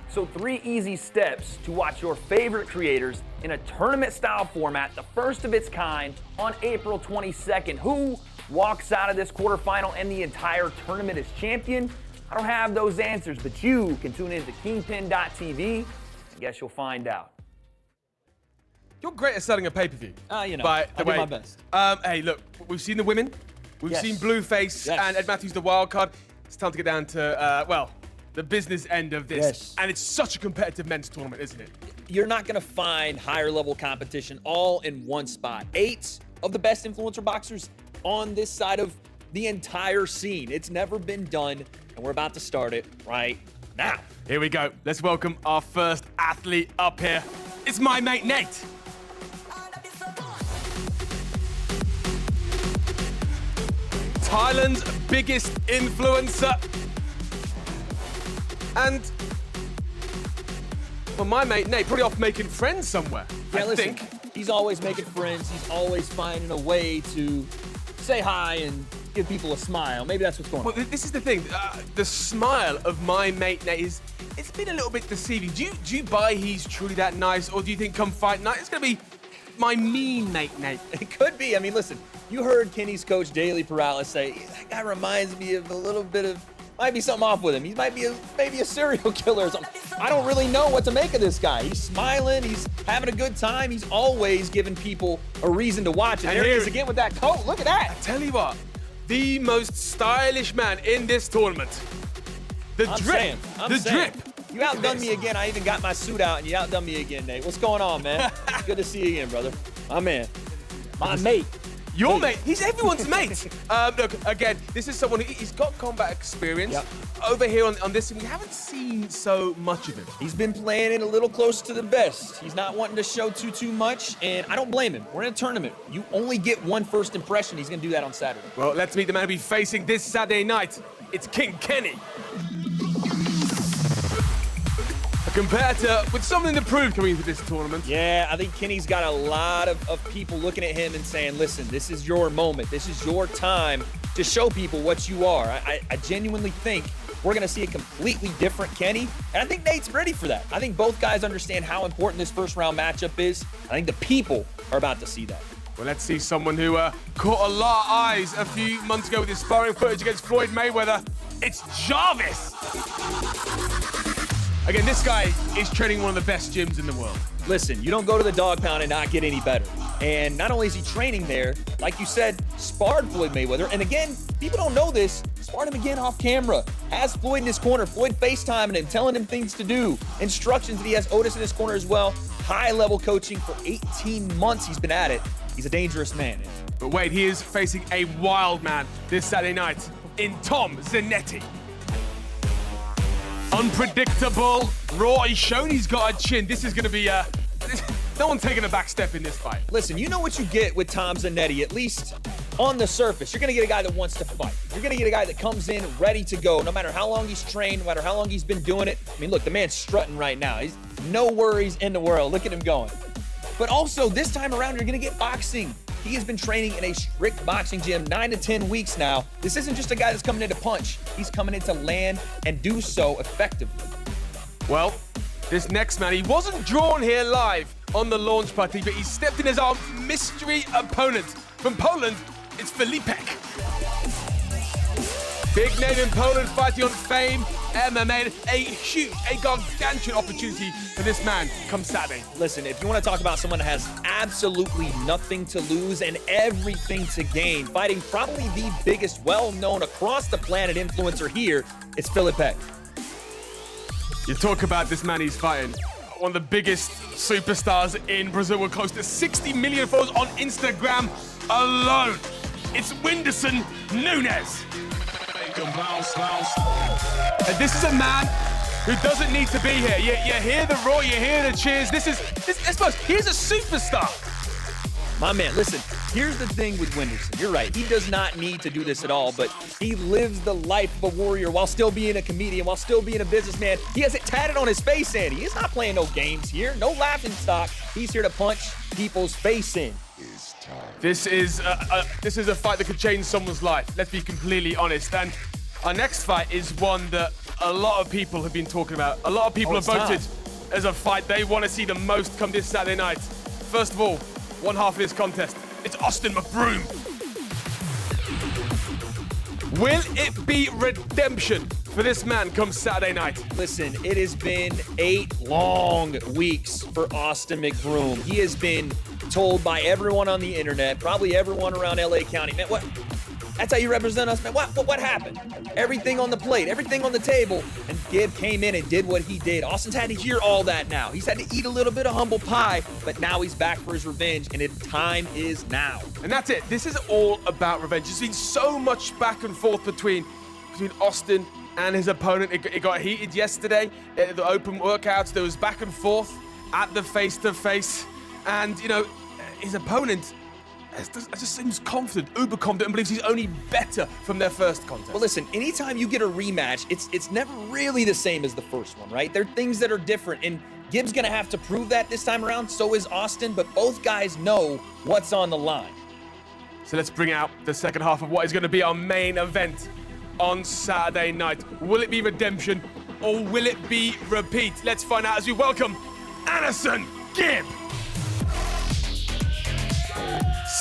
So 3 easy steps to watch your favorite creators in a tournament-style format, the first of its kind, on April 22nd. Who walks out of this quarterfinal and the entire tournament as champion? I don't have those answers, but you can tune in to kingpyn.tv. I guess you'll find out. You're great at selling a pay-per-view. You know, by the I do way. my best. Hey, look, we've seen the women. We've Yes. seen Blueface Yes. and Ed Matthews, the wild card. It's time to get down to, the business end of this. Yes. And it's such a competitive men's tournament, isn't it? You're not going to find higher level competition all in one spot. 8 of the best influencer boxers on this side of the entire scene. It's never been done, and we're about to start it right now. Here we go. Let's welcome our first athlete up here. It's my mate, Nate. Thailand's biggest influencer. And, well, my mate, Nate, probably off making friends somewhere. Yeah, I listen, think. he's always making friends. He's always finding a way to say hi and give people a smile. Maybe that's what's going on. Well, this is the thing. The smile of my mate, Nate, it's been a little bit deceiving. Do you buy he's truly that nice, or do you think come fight night, it's going to be my mean mate, Nate? It could be. I mean, listen, you heard Kenny's coach, Daily Perales, say, that guy reminds me of a little bit of, might be something off with him. He might be maybe a serial killer or something. I don't really know what to make of this guy. He's smiling. He's having a good time. He's always giving people a reason to watch. And there he is again with that coat. Look at that. I tell you what, the most stylish man in this tournament. The drip. I'm saying. You outdone me again. I even got my suit out, and you outdone me again, Nate. What's going on, man? Good to see you again, brother. My man. My mate. Your mate. He's everyone's mate. Look, again, this is someone he's got combat experience. Yep. Over here on this, we haven't seen so much of him. He's been playing it a little close to the best. He's not wanting to show too much, and I don't blame him. We're in a tournament. You only get one first impression. He's going to do that on Saturday. Well, let's meet the man we'll be facing this Saturday night. It's King Kenny. A competitor with something to prove coming into this tournament. Yeah, I think Kenny's got a lot of people looking at him and saying, listen, this is your moment. This is your time to show people what you are. I genuinely think we're going to see a completely different Kenny, and I think Nate's ready for that. I think both guys understand how important this first round matchup is. I think the people are about to see that. Well, let's see someone who caught a lot of eyes a few months ago with his sparring footage against Floyd Mayweather. It's Jarvis. Again, this guy is training one of the best gyms in the world. Listen, you don't go to the dog pound and not get any better. And not only is he training there, like you said, sparred Floyd Mayweather. And again, people don't know this, sparred him again off camera. Has Floyd in his corner, Floyd FaceTiming him, telling him things to do, instructions, and he has Otis in his corner as well. High-level coaching for 18 months he's been at it. He's a dangerous man. But wait, he is facing a wild man this Saturday night in Tom ZANETTI. Unpredictable, raw. He's shown he's got a chin. This is going to be no one taking a back step in this fight. Listen, you know what you get with Tom ZANETTI, at least on the surface. You're going to get a guy that wants to fight. You're going to get a guy that comes in ready to go, no matter how long he's trained, no matter how long he's been doing it. I mean, look, the man's strutting right now. He's no worries in the world. Look at him going. But also, this time around, you're going to get boxing. He has been training in a strict boxing gym 9 to 10 weeks now. This isn't just a guy that's coming in to punch. He's coming in to land and do so effectively. Well, This next man, he wasn't drawn here live on the launch party, but he stepped in as our mystery opponent. From Poland, it's Filipek. Big name in Poland, fighting on Fame MMA. A gargantuan opportunity for this man come Saturday. Listen, if you want to talk about someone that has absolutely nothing to lose and everything to gain, fighting probably the biggest, well-known across the planet influencer here, it's Filipek. You talk about this man he's fighting. One of the biggest superstars in Brazil with close to 60 million followers on Instagram alone. It's Whindersson Nunes. And this is a man who doesn't need to be here. You hear the roar, you hear the cheers. Here's a superstar. My man, listen, here's the thing with Whindersson. You're right, he does not need to do this at all, but he lives the life of a warrior while still being a comedian, while still being a businessman. He has it tatted on his face, Andy. He's not playing no games here, no laughing stock. He's here to punch people's face in. This is a fight that could change someone's life. Let's be completely honest. And our next fight is one that a lot of people have been talking about. A lot of people have voted as a fight they want to see the most come this Saturday night. First of all, one half of this contest, it's Austin McBroom. Will it be redemption for this man come Saturday night? Listen, it has been 8 long weeks for Austin McBroom. He has been told by everyone on the internet, probably everyone around LA County, man, what? That's how you represent us, man. What happened? Everything on the plate, everything on the table. And Gib came in and did what he did. Austin's had to hear all that now. He's had to eat a little bit of humble pie, but now he's back for his revenge, and time is now. And that's it. This is all about revenge. There's been so much back and forth between Austin and his opponent. It got heated yesterday at the open workouts. There was back and forth at the face-to-face. And, you know, his opponent just seems confident, uber confident, and believes he's only better from their first contest. Well, listen, anytime you get a rematch, it's never really the same as the first one, right? There are things that are different, and Gib's gonna have to prove that this time around, so is Austin, but both guys know what's on the line. So let's bring out the second half of what is gonna be our main event on Saturday night. Will it be redemption, or will it be repeat? Let's find out as we welcome Anderson Gib.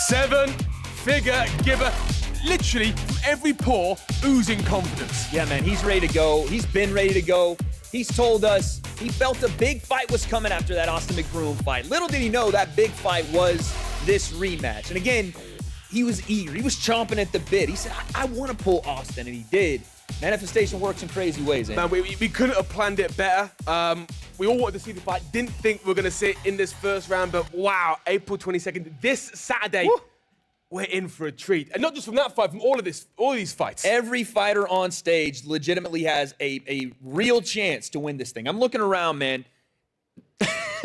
7-figure Gibber, literally from every pore, oozing confidence. Yeah, man, he's ready to go. He's been ready to go. He's told us he felt a big fight was coming after that Austin McBroom fight. Little did he know that big fight was this rematch. And again, he was eager. He was chomping at the bit. He said, I want to pull Austin, and he did. Manifestation works in crazy ways, Man, we couldn't have planned it better. We all wanted to see the fight. Didn't think we were going to see it in this first round, but wow, April 22nd, this Saturday, we're in for a treat. And not just from that fight, from all of these fights. Every fighter on stage legitimately has a real chance to win this thing. I'm looking around, man.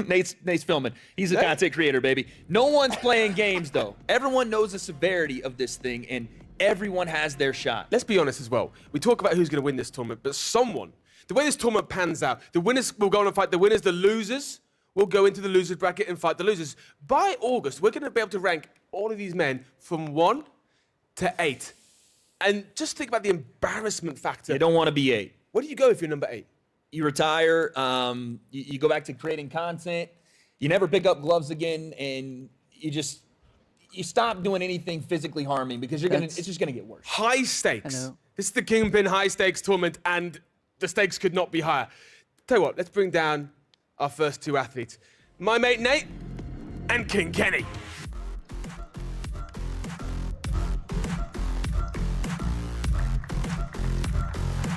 Nate's filming. He's a content creator, baby. No one's playing games, though. Everyone knows the severity of this thing, and everyone has their shot. Let's be honest as well. We talk about who's going to win this tournament, but the way this tournament pans out, the winners will go on and fight the winners, the losers will go into the losers bracket and fight the losers. By August, we're going to be able to rank all of these men from 1 to 8. And just think about the embarrassment factor. You don't want to be 8. Where do you go if you're number 8? You retire, you go back to creating content, you never pick up gloves again, and you stop doing anything physically harming because it's just gonna get worse. High stakes. This is the Kingpyn high stakes tournament, and the stakes could not be higher. Tell you what, let's bring down our first 2 athletes. My mate Nate and King Kenny.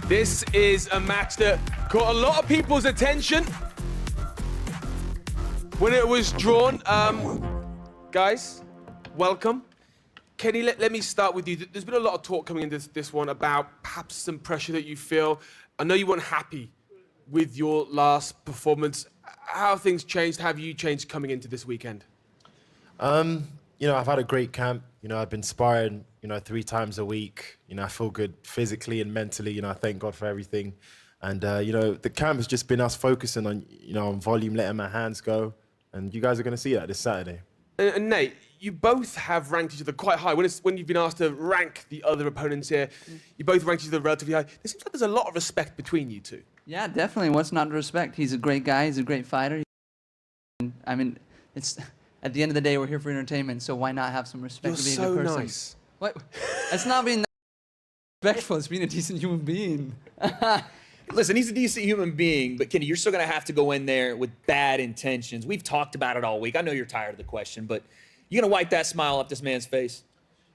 This is a match that caught a lot of people's attention when it was drawn. Guys, welcome. Kenny, let me start with you. There's been a lot of talk coming into this one about perhaps some pressure that you feel. I know you weren't happy with your last performance. How have things changed? How have you changed coming into this weekend? You know, I've had a great camp. You know, I've been sparring, 3 times a week. I feel good physically and mentally. I thank God for everything. And, the camp has just been us focusing on, on volume, letting my hands go. And you guys are going to see that this Saturday. And Nate, you both have ranked each other quite high. When you've been asked to rank the other opponents here, you both ranked each other relatively high. It seems like there's a lot of respect between you two. Yeah, definitely. What's not to respect? He's a great guy. He's a great fighter. I mean, it's at the end of the day, we're here for entertainment, so why not have some respect You're for being so a good person? nice. What? It's not being respectful. It's being a decent human being. Listen, he's a decent human being, but Kenny, you're still going to have to go in there with bad intentions. We've talked about it all week. I know you're tired of the question, but you going to wipe that smile off this man's face?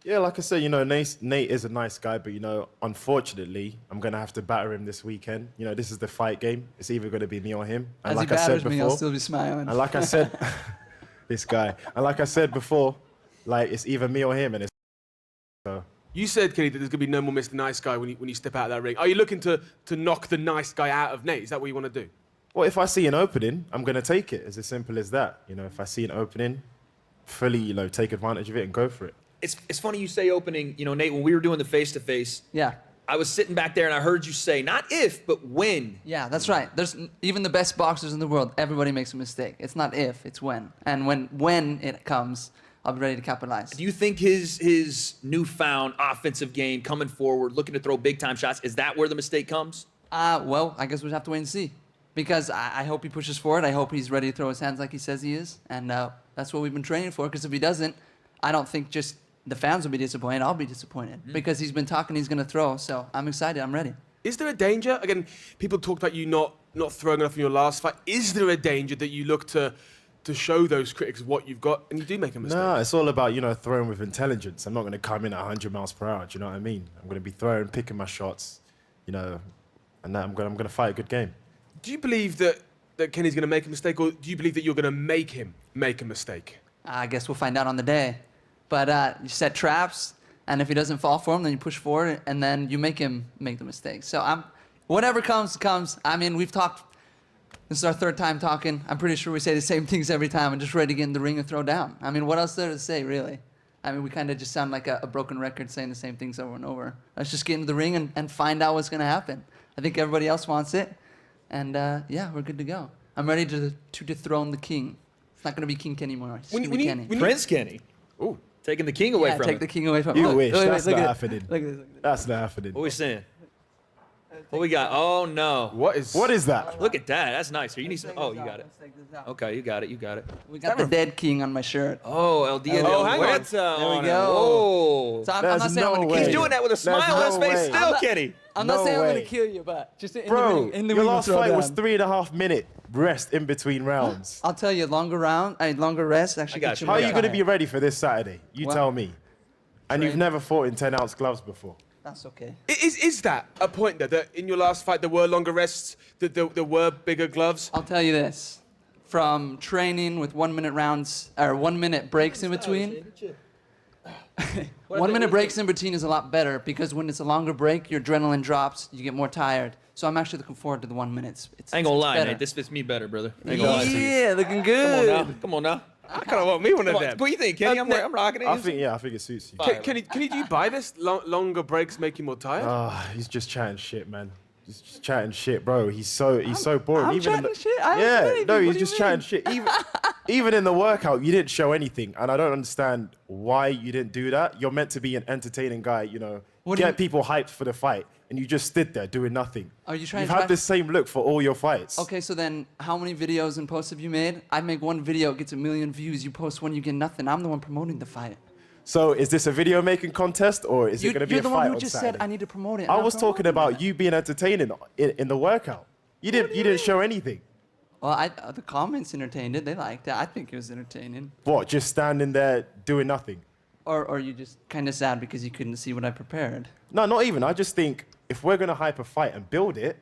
Yeah, like I said, you know, Nate is a nice guy, but, you know, unfortunately, I'm going to have to batter him this weekend. You know, this is the fight game. It's either going to be me or him. And As like he I said batters before, me, I'll still be smiling. And like I said, this guy. And like I said before, like, it's either me or him, and it's so. You said, Kenny, that there's going to be no more Mr. Nice Guy when you step out of that ring. Are you looking to knock the nice guy out of Nate? Is that what you want to do? Well, if I see an opening, I'm going to take it. It's as simple as that. You know, if I see an opening, fully, you know, take advantage of it and go for it. It's funny you say opening. You know, Nate, when we were doing the face-to-face, yeah, I was sitting back there and I heard you say, not if, but when. Yeah, that's right. There's even the best boxers in the world, everybody makes a mistake. It's not if, it's when. And when it comes, I'll be ready to capitalize. Do you think his newfound offensive game coming forward, looking to throw big-time shots, is that where the mistake comes? Well, I guess we'll have to wait and see. Because I hope he pushes forward. I hope he's ready to throw his hands like he says he is. And that's what we've been training for. Because if he doesn't, I don't think just the fans will be disappointed. I'll be disappointed. Because he's been talking he's going to throw. So I'm excited. I'm ready. Is there a danger? Again, people talked about you not throwing enough in your last fight. Is there a danger that you look to show those critics what you've got and you do make a mistake? No, it's all about, you know, throwing with intelligence. I'm not going to come in at 100 miles per hour. Do you know what I mean? I'm going to be throwing, picking my shots, you know, and I'm going to fight a good game. Do you believe that Kenny's going to make a mistake, or do you believe that you're going to make him make a mistake? I guess we'll find out on the day. But you set traps, and if he doesn't fall for them, then you push forward, and then you make him make the mistake. So whatever comes, comes. I mean, we've talked. This is our third time talking. I'm pretty sure we say the same things every time. I'm just ready to get in the ring and throw down. I mean, what else is there to say, really? I mean, we kind of just sound like a broken record saying the same things over and over. Let's just get into the ring and find out what's going to happen. I think everybody else wants it. And, yeah, we're good to go. I'm ready to dethrone the king. It's not going to be King Kenny anymore. It's going to be Kenny. Prince Kenny. Ooh. Taking the king away from him. Take the king away from him. him. You wish. That's look not at happening. Look at this. That's not happening. What are we saying? What we got? Oh, no. What is that? Look at that. That's nice. You need some. Oh, you got it. Okay, you got it. You got it. We got the dead king on my shirt. Oh, El Dia de hang on. Muerta There we on it. go. Whoa. So I'm not saying I'm going to kill He's you. doing that with a smile on his face still, Kenny. I'm not No saying I'm way. going to kill you, but just in Bro, the ring. In the your ring, last we'll throw fight was down. 3.5 minute rest in between rounds. I'll tell you, longer rest actually gets you How are you more going to tired. be ready for this Saturday? You Well, tell me. And you've never fought in 10-ounce gloves before. That's okay. Is that a point that in your last fight there were longer rests, that there were bigger gloves? I'll tell you this. From training with 1 minute rounds, or 1 minute breaks in between, 1 minute breaks in between is a lot better because when it's a longer break, your adrenaline drops, you get more tired. So I'm actually looking forward to the 1 minute. I ain't gonna lie, better. Nate. This fits me better, brother. I ain't gonna lie to you. Yeah, looking good. Come on now. I kind of want me one of Come on. them. What do you think, Kenny? I'm rocking it. I think it suits you. Kenny, do you buy this? Longer breaks make you more tired? He's just chatting shit, man. He's just chatting shit, bro. He's so boring. I'm Even in chatting the, shit? I haven't said anything. no, What he's do you just chatting mean? shit. Even in the workout, you didn't show anything, and I don't understand why you didn't do that. You're meant to be an entertaining guy, you know, What do get you- people hyped for the fight, and you just stood there doing nothing. Are you trying You've to had try- the same look for all your fights. Okay, so then how many videos and posts have you made? I make one video, it gets 1 million views. You post one, you get nothing. I'm the one promoting the fight. So is this a video making contest, or is it going to be You're a the fight one who on just Saturday? said I need to promote it. I I'm was talking promoting about you being entertaining in the workout. You didn't show anything. Well, the comments entertained it. They liked it. I think it was entertaining. What? Just standing there doing nothing? Or you just kind of sad because you couldn't see what I prepared? No, not even. I just think if we're gonna hype a fight and build it,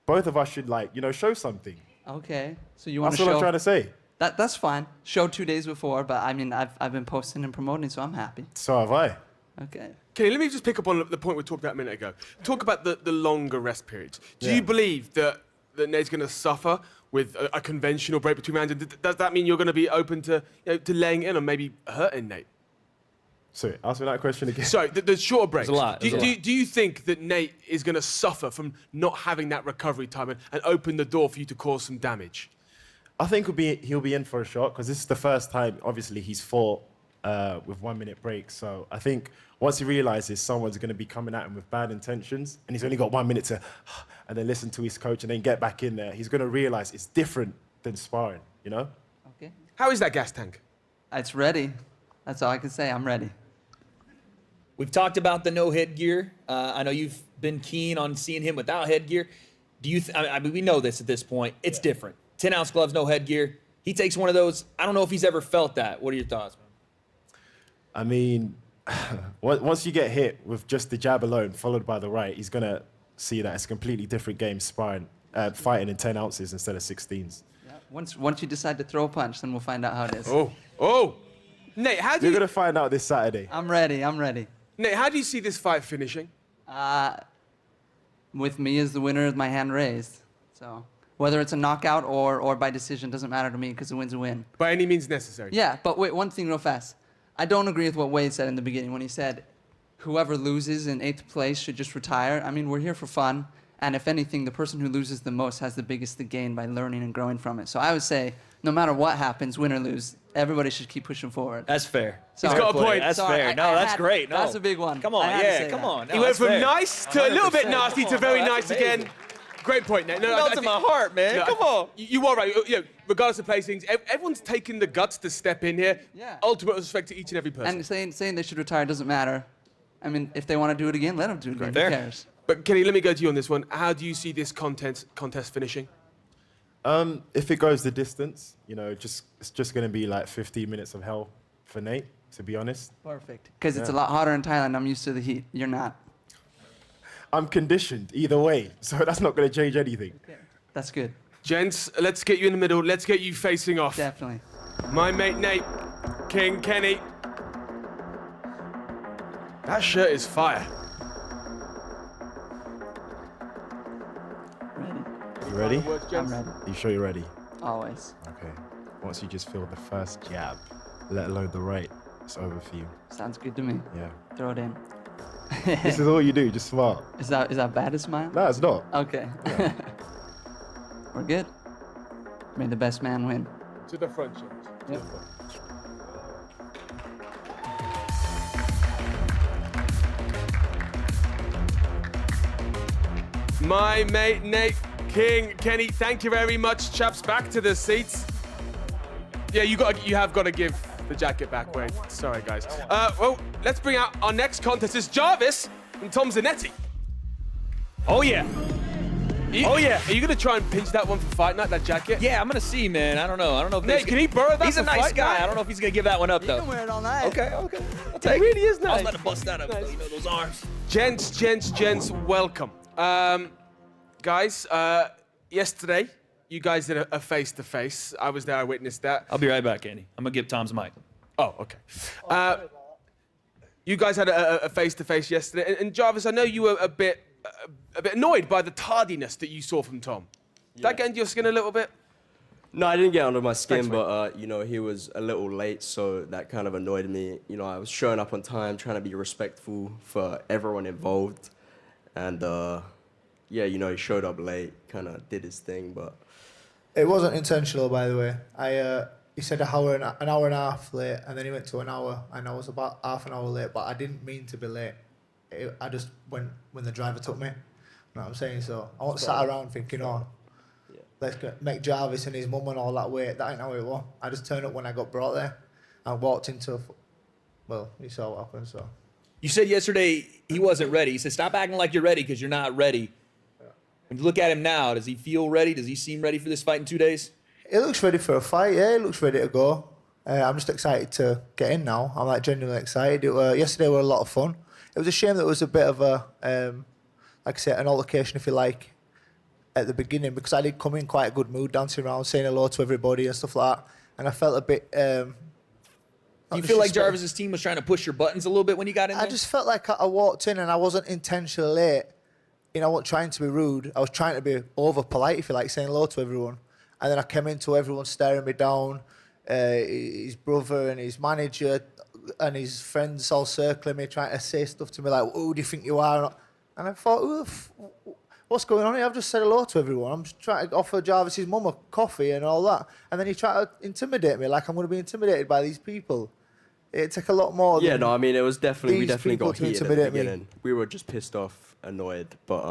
both of us should show something. Okay. So you want That's to show? what I'm trying to say. That's fine. Show 2 days before, but I mean I've been posting and promoting, so I'm happy. So have I. Okay. Kenny, let me just pick up on the point we talked about a minute ago. Talk about the longer rest periods. Do Yeah. you believe that Nate's going to suffer with a conventional break between rounds? And does that mean you're going to be open to to laying in or maybe hurting Nate? Sorry, ask me that question again. Sorry, the shorter breaks. There's a lot, Do there's a lot. you think that Nate is going to suffer from not having that recovery time and open the door for you to cause some damage? I think he'll be in for a shot because this is the first time, obviously, he's fought with 1 minute breaks. So I think once he realizes someone's going to be coming at him with bad intentions, and he's only got 1 minute to, and then listen to his coach and then get back in there, he's going to realize it's different than sparring, you know? Okay. How is that gas tank? It's ready. That's all I can say. I'm ready. We've talked about the no headgear. I know you've been keen on seeing him without headgear. Do you? I mean, we know this at this point. It's different. 10-ounce gloves, no headgear. He takes one of those. I don't know if he's ever felt that. What are your thoughts, man? I mean, once you get hit with just the jab alone, followed by the right, he's going to see that it's a completely different game sparring, fighting in 10 ounces instead of 16s. Yeah. Once you decide to throw a punch, then we'll find out how it is. Oh. Nate, how do You're you... going to find out this Saturday. I'm ready. Nate, how do you see this fight finishing? With me as the winner with my hand raised. So whether it's a knockout or by decision doesn't matter to me because a win's a win. By any means necessary. Yeah, but wait, one thing real fast. I don't agree with what Wade said in the beginning when he said whoever loses in 8th place should just retire. I mean, we're here for fun. And if anything, the person who loses the most has the biggest to gain by learning and growing from it. So I would say, no matter what happens, win or lose, everybody should keep pushing forward. That's fair. Sorry. He's got a point. That's Sorry, fair. No, that's great. No. That's a big one. Come on, I had to yeah, say come that. on. No, He went that's from fair. nice to a little bit 100%. nasty to Come on, very no, nice that's again. amazing. Great point, Nate. No, Melted think- my heart, man. No, Come on. You are right. You know, regardless of placings, everyone's taken the guts to step in here. Yeah. Ultimate respect to each and every person. And saying they should retire doesn't matter. I mean, if they want to do it again, let them do it again. Fair. Who cares? But Kenny, let me go to you on this one. How do you see this contest finishing? If it goes the distance, you know, it's just going to be like 15 minutes of hell for Nate, to be honest. Perfect. Because it's a lot hotter in Thailand. I'm used to the heat. You're not. I'm conditioned either way, so that's not going to change anything. That's good. Gents, let's get you in the middle. Let's get you facing off. Definitely. My mate Nate, King Kenny. That shirt is fire. You ready? I'm ready. You sure you're ready? Always. Okay. Once you just feel the first jab, let alone the right, it's over for you. Sounds good to me. Yeah. Throw it in. This is all you do, just smart. Is that bad to smile? No, it's not. Okay. We're good. May the best man win. To the front, gents. Yep. My mate Nate, King Kenny, thank you very much, chaps. Back to the seats. Yeah, you have got to give the jacket back, Wade. Sorry, guys. Well, let's bring out our next contest. It's Jarvis and Tom ZANETTI. Oh, yeah. Are you gonna try and pinch that one for fight night, that jacket? Yeah, I'm gonna see, man. I don't know. If Nate, can he borrow that He's a for nice fight guy. night? I don't know if he's gonna give that one up, though. You can wear it all night. Okay. I'll It take really is I was nice. about to bust that up. You know, those arms. Gents, welcome. Guys, yesterday, you guys did a face-to-face. I was there, I witnessed that. I'll be right back, Andy. I'm gonna give Tom's mic. Oh, okay. You guys had a face-to-face yesterday, and Jarvis, I know you were a bit annoyed by the tardiness that you saw from Tom. Did that get into your skin a little bit? No, I didn't get under my skin, Thanks, mate. but you know, he was a little late, so that kind of annoyed me. You know, I was showing up on time, trying to be respectful for everyone involved, and yeah, you know, he showed up late, kind of did his thing, but it wasn't intentional, by the way. He said an hour and a half late, and then he went to an hour, and I was about half an hour late, but I didn't mean to be late. I just went when the driver took me. You know what I'm saying? So I wasn't sat around thinking, oh, let's make Jarvis and his mum and all that wait. That ain't how it was. I just turned up when I got brought there. I walked into, well, you saw what happened, so. You said yesterday he wasn't ready. He said, stop acting like you're ready because you're not ready. When you look at him now, does he feel ready? Does he seem ready for this fight in 2 days? He looks ready for a fight, yeah. He looks ready to go. I'm just excited to get in now. I'm like genuinely excited. Yesterday was a lot of fun. It was a shame that it was a bit of a, like I said, an altercation, if you like, at the beginning, because I did come in quite a good mood, dancing around, saying hello to everybody and stuff like that. And I felt a bit... Do you feel like Jarvis's team was trying to push your buttons a little bit when you got in there? I just felt like I walked in and I wasn't intentionally late. You know, I wasn't trying to be rude. I was trying to be over polite, if you like, saying hello to everyone. And then I came into everyone staring me down, his brother and his manager and his friends all circling me, trying to say stuff to me like, who do you think you are? And I thought, what's going on here? I've just said hello to everyone. I'm just trying to offer Jarvis's mum a coffee and all that. And then he tried to intimidate me like I'm going to be intimidated by these people. It took a lot more. Yeah, than no, I mean, it was definitely, we these definitely people got to heated at the intimidate me. beginning. We were just pissed off, annoyed, but,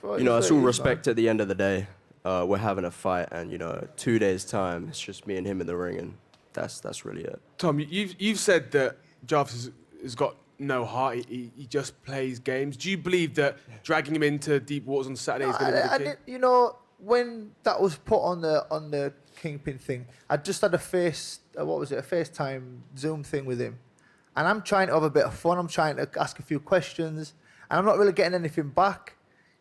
Well, you know, it's it's what all it is, respect at the end of the day. We're having a fight, and, you know, 2 days' time, it's just me and him in the ring, and that's really it. Tom, you've said that Jarvis has got no heart. He just plays games. Do you believe that dragging him into deep waters on Saturday is going to be the key? You know, when that was put on the Kingpyn thing, I just had a FaceTime Zoom thing with him, and I'm trying to have a bit of fun. I'm trying to ask a few questions, and I'm not really getting anything back,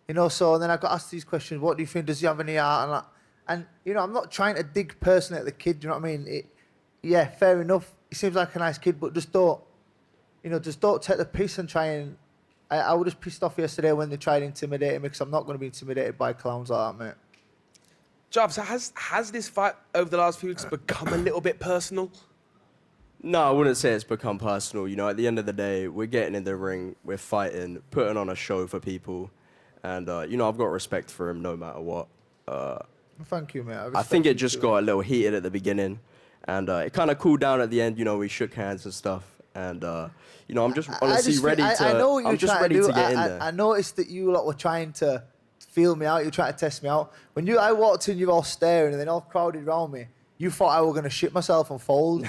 you know. So then I got asked these questions. What do you think? Does he have any heart? And you know, I'm not trying to dig personally at the kid. You know what I mean? Yeah, fair enough. He seems like a nice kid, but just don't take the piss and try and. I was just pissed off yesterday when they tried to intimidate me, because I'm not going to be intimidated by clowns like that, mate. Jarvis, has this fight over the last few weeks become a little bit personal? No, I wouldn't say it's become personal. You know, at the end of the day, we're getting in the ring, we're fighting, putting on a show for people. And, you know, I've got respect for him no matter what. Thank you, mate. I think it just got a little heated at the beginning. And it kind of cooled down at the end. You know, we shook hands and stuff. And, you know, I'm just honestly ready to... I know what you're I'm just trying ready to do. to get in there. I noticed that you lot were trying to feel me out. You were trying to test me out. When I walked in, you were all staring and then all crowded around me. You thought I was going to shit myself and fold.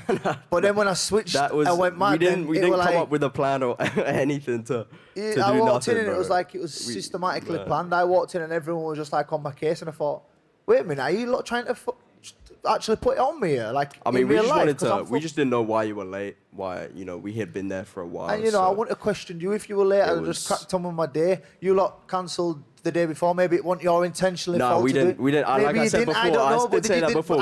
But then when I switched, I went mad. We didn't come up with a plan or anything to do nothing, I walked in and bro. it was like it was systematically planned. I walked in and everyone was just like on my case, and I thought, wait a minute, are you lot trying to actually put it on me here? Like, I mean, in we real just life? wanted 'Cause to. We just didn't know why you were late. Why, you know, we had been there for a while. And you know, I wouldn't have questioned you if you were late. I would have just cracked on with my day. You lot cancelled the day before. Maybe it wasn't your intentional fault. No, we didn't. We didn't. Maybe Like I you said didn't. before, I don't know, I but did say that before.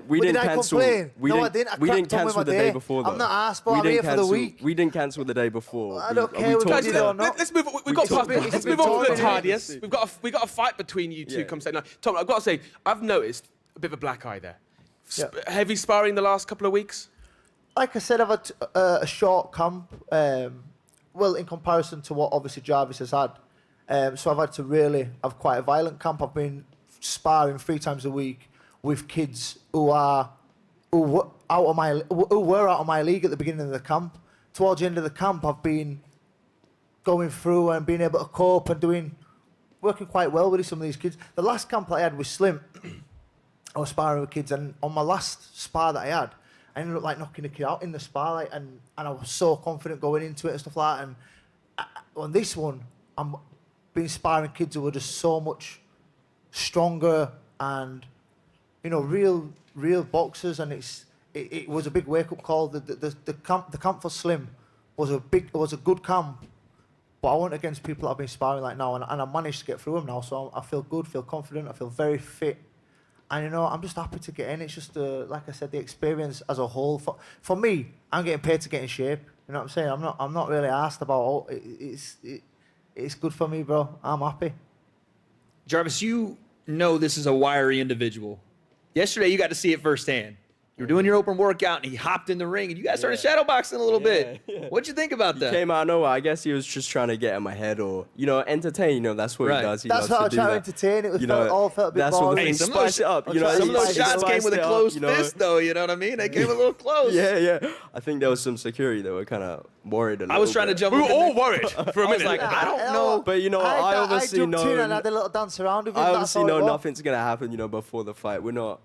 We didn't cancel. No, I didn't. I We didn't cracked on with cancel my the day before. Though. I'm not asked, but I'm here for the week. We didn't cancel the day before. I don't care whether you did or not. Let's move on. Let's move on to the tardiest. We've got a fight between you two. Come Saturday night. Tom, I've got to say, I've noticed a bit of a black eye there. Heavy sparring the last couple of weeks? Like I said, I've had a short camp. Well, in comparison to what obviously Jarvis has had. So I've had to really have quite a violent camp. I've been sparring 3 times a week with kids who were out of my league at the beginning of the camp. Towards the end of the camp, I've been going through and being able to cope and working quite well with some of these kids. The last camp I had was Slim. I was sparring with kids, and on my last spar that I had, I ended up like knocking the kid out in the spar, and I was so confident going into it and stuff like that. And on this one, I'm been sparring kids who were just so much stronger and, you know, real boxers, and it was a big wake up call. The camp for Slim was a good camp, but I went against people that I've been sparring like now, and I managed to get through them now. So I feel good, feel confident, I feel very fit. And, you know, I'm just happy to get in. It's just, like I said, the experience as a whole. For me, I'm getting paid to get in shape. You know what I'm saying? I'm not really asked about, it's good for me, bro. I'm happy. Jarvis, you know this is a wiry individual. Yesterday, you got to see it firsthand. You were doing your open workout, and he hopped in the ring, and you guys started shadowboxing a little bit. Yeah. What'd you think about that? He came out of nowhere. I guess he was just trying to get in my head or, you know, entertain. You know, that's what he does. He That's loves how I to do try to that. entertain. It was You know, all felt a bit that's what boring. we spice it up. You know, some of those he shots came with a spiced it up, closed you know. fist, though. You know what I mean? They came a little close. Yeah. I think there was some security that were kind of worried a little I was trying to bit. jump. We were all worried for a I was minute. like, I don't know. But, you know, I obviously jumped in and know... had a little dance around with him. I That's obviously how it know was. nothing's going to happen, you know, before the fight. We're not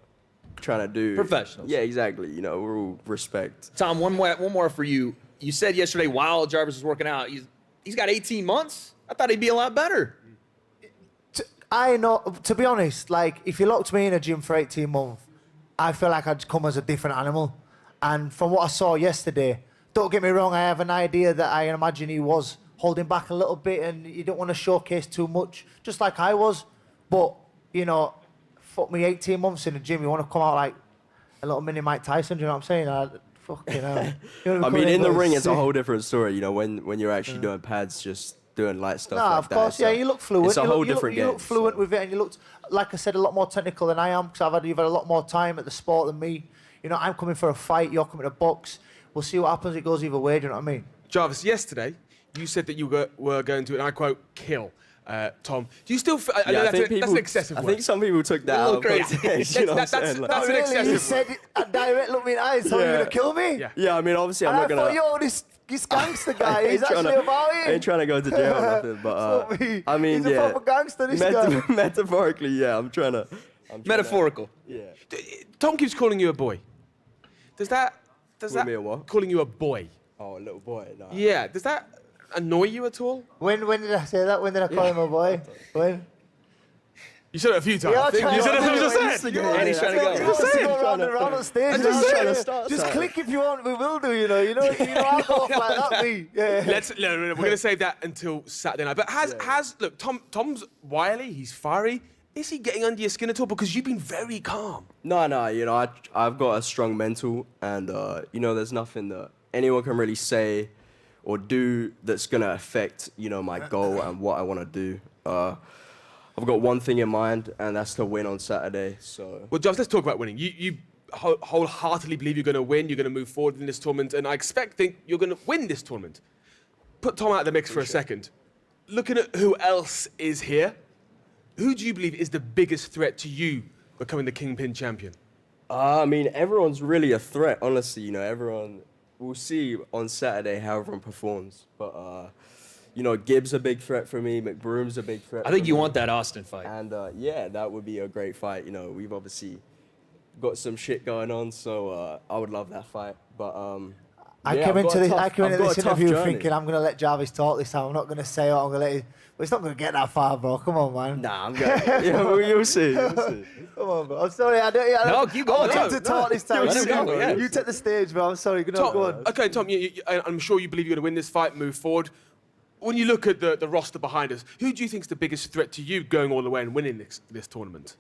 trying to do... Professionals. Yeah, exactly. You know, we're all respect. Tom, one more for you. You said yesterday while Jarvis was working out, he's got 18 months. I thought he'd be a lot better. I know, to be honest, like, if you locked me in a gym for 18 months, I feel like I'd come as a different animal. And from what I saw yesterday, don't get me wrong, I have an idea that I imagine he was holding back a little bit and you don't want to showcase too much, just like I was. But, you know, fuck me, 18 months in the gym, you want to come out like a little mini Mike Tyson, do you know what I'm saying? Fucking hell. I mean, in the ring, it's a whole different story, you know, when you're actually doing pads, just doing light stuff No, like of that. course, yeah, you look fluent. It's a whole you different game. You look fluent with it, and you looked, like I said, a lot more technical than I am, because you've had a lot more time at the sport than me. You know, I'm coming for a fight, you're coming to box. We'll see what happens. It goes either way, do you know what I mean? Jarvis, yesterday, you said that you were going to, and I quote, kill Tom, do you still? I know that's an excessive word. I think some people took that out of context. You know what I'm saying? That's an excessive. You said a direct look me in the eyes, so you're gonna kill me? Yeah, I mean, obviously, I'm and not gonna. I thought, yo, this gangster guy, he's actually about it. I ain't trying to go to jail or nothing, but I mean, he's a proper gangster, this guy. Metaphorically, yeah, I'm trying to. Metaphorical. Yeah. Tom keeps calling you a boy. Does that me a what? calling you a boy? Oh, a little boy. No. Yeah. Does that annoy you at all? When did I say that? When did I call him a boy? When? You said it a few times. Yeah, You said it. I just said. And he's trying to go. Around on stage. Just click if you want. We will do. You know. I'll go off like that. Me. Yeah. We're gonna save that until Saturday night. But look, Tom's wily. He's fiery. Is he getting under your skin at all? Because you've been very calm. No. You know, I've got a strong mental, and you know, there's nothing that anyone can really say or do that's gonna affect my goal and what I want to do. I've got one thing in mind, and that's to win on Saturday. So. Well, Jarvis, let's talk about winning. You wholeheartedly believe you're going to win. You're going to move forward in this tournament, and I think you're going to win this tournament. Put Tom out of the mix for a second. Looking at who else is here, who do you believe is the biggest threat to you becoming the Kingpyn champion? I mean, everyone's really a threat, honestly. everyone. We'll see on Saturday how everyone performs, but. Gibbs a big threat for me. McBroom's a big threat. I think you want that Austin fight. And yeah, that would be a great fight. We've obviously got some shit going on, so I would love that fight. But I came into this interview thinking I'm gonna let Jarvis talk this time. I'm not gonna say what I'm gonna let you. But it's not gonna get that far, bro. Come on, man. Nah, I'm going. Yeah, well, you'll see. Come on, bro. I'm sorry. No, keep going. I want him to talk this time. You take the stage, bro. I'm sorry. Tom, go on. Okay, Tom. I'm sure you believe you're gonna win this fight. Move forward. When you look at the roster behind us, who do you think is the biggest threat to you going all the way and winning this tournament?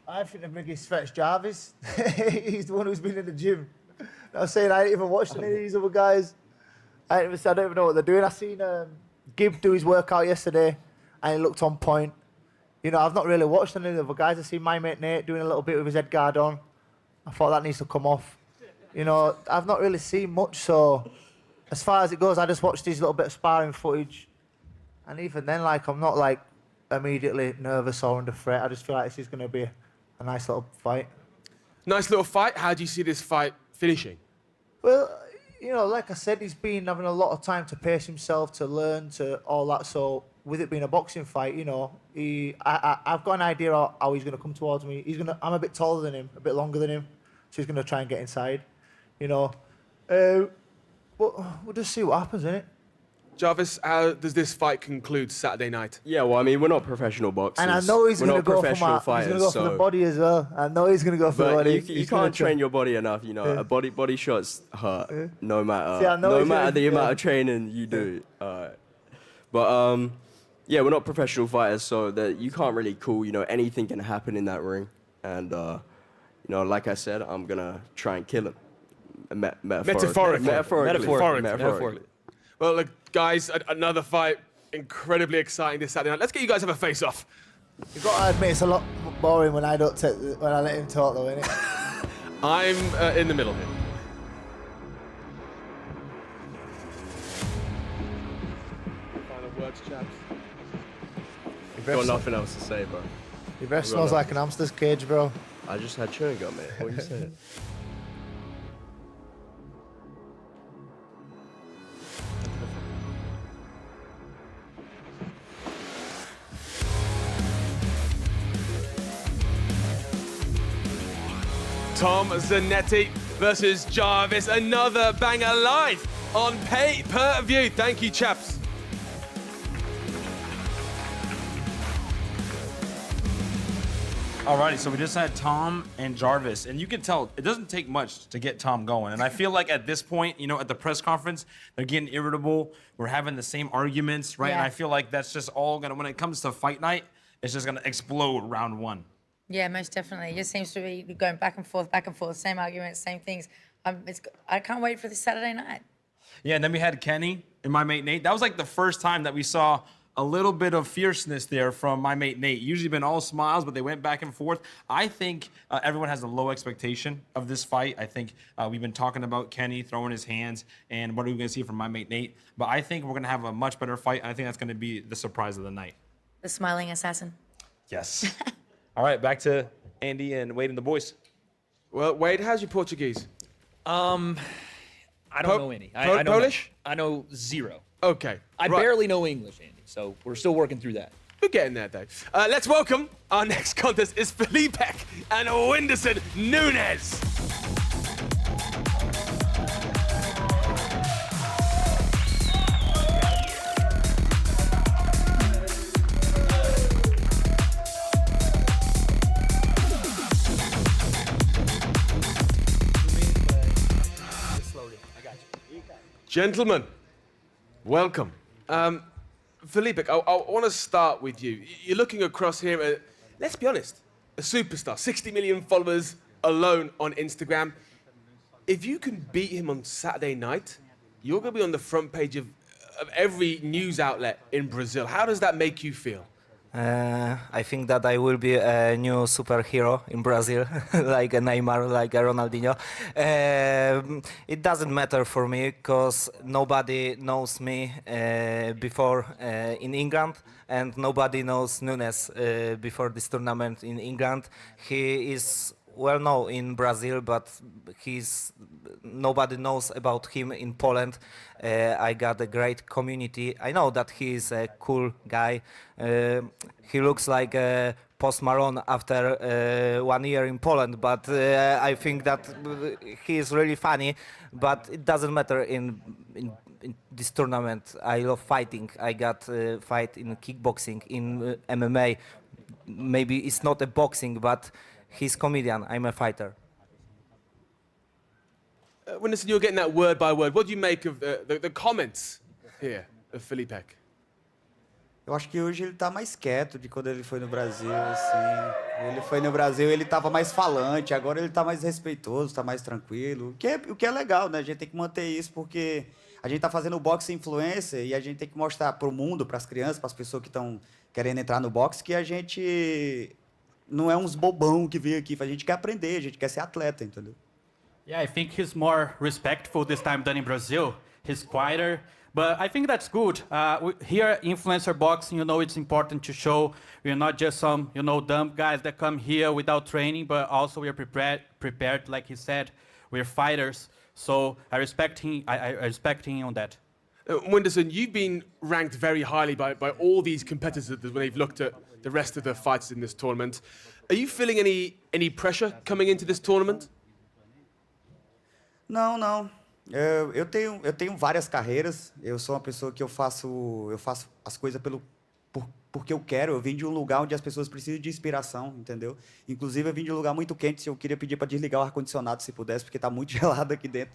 I think the biggest threat is Jarvis. He's the one who's been in the gym. I'm saying I ain't even watched any of these other guys. I don't even know what they're doing. I seen Gibb do his workout yesterday, and he looked on point. I've not really watched any of the other guys. I seen my mate Nate doing a little bit with his head guard on. I thought that needs to come off. I've not really seen much, so... As far as it goes, I just watched these little bit of sparring footage, and even then, I'm not immediately nervous or under threat. I just feel like this is going to be a nice little fight. Nice little fight. How do you see this fight finishing? Well, like I said, he's been having a lot of time to pace himself, to learn, to all that. So with it being a boxing fight, I've got an idea how he's going to come towards me. I'm a bit taller than him, a bit longer than him, so he's going to try and get inside. We'll just see what happens, innit? Jarvis, how does this fight conclude Saturday night? Yeah, well, I mean, we're not professional boxers. And I know he's going to go for the body as well. I know he's going to go for the body. You can't train your body enough, A body shots hurt, no matter the amount of training you do. But yeah, we're not professional fighters, so that you can't really call. Anything can happen in that ring, and like I said, I'm gonna try and kill him. Metaphorically. Well, look, guys, another fight, incredibly exciting this Saturday night. Let's get you guys to have a face-off. You've got to admit, it's a lot boring when I let him talk, though, isn't it? I'm in the middle here. Final words, chaps. Got nothing else to say, bro. Your breath smells like an hamster's cage, bro. I just had chewing gum, mate. What are you saying? Tom ZANETTI versus Jarvis. Another banger live on pay-per-view. Thank you, chaps. Alrighty, so we just had Tom and Jarvis, and you can tell it doesn't take much to get Tom going. And I feel like at this point, at the press conference, they're getting irritable. We're having the same arguments, right? Yeah. And I feel like that's just all gonna, when it comes to fight night, it's just gonna explode round one. Yeah, most definitely. It just seems to be going back and forth, same arguments, same things. I can't wait for this Saturday night. Yeah, and then we had Kenny and my mate Nate. That was like the first time that we saw a little bit of fierceness there from my mate Nate. Usually been all smiles, but they went back and forth. I think everyone has a low expectation of this fight. I think we've been talking about Kenny throwing his hands and what are we going to see from my mate Nate. But I think we're going to have a much better fight. And I think that's going to be the surprise of the night. The smiling assassin. Yes. All right, back to Andy and Wade and the boys. Well, Wade, how's your Portuguese? I don't know any. I know Polish? I know zero. Okay. I barely know English, Andy, so we're still working through that. We're getting there, though. Let's welcome our next contest is Felipe and Whindersson Nunes. Gentlemen, welcome. Felipe, I want to start with you. You're looking across here at, let's be honest, a superstar, 60 million followers alone on Instagram. If you can beat him on Saturday night, you're going to be on the front page of every news outlet in Brazil. How does that make you feel? I think that I will be a new superhero in Brazil, like a Neymar, like a Ronaldinho. It doesn't matter for me because nobody knows me before in England, and nobody knows Nunes before this tournament in England. He is well known in Brazil, but nobody knows about him in Poland. I got a great community. I know that he is a cool guy. He looks like Post Malone after 1 year in Poland, but I think that he is really funny. But it doesn't matter in this tournament. I love fighting. I got fight in kickboxing, in MMA. Maybe it's not a boxing, but he's comedian. I'm a fighter. Whindersson, you're getting that word by word. What do you make of the comments here of Felipe? Eu acho que hoje ele tá mais quieto de quando ele foi no Brasil, assim. Ele foi no Brasil, ele tava mais falante, agora ele tá mais respeitoso, tá mais tranquilo. O que é legal, né? A gente tem que manter isso porque a gente tá fazendo boxe influencer e a gente tem que mostrar pro mundo, pras crianças, pras pessoas que estão querendo entrar no boxe, que a gente não é uns bobão que veio aqui, a gente quer aprender, a gente quer ser atleta, entendeu? Yeah, I think he's more respectful this time than in Brazil. He's quieter, but I think that's good. Here, influencer boxing, it's important to show we're not just some, dumb guys that come here without training, but also we're prepared, like he said. We're fighters, so I respect him. I respect him on that. Whindersson, you've been ranked very highly by all these competitors when they've looked at the rest of the fighters in this tournament. Are you feeling any pressure coming into this tournament? Não. Eu tenho várias carreiras. Eu sou uma pessoa que eu faço as coisas porque eu quero. Eu vim de um lugar onde as pessoas precisam de inspiração, entendeu? Inclusive, eu vim de um lugar muito quente. Eu queria pedir para desligar o ar-condicionado, se pudesse, porque está muito gelado aqui dentro.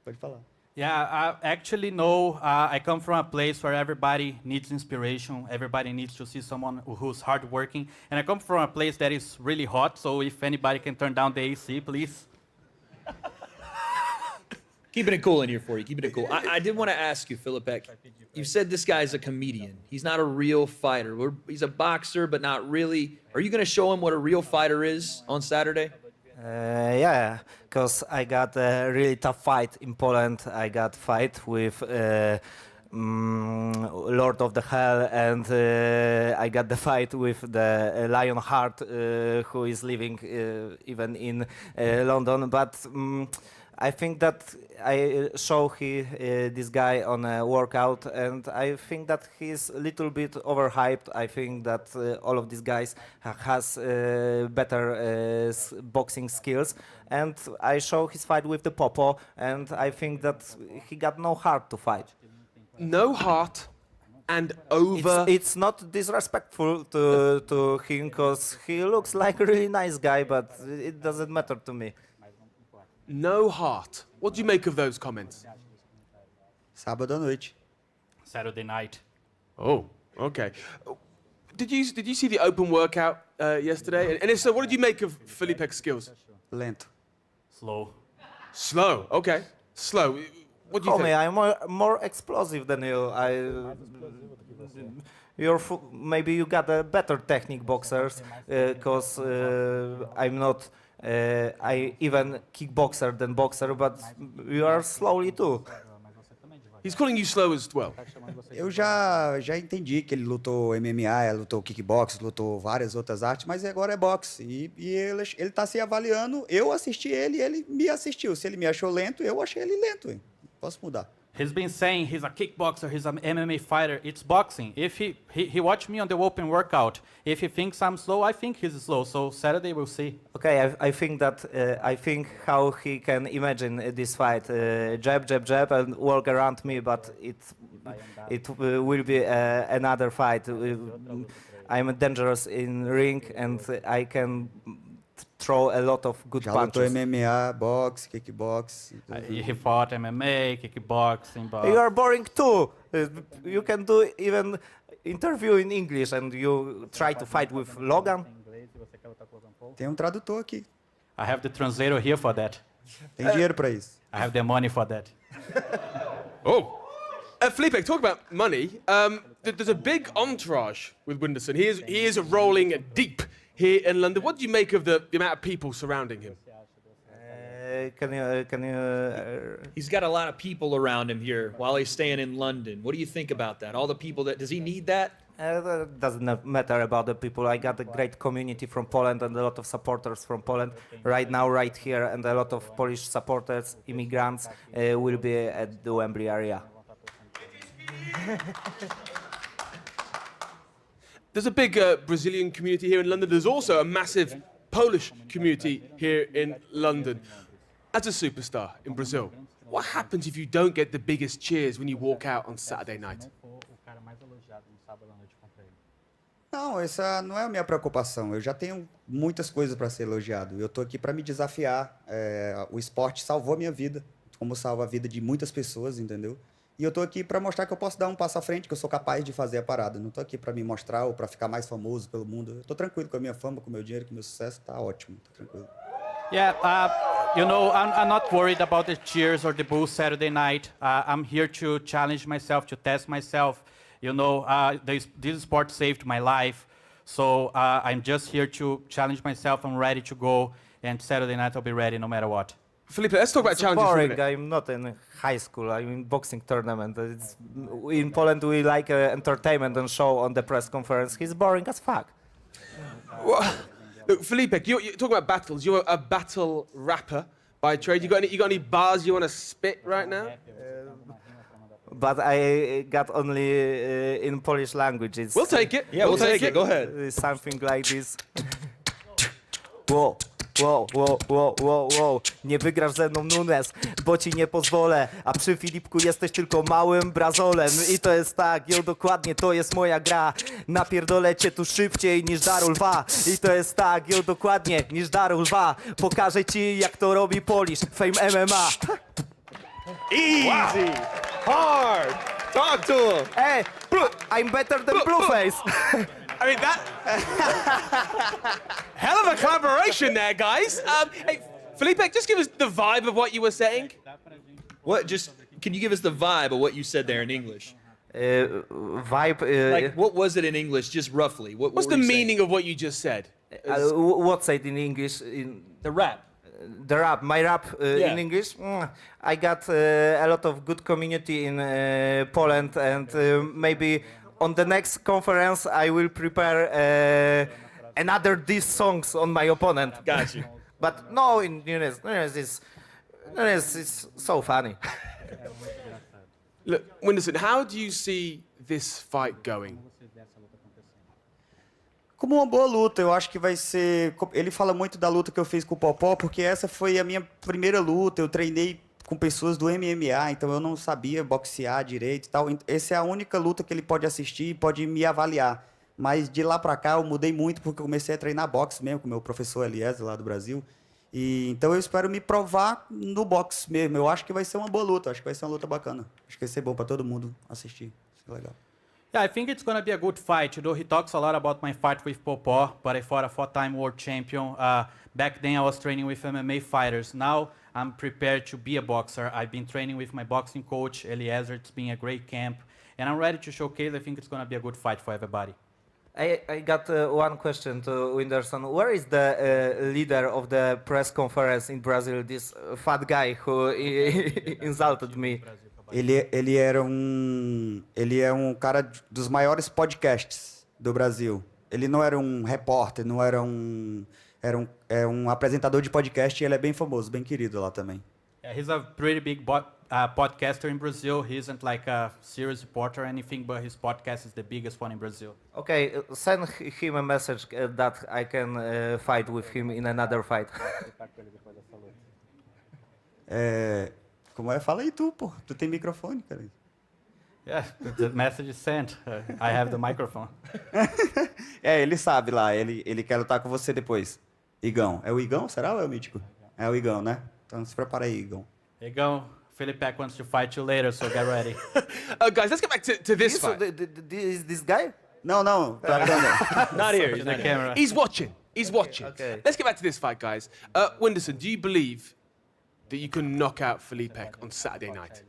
Pode falar. Yeah, I actually know I come from a place where everybody needs inspiration. Everybody needs to see someone who's hardworking. And I come from a place that is really hot. So if anybody can turn down the AC, please. Keeping it cool in here for you. Keeping it cool. I did want to ask you, Felipe. You said this guy's a comedian. He's not a real fighter. He's a boxer, but not really. Are you going to show him what a real fighter is on Saturday? Yeah, because I got a really tough fight in Poland. I got fight with Lord of the Hell, and I got the fight with the Lionheart, who is living even in London. But I think that I saw this guy on a workout, and I think that he's a little bit overhyped. I think that all of these guys has better boxing skills, and I saw his fight with the Popo, and I think that he got no heart to fight. No heart and over... It's not disrespectful to him, because he looks like a really nice guy, but it doesn't matter to me. No heart. What do you make of those comments? Sábado à noite. Saturday night. Oh, okay. Did you see the open workout yesterday? And if so, what did you make of Felipe's skills? Lento. Slow. Slow. Okay. Slow. What do you think? I'm more explosive than you. maybe you got a better technique boxers, because I'm not I even kickboxer than boxer, but you are slowly too. He's calling you slow as well. Eu já entendi que ele lutou MMA, lutou kickbox, lutou várias outras artes, mas agora é boxe. E ele tá se avaliando. Eu assisti ele e ele me assistiu. Se ele me achou lento, eu achei ele lento. Hein? Posso mudar. He's been saying he's a kickboxer, he's an MMA fighter. It's boxing. If he watched me on the open workout. If he thinks I'm slow, I think he's slow. So Saturday we'll see. Okay, I think that I think how he can imagine this fight, jab, jab, jab, and walk around me, but it will be another fight. I'm dangerous in ring, and I can throw a lot of good Já punches. lutou MMA, boxe, kickbox. He fought MMA, kickboxing, but... You are boring too. You can do even interview in English, and you try to fight with Logan. Tem tradutor aqui. I have the translator here for that. Tem dinheiro para isso. I have the money for that. Oh. Felipe, talk about money. There's a big entourage with Whindersson. He is rolling deep here in London. What do you make of the amount of people surrounding him? Can you? He's got a lot of people around him here while he's staying in London. What do you think about that? All the people does he need that? Doesn't matter about the people. I got a great community from Poland and a lot of supporters from Poland right now, right here, and a lot of Polish supporters, immigrants, will be at the Wembley area. There's a big Brazilian community here in London. There's also a massive Polish community here in London. As a superstar in Brazil, what happens if you don't get the biggest cheers when you walk out on Saturday night? Não, essa não é a minha preocupação. Eu já tenho muitas coisas para ser elogiado. Eu tô aqui para me desafiar. O esporte salvou a minha vida, como salva a vida de muitas pessoas, entendeu? E eu tô aqui para mostrar que eu posso dar um passo à frente, que eu sou capaz de fazer a parada. Não tô aqui para me mostrar ou para ficar mais famoso pelo mundo. Eu tô tranquilo com a minha fama, com o meu dinheiro, com o meu sucesso. Tá ótimo, tô tranquilo. Yeah, you know, I'm not worried about the cheers or the boos Saturday night. I'm here to challenge myself, to test myself. You know, this sport saved my life. So I'm just here to challenge myself. I'm ready to go. And Saturday night I'll be ready no matter what. Felipe, let's talk about challenges for a minute. I'm not in high school. I'm in boxing tournament. In Poland, we like entertainment and show on the press conference. He's boring as fuck. Well, look, Felipe, you're talking about battles. You're a battle rapper by trade. You got any bars you want to spit right now? But I got only in Polish language. We'll take it. Yeah, we'll take it. Go ahead. Something like this. Whoa. Wow, wow, wow, wow, wow. Nie wygrasz ze mną, Nunes, bo ci nie pozwolę. A przy Filipku jesteś tylko małym brazolem. I to jest tak, dokładnie, to jest moja gra. Napierdolę cię tu szybciej niż daru lwa. I to jest tak, dokładnie, niż daru lwa. Pokażę ci, jak to robi Polish, Fame MMA. Easy. Wow. Hard. Talk to him. Hey, I'm better than Blueface. I mean, that... Hell of a collaboration there, guys. Hey, Felipe, just give us the vibe of what you were saying. What? Can you give us the vibe of what you said there in English? Vibe... like, what was it in English, just roughly? What's the meaning of what you just said? What said in English? The rap. The rap, my rap in English. I got a lot of good community in Poland, and maybe on the next conference I will prepare another diss songs on my opponent. Got you. But no, in Nunes it's so funny. Look, Whindersson, how do you see this fight going? Como uma boa luta, eu acho que vai ser... Ele fala muito da luta que eu fiz com o Popó, porque essa foi a minha primeira luta. Eu treinei com pessoas do MMA, então eu não sabia boxear direito e tal. Essa é a única luta que ele pode assistir e pode me avaliar. Mas de lá pra cá eu mudei muito, porque eu comecei a treinar boxe mesmo com o meu professor Eliezer, lá do Brasil. E então eu espero me provar no boxe mesmo. Eu acho que vai ser uma boa luta, acho que vai ser uma luta bacana. Acho que vai ser bom para todo mundo assistir. Isso é legal. Yeah, I think it's going to be a good fight. You know, he talks a lot about my fight with Popó, but I fought a 4-time world champion. Back then, I was training with MMA fighters. Now, I'm prepared to be a boxer. I've been training with my boxing coach, Eliezer. It's been a great camp. and I'm ready to showcase. I think it's going to be a good fight for everybody. I got one question to Whindersson. Where is the leader of the press conference in Brazil, this fat guy who insulted me? Ele é um cara dos maiores podcasts do Brasil. Ele não era um repórter, não era é um apresentador de podcast e ele é bem famoso, bem querido lá também. Yeah, he's a pretty big podcaster in Brazil. He isn't like a serious reporter or anything, but his podcast is the biggest one in Brazil. Okay, send him a message that I can fight with him in another fight. Como é? Fala aí tu, pô. Tu tem microfone, cara. Yeah, the message is sent. I have the microphone. Ele sabe lá. Ele quer lutar com você depois. Igão. É o Igão? Será ou é o Mítico? É o Igão, né? Então se prepara aí, Igão. Igão, Felipe wants to fight you later, so get ready. Guys, let's get back to this fight. Is this guy? No. Not here. He's not here. He's watching. Okay. Let's get back to this fight, guys. Whindersson, do you believe that you can knock out Felipe on Saturday night?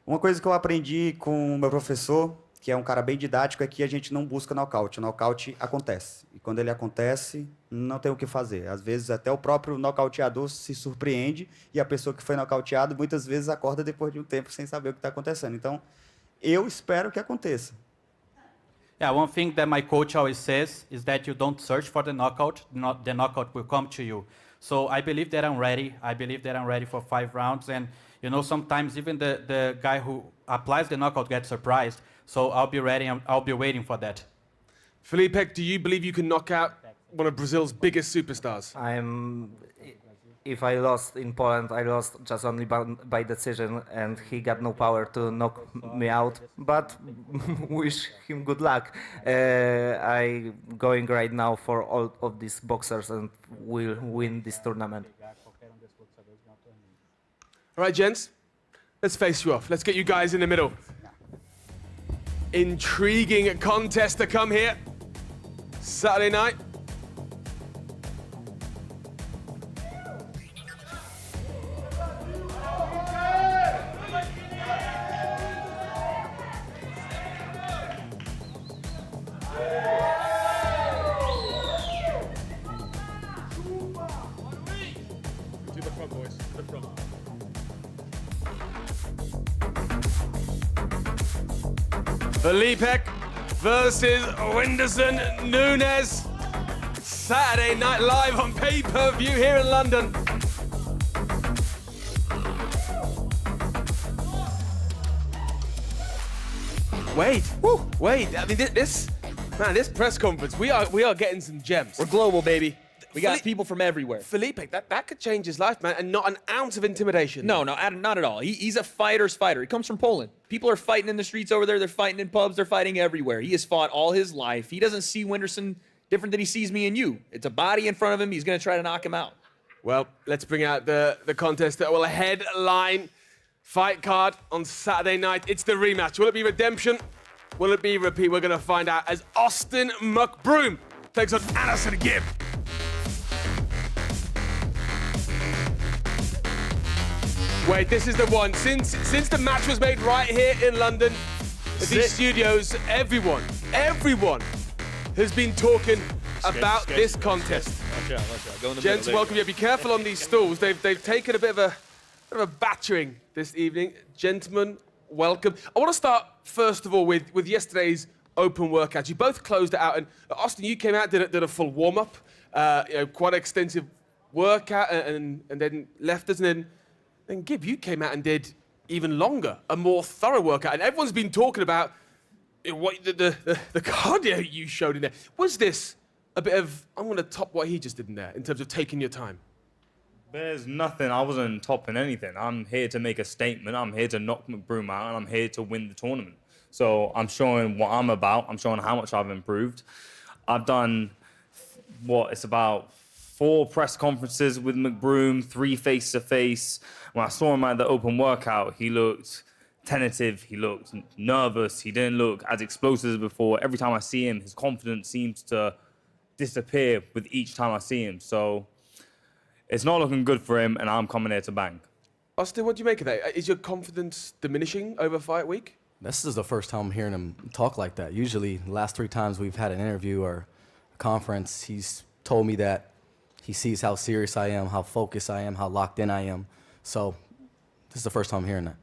Uma coisa que eu aprendi com o meu professor, que é um cara bem didático, é que a gente não busca nocaute. O nocaute acontece. E quando ele acontece, não tem o que fazer. Às vezes até o próprio nocauteador se surpreende e a pessoa que foi nocauteada muitas vezes acorda depois de um tempo sem saber o que está acontecendo. Então, eu espero que aconteça. Yeah, one thing that my coach always says is that you don't search for the knockout. The knockout will come to you. So I believe that I'm ready. I believe that I'm ready for 5 rounds. And, you know, sometimes even the guy who applies the knockout gets surprised. So I'll be ready. I'll be waiting for that. Felipe, do you believe you can knock out one of Brazil's biggest superstars? If I lost in Poland, I lost just only by decision, and he got no power to knock me out. But wish him good luck. I'm going right now for all of these boxers and will win this tournament. All right, gents, let's face you off. Let's get you guys in the middle. Intriguing contest to come here. Saturday night. To the front, boys. To the front. Felipe versus Whindersson Nunes. Saturday Night Live on pay-per-view here in London. Wait. I mean, this press conference, we are getting some gems. We're global, baby. We got people from everywhere. Felipe, that could change his life, man, and not an ounce of intimidation. No, not at all. He's a fighter's fighter. He comes from Poland. People are fighting in the streets over there. They're fighting in pubs. They're fighting everywhere. He has fought all his life. He doesn't see Whindersson different than he sees me and you. It's a body in front of him. He's going to try to knock him out. Well, let's bring out the contest that will headline fight card on Saturday night. It's the rematch. Will it be redemption? Will it be repeat? We're going to find out as Austin McBroom takes on Anderson Gibb. Wait, this is the one. Since the match was made right here in London, at these studios, everyone has been talking about this contest. Gents, welcome you. Be careful on these stools. They've taken a bit of a battering this evening. Gentlemen, welcome. I want to start first of all with yesterday's open workout. You both closed it out, and Austin, you came out, did a full warm up, quite extensive workout, and then left us, and then Gibb, you came out and did even longer, a more thorough workout, and everyone's been talking about what the cardio you showed in there. Was this a bit of, I'm going to top what he just did in there in terms of taking your time? There's nothing, I wasn't topping anything. I'm here to make a statement, I'm here to knock McBroom out, and I'm here to win the tournament. So I'm showing what I'm about, I'm showing how much I've improved. I've done, it's about 4 press conferences with McBroom, 3 face-to-face. When I saw him at the open workout, he looked tentative, he looked nervous, he didn't look as explosive as before. Every time I see him, his confidence seems to disappear with each time I see him. So it's not looking good for him, and I'm coming here to bang. Austin, what do you make of that? Is your confidence diminishing over fight week? This is the first time I'm hearing him talk like that. Usually, the last 3 times we've had an interview or a conference, he's told me that he sees how serious I am, how focused I am, how locked in I am. So this is the first time I'm hearing that.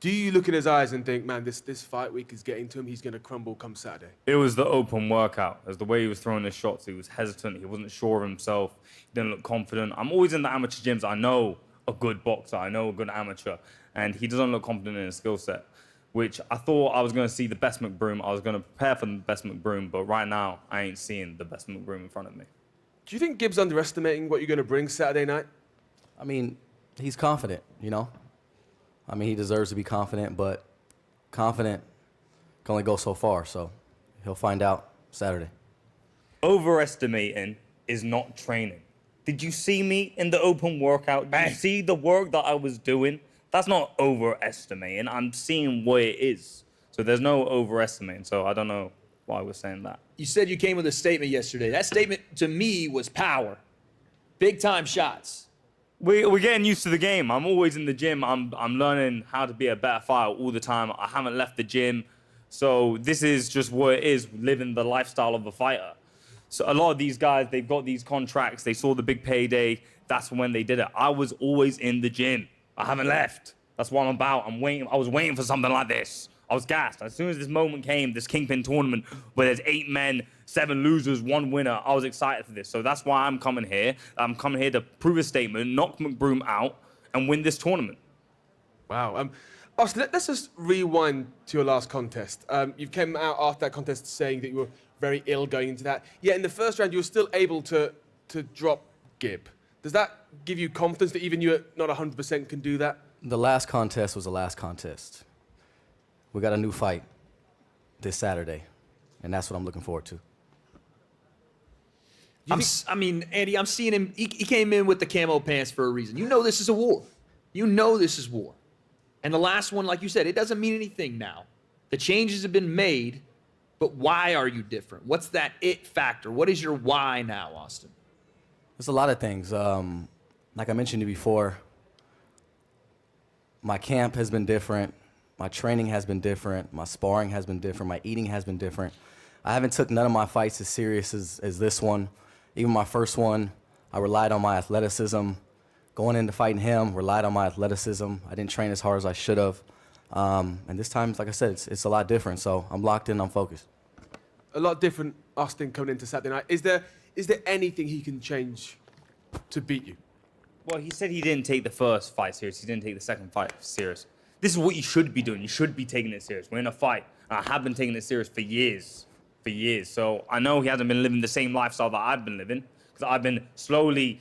Do you look in his eyes and think, man, this fight week is getting to him, he's going to crumble come Saturday? It was the open workout. As the way he was throwing his shots, he was hesitant. He wasn't sure of himself. He didn't look confident. I'm always in the amateur gyms. I know a good boxer. I know a good amateur. And he doesn't look confident in his skill set, which I thought I was going to see the best McBroom. I was going to prepare for the best McBroom. But right now, I ain't seeing the best McBroom in front of me. Do you think Gibbs underestimating what you're going to bring Saturday night? I mean, he's confident, you know? I mean, he deserves to be confident, but confident can only go so far, so he'll find out Saturday. Overestimating is not training. Did you see me in the open workout? Did you see the work that I was doing? That's not overestimating. I'm seeing what it is. So there's no overestimating, so I don't know why we're saying that. You said you came with a statement yesterday. That statement, to me, was power. Big-time shots. We're getting used to the game. I'm always in the gym. I'm learning how to be a better fighter all the time. I haven't left the gym. So this is just what it is, living the lifestyle of a fighter. So a lot of these guys, they've got these contracts. They saw the big payday. That's when they did it. I was always in the gym. I haven't left. That's what I'm about. I'm waiting. I was waiting for something like this. I was gassed. As soon as this moment came, this Kingpyn tournament, where there's 8 men, 7 losers, 1 winner, I was excited for this. So that's why I'm coming here. I'm coming here to prove a statement, knock McBroom out, and win this tournament. Wow. Austin, let's just rewind to your last contest. You came out after that contest saying that you were very ill going into that. Yet in the first round, you were still able to drop Gibb. Does that give you confidence that even you at not 100% can do that? The last contest was the last contest. We got a new fight this Saturday, and that's what I'm looking forward to. I mean, Andy, I'm seeing him. He came in with the camo pants for a reason. You know this is a war. You know this is war. And the last one, like you said, it doesn't mean anything now. The changes have been made, but why are you different? What's that it factor? What is your why now, Austin? There's a lot of things. Like I mentioned to you before, my camp has been different. My training has been different. My sparring has been different. My eating has been different. I haven't took none of my fights as serious as this one. Even my first one, I relied on my athleticism. Going into fighting him, relied on my athleticism. I didn't train as hard as I should have. And this time, like I said, it's a lot different. So I'm locked in, I'm focused. A lot different, Austin, coming into Saturday night. Is there anything he can change to beat you? Well, he said he didn't take the first fight serious. He didn't take the second fight serious. This is what you should be doing. You should be taking it serious. We're in a fight. And I have been taking it serious for years. So I know he hasn't been living the same lifestyle that I've been living, because I've been slowly,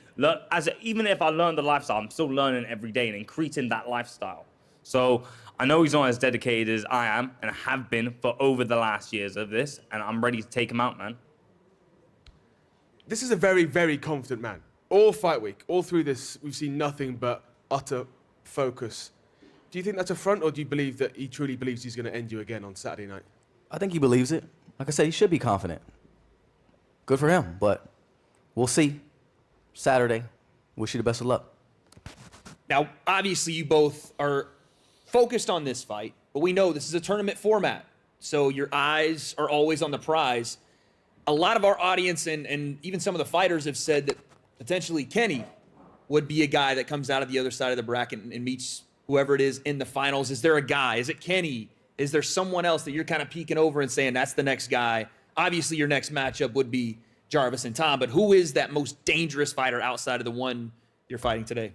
even if I learned the lifestyle, I'm still learning every day and increasing that lifestyle. So I know he's not as dedicated as I am and have been for over the last years of this, and I'm ready to take him out, man. This is a very, very confident man. All fight week, all through this, we've seen nothing but utter focus. Do you think that's a front, or do you believe that he truly believes he's going to end you again on Saturday night? I think he believes it. Like I said, he should be confident. Good for him, but we'll see. Saturday. Wish you the best of luck. Now, obviously, you both are focused on this fight, but we know this is a tournament format, so your eyes are always on the prize. A lot of our audience and even some of the fighters have said that potentially Kenny would be a guy that comes out of the other side of the bracket and meets whoever it is in the finals. Is there a guy? Is it Kenny? Is there someone else that you're kind of peeking over and saying that's the next guy? Obviously, your next matchup would be Jarvis and Tom, but who is that most dangerous fighter outside of the one you're fighting today?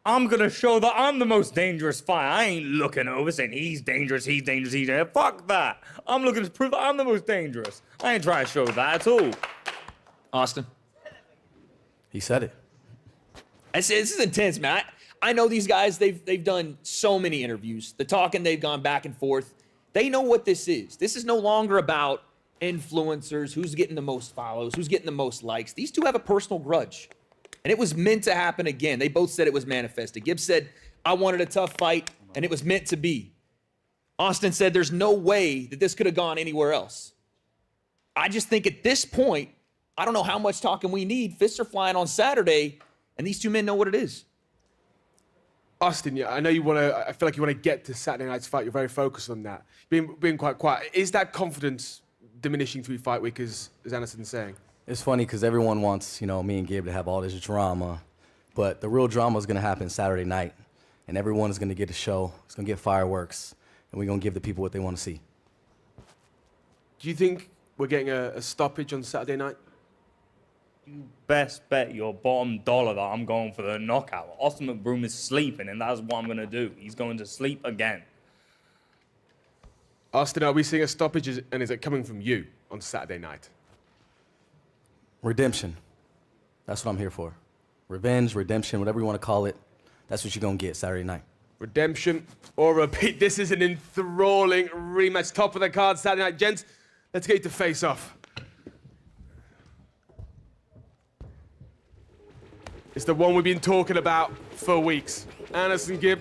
I'm going to show that I'm the most dangerous fighter. I ain't looking over saying he's dangerous, he's dangerous, he's dangerous. Fuck that. I'm looking to prove that I'm the most dangerous. I ain't trying to show that at all. Austin? He said it. This is intense, man. I know these guys, they've done so many interviews. The talking, they've gone back and forth. They know what this is. This is no longer about influencers, who's getting the most follows, who's getting the most likes. These two have a personal grudge. And it was meant to happen again. They both said it was manifested. Gibbs said, I wanted a tough fight, and it was meant to be. Austin said there's no way that this could have gone anywhere else. I just think at this point, I don't know how much talking we need. Fists are flying on Saturday, and these two men know what it is. Austin, yeah, I know you want to. I feel like you want to get to Saturday night's fight. You're very focused on that. Being quite quiet. Is that confidence diminishing through fight week, as Anderson's saying? It's funny because everyone wants, me and Gabe to have all this drama, but the real drama is going to happen Saturday night, and everyone is going to get a show. It's going to get fireworks, and we're going to give the people what they want to see. Do you think we're getting a stoppage on Saturday night? You best bet your bottom dollar that I'm going for the knockout. Austin McBroom is sleeping, and that's what I'm going to do. He's going to sleep again. Austin, are we seeing a stoppage, and is it coming from you on Saturday night? Redemption. That's what I'm here for. Revenge, redemption, whatever you want to call it. That's what you're going to get Saturday night. Redemption or repeat. This is an enthralling rematch. Top of the card Saturday night. Gents, let's get you to face off. It's the one we've been talking about for weeks. Anderson Gibb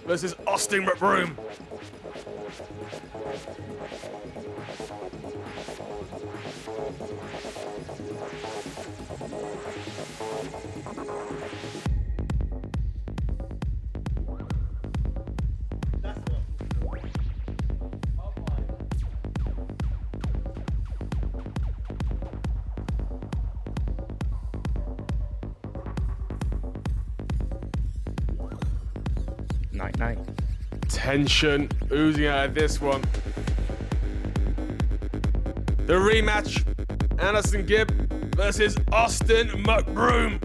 versus Austin McBroom. Night. Tension oozing out of this one. The rematch, Anderson Gibb versus Austin McBroom.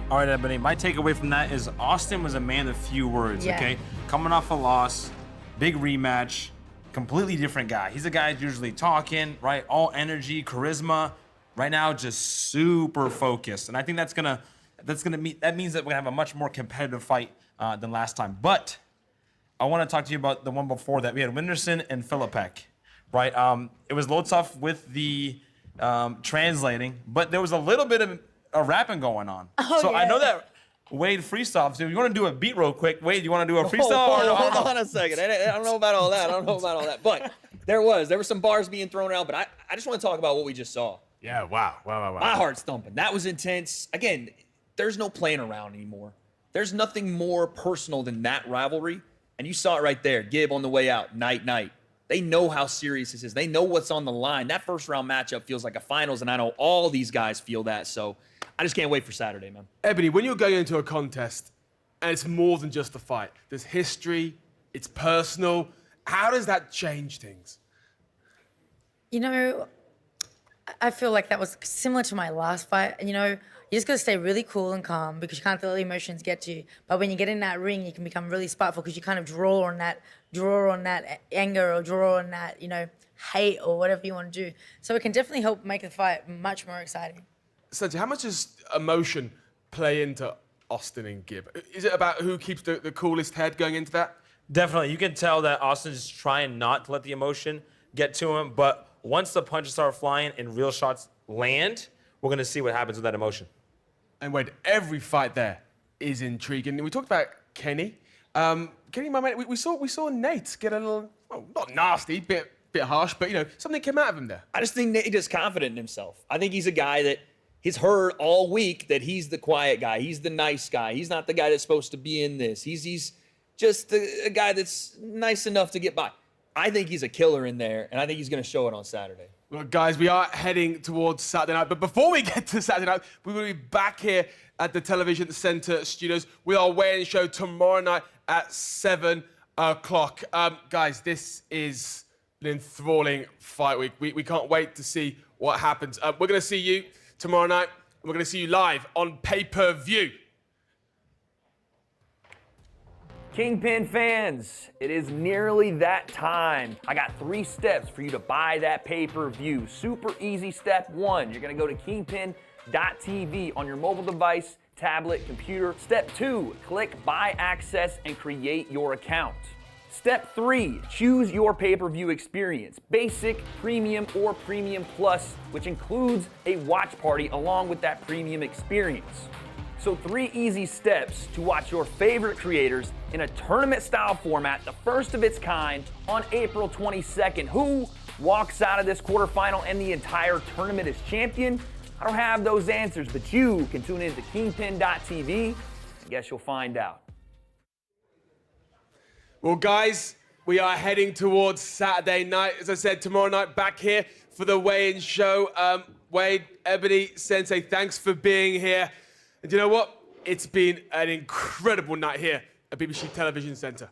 All right, Ebony, my takeaway from that is Austin was a man of few words, Yeah. okay? Coming off a loss, big rematch, completely different guy. He's a guy who's usually talking, right? All energy, charisma. Right now, just super focused. And I think that means that we're gonna have a much more competitive fight than last time. But I wanna talk to you about the one before that. We had Winderson and Filipek, right? It was a little tough with the translating, but there was a little bit of rapping going on. I know that Wade freestyle. So if you want to do a beat real quick, Wade, you want to do a freestyle? Hold on a second. I don't know about all that. But there were some bars being thrown around, but I just want to talk about what we just saw. Yeah, wow. My heart's thumping. That was intense. Again, there's no playing around anymore. There's nothing more personal than that rivalry. And you saw it right there. Gibb on the way out, night. They know how serious this is. They know what's on the line. That first round matchup feels like a finals, and I know all these guys feel that. So I just can't wait for Saturday, man. Ebony, when you're going into a contest, and it's more than just a fight, there's history, it's personal, how does that change things? I feel like that was similar to my last fight. You just gotta stay really cool and calm because you can't let the emotions get to you. But when you get in that ring, you can become really spiteful because you kind of draw on that anger or draw on that, hate or whatever you want to do. So it can definitely help make the fight much more exciting. Sanjay, how much does emotion play into Austin and Gibb? Is it about who keeps the coolest head going into that? Definitely. You can tell that Austin's trying not to let the emotion get to him, but once the punches start flying and real shots land, we're going to see what happens with that emotion. And Wade, every fight there is intriguing. We talked about Kenny. Kenny, my man, we saw Nate get a little, not nasty, bit harsh, but something came out of him there. I just think Nate is confident in himself. I think he's a guy that he's heard all week that he's the quiet guy. He's the nice guy. He's not the guy that's supposed to be in this. He's just a guy that's nice enough to get by. I think he's a killer in there, and I think he's going to show it on Saturday. Well, guys, we are heading towards Saturday night, but before we get to Saturday night, we will be back here at the Television Center Studios with our weigh-in show tomorrow night at 7 o'clock. Guys, this is an enthralling fight week. We can't wait to see what happens. We're going to see you tomorrow night. We're going to see you live on pay-per-view. Kingpyn fans, it is nearly that time. I got 3 steps for you to buy that pay-per-view. Super easy. Step 1, you're gonna go to Kingpyn.tv on your mobile device, tablet, computer. Step 2, click Buy Access and create your account. Step 3, choose your pay-per-view experience, basic, premium, or premium plus, which includes a watch party along with that premium experience. So 3 easy steps to watch your favorite creators in a tournament-style format, the first of its kind, on April 22nd. Who walks out of this quarterfinal and the entire tournament as champion? I don't have those answers, but you can tune in to Kingpyn.tv. I guess you'll find out. Well, guys, we are heading towards Saturday night. As I said, tomorrow night back here for the weigh-in show. Wade, Ebony, Sensei, thanks for being here. And you know what? It's been an incredible night here at BBC Television Centre.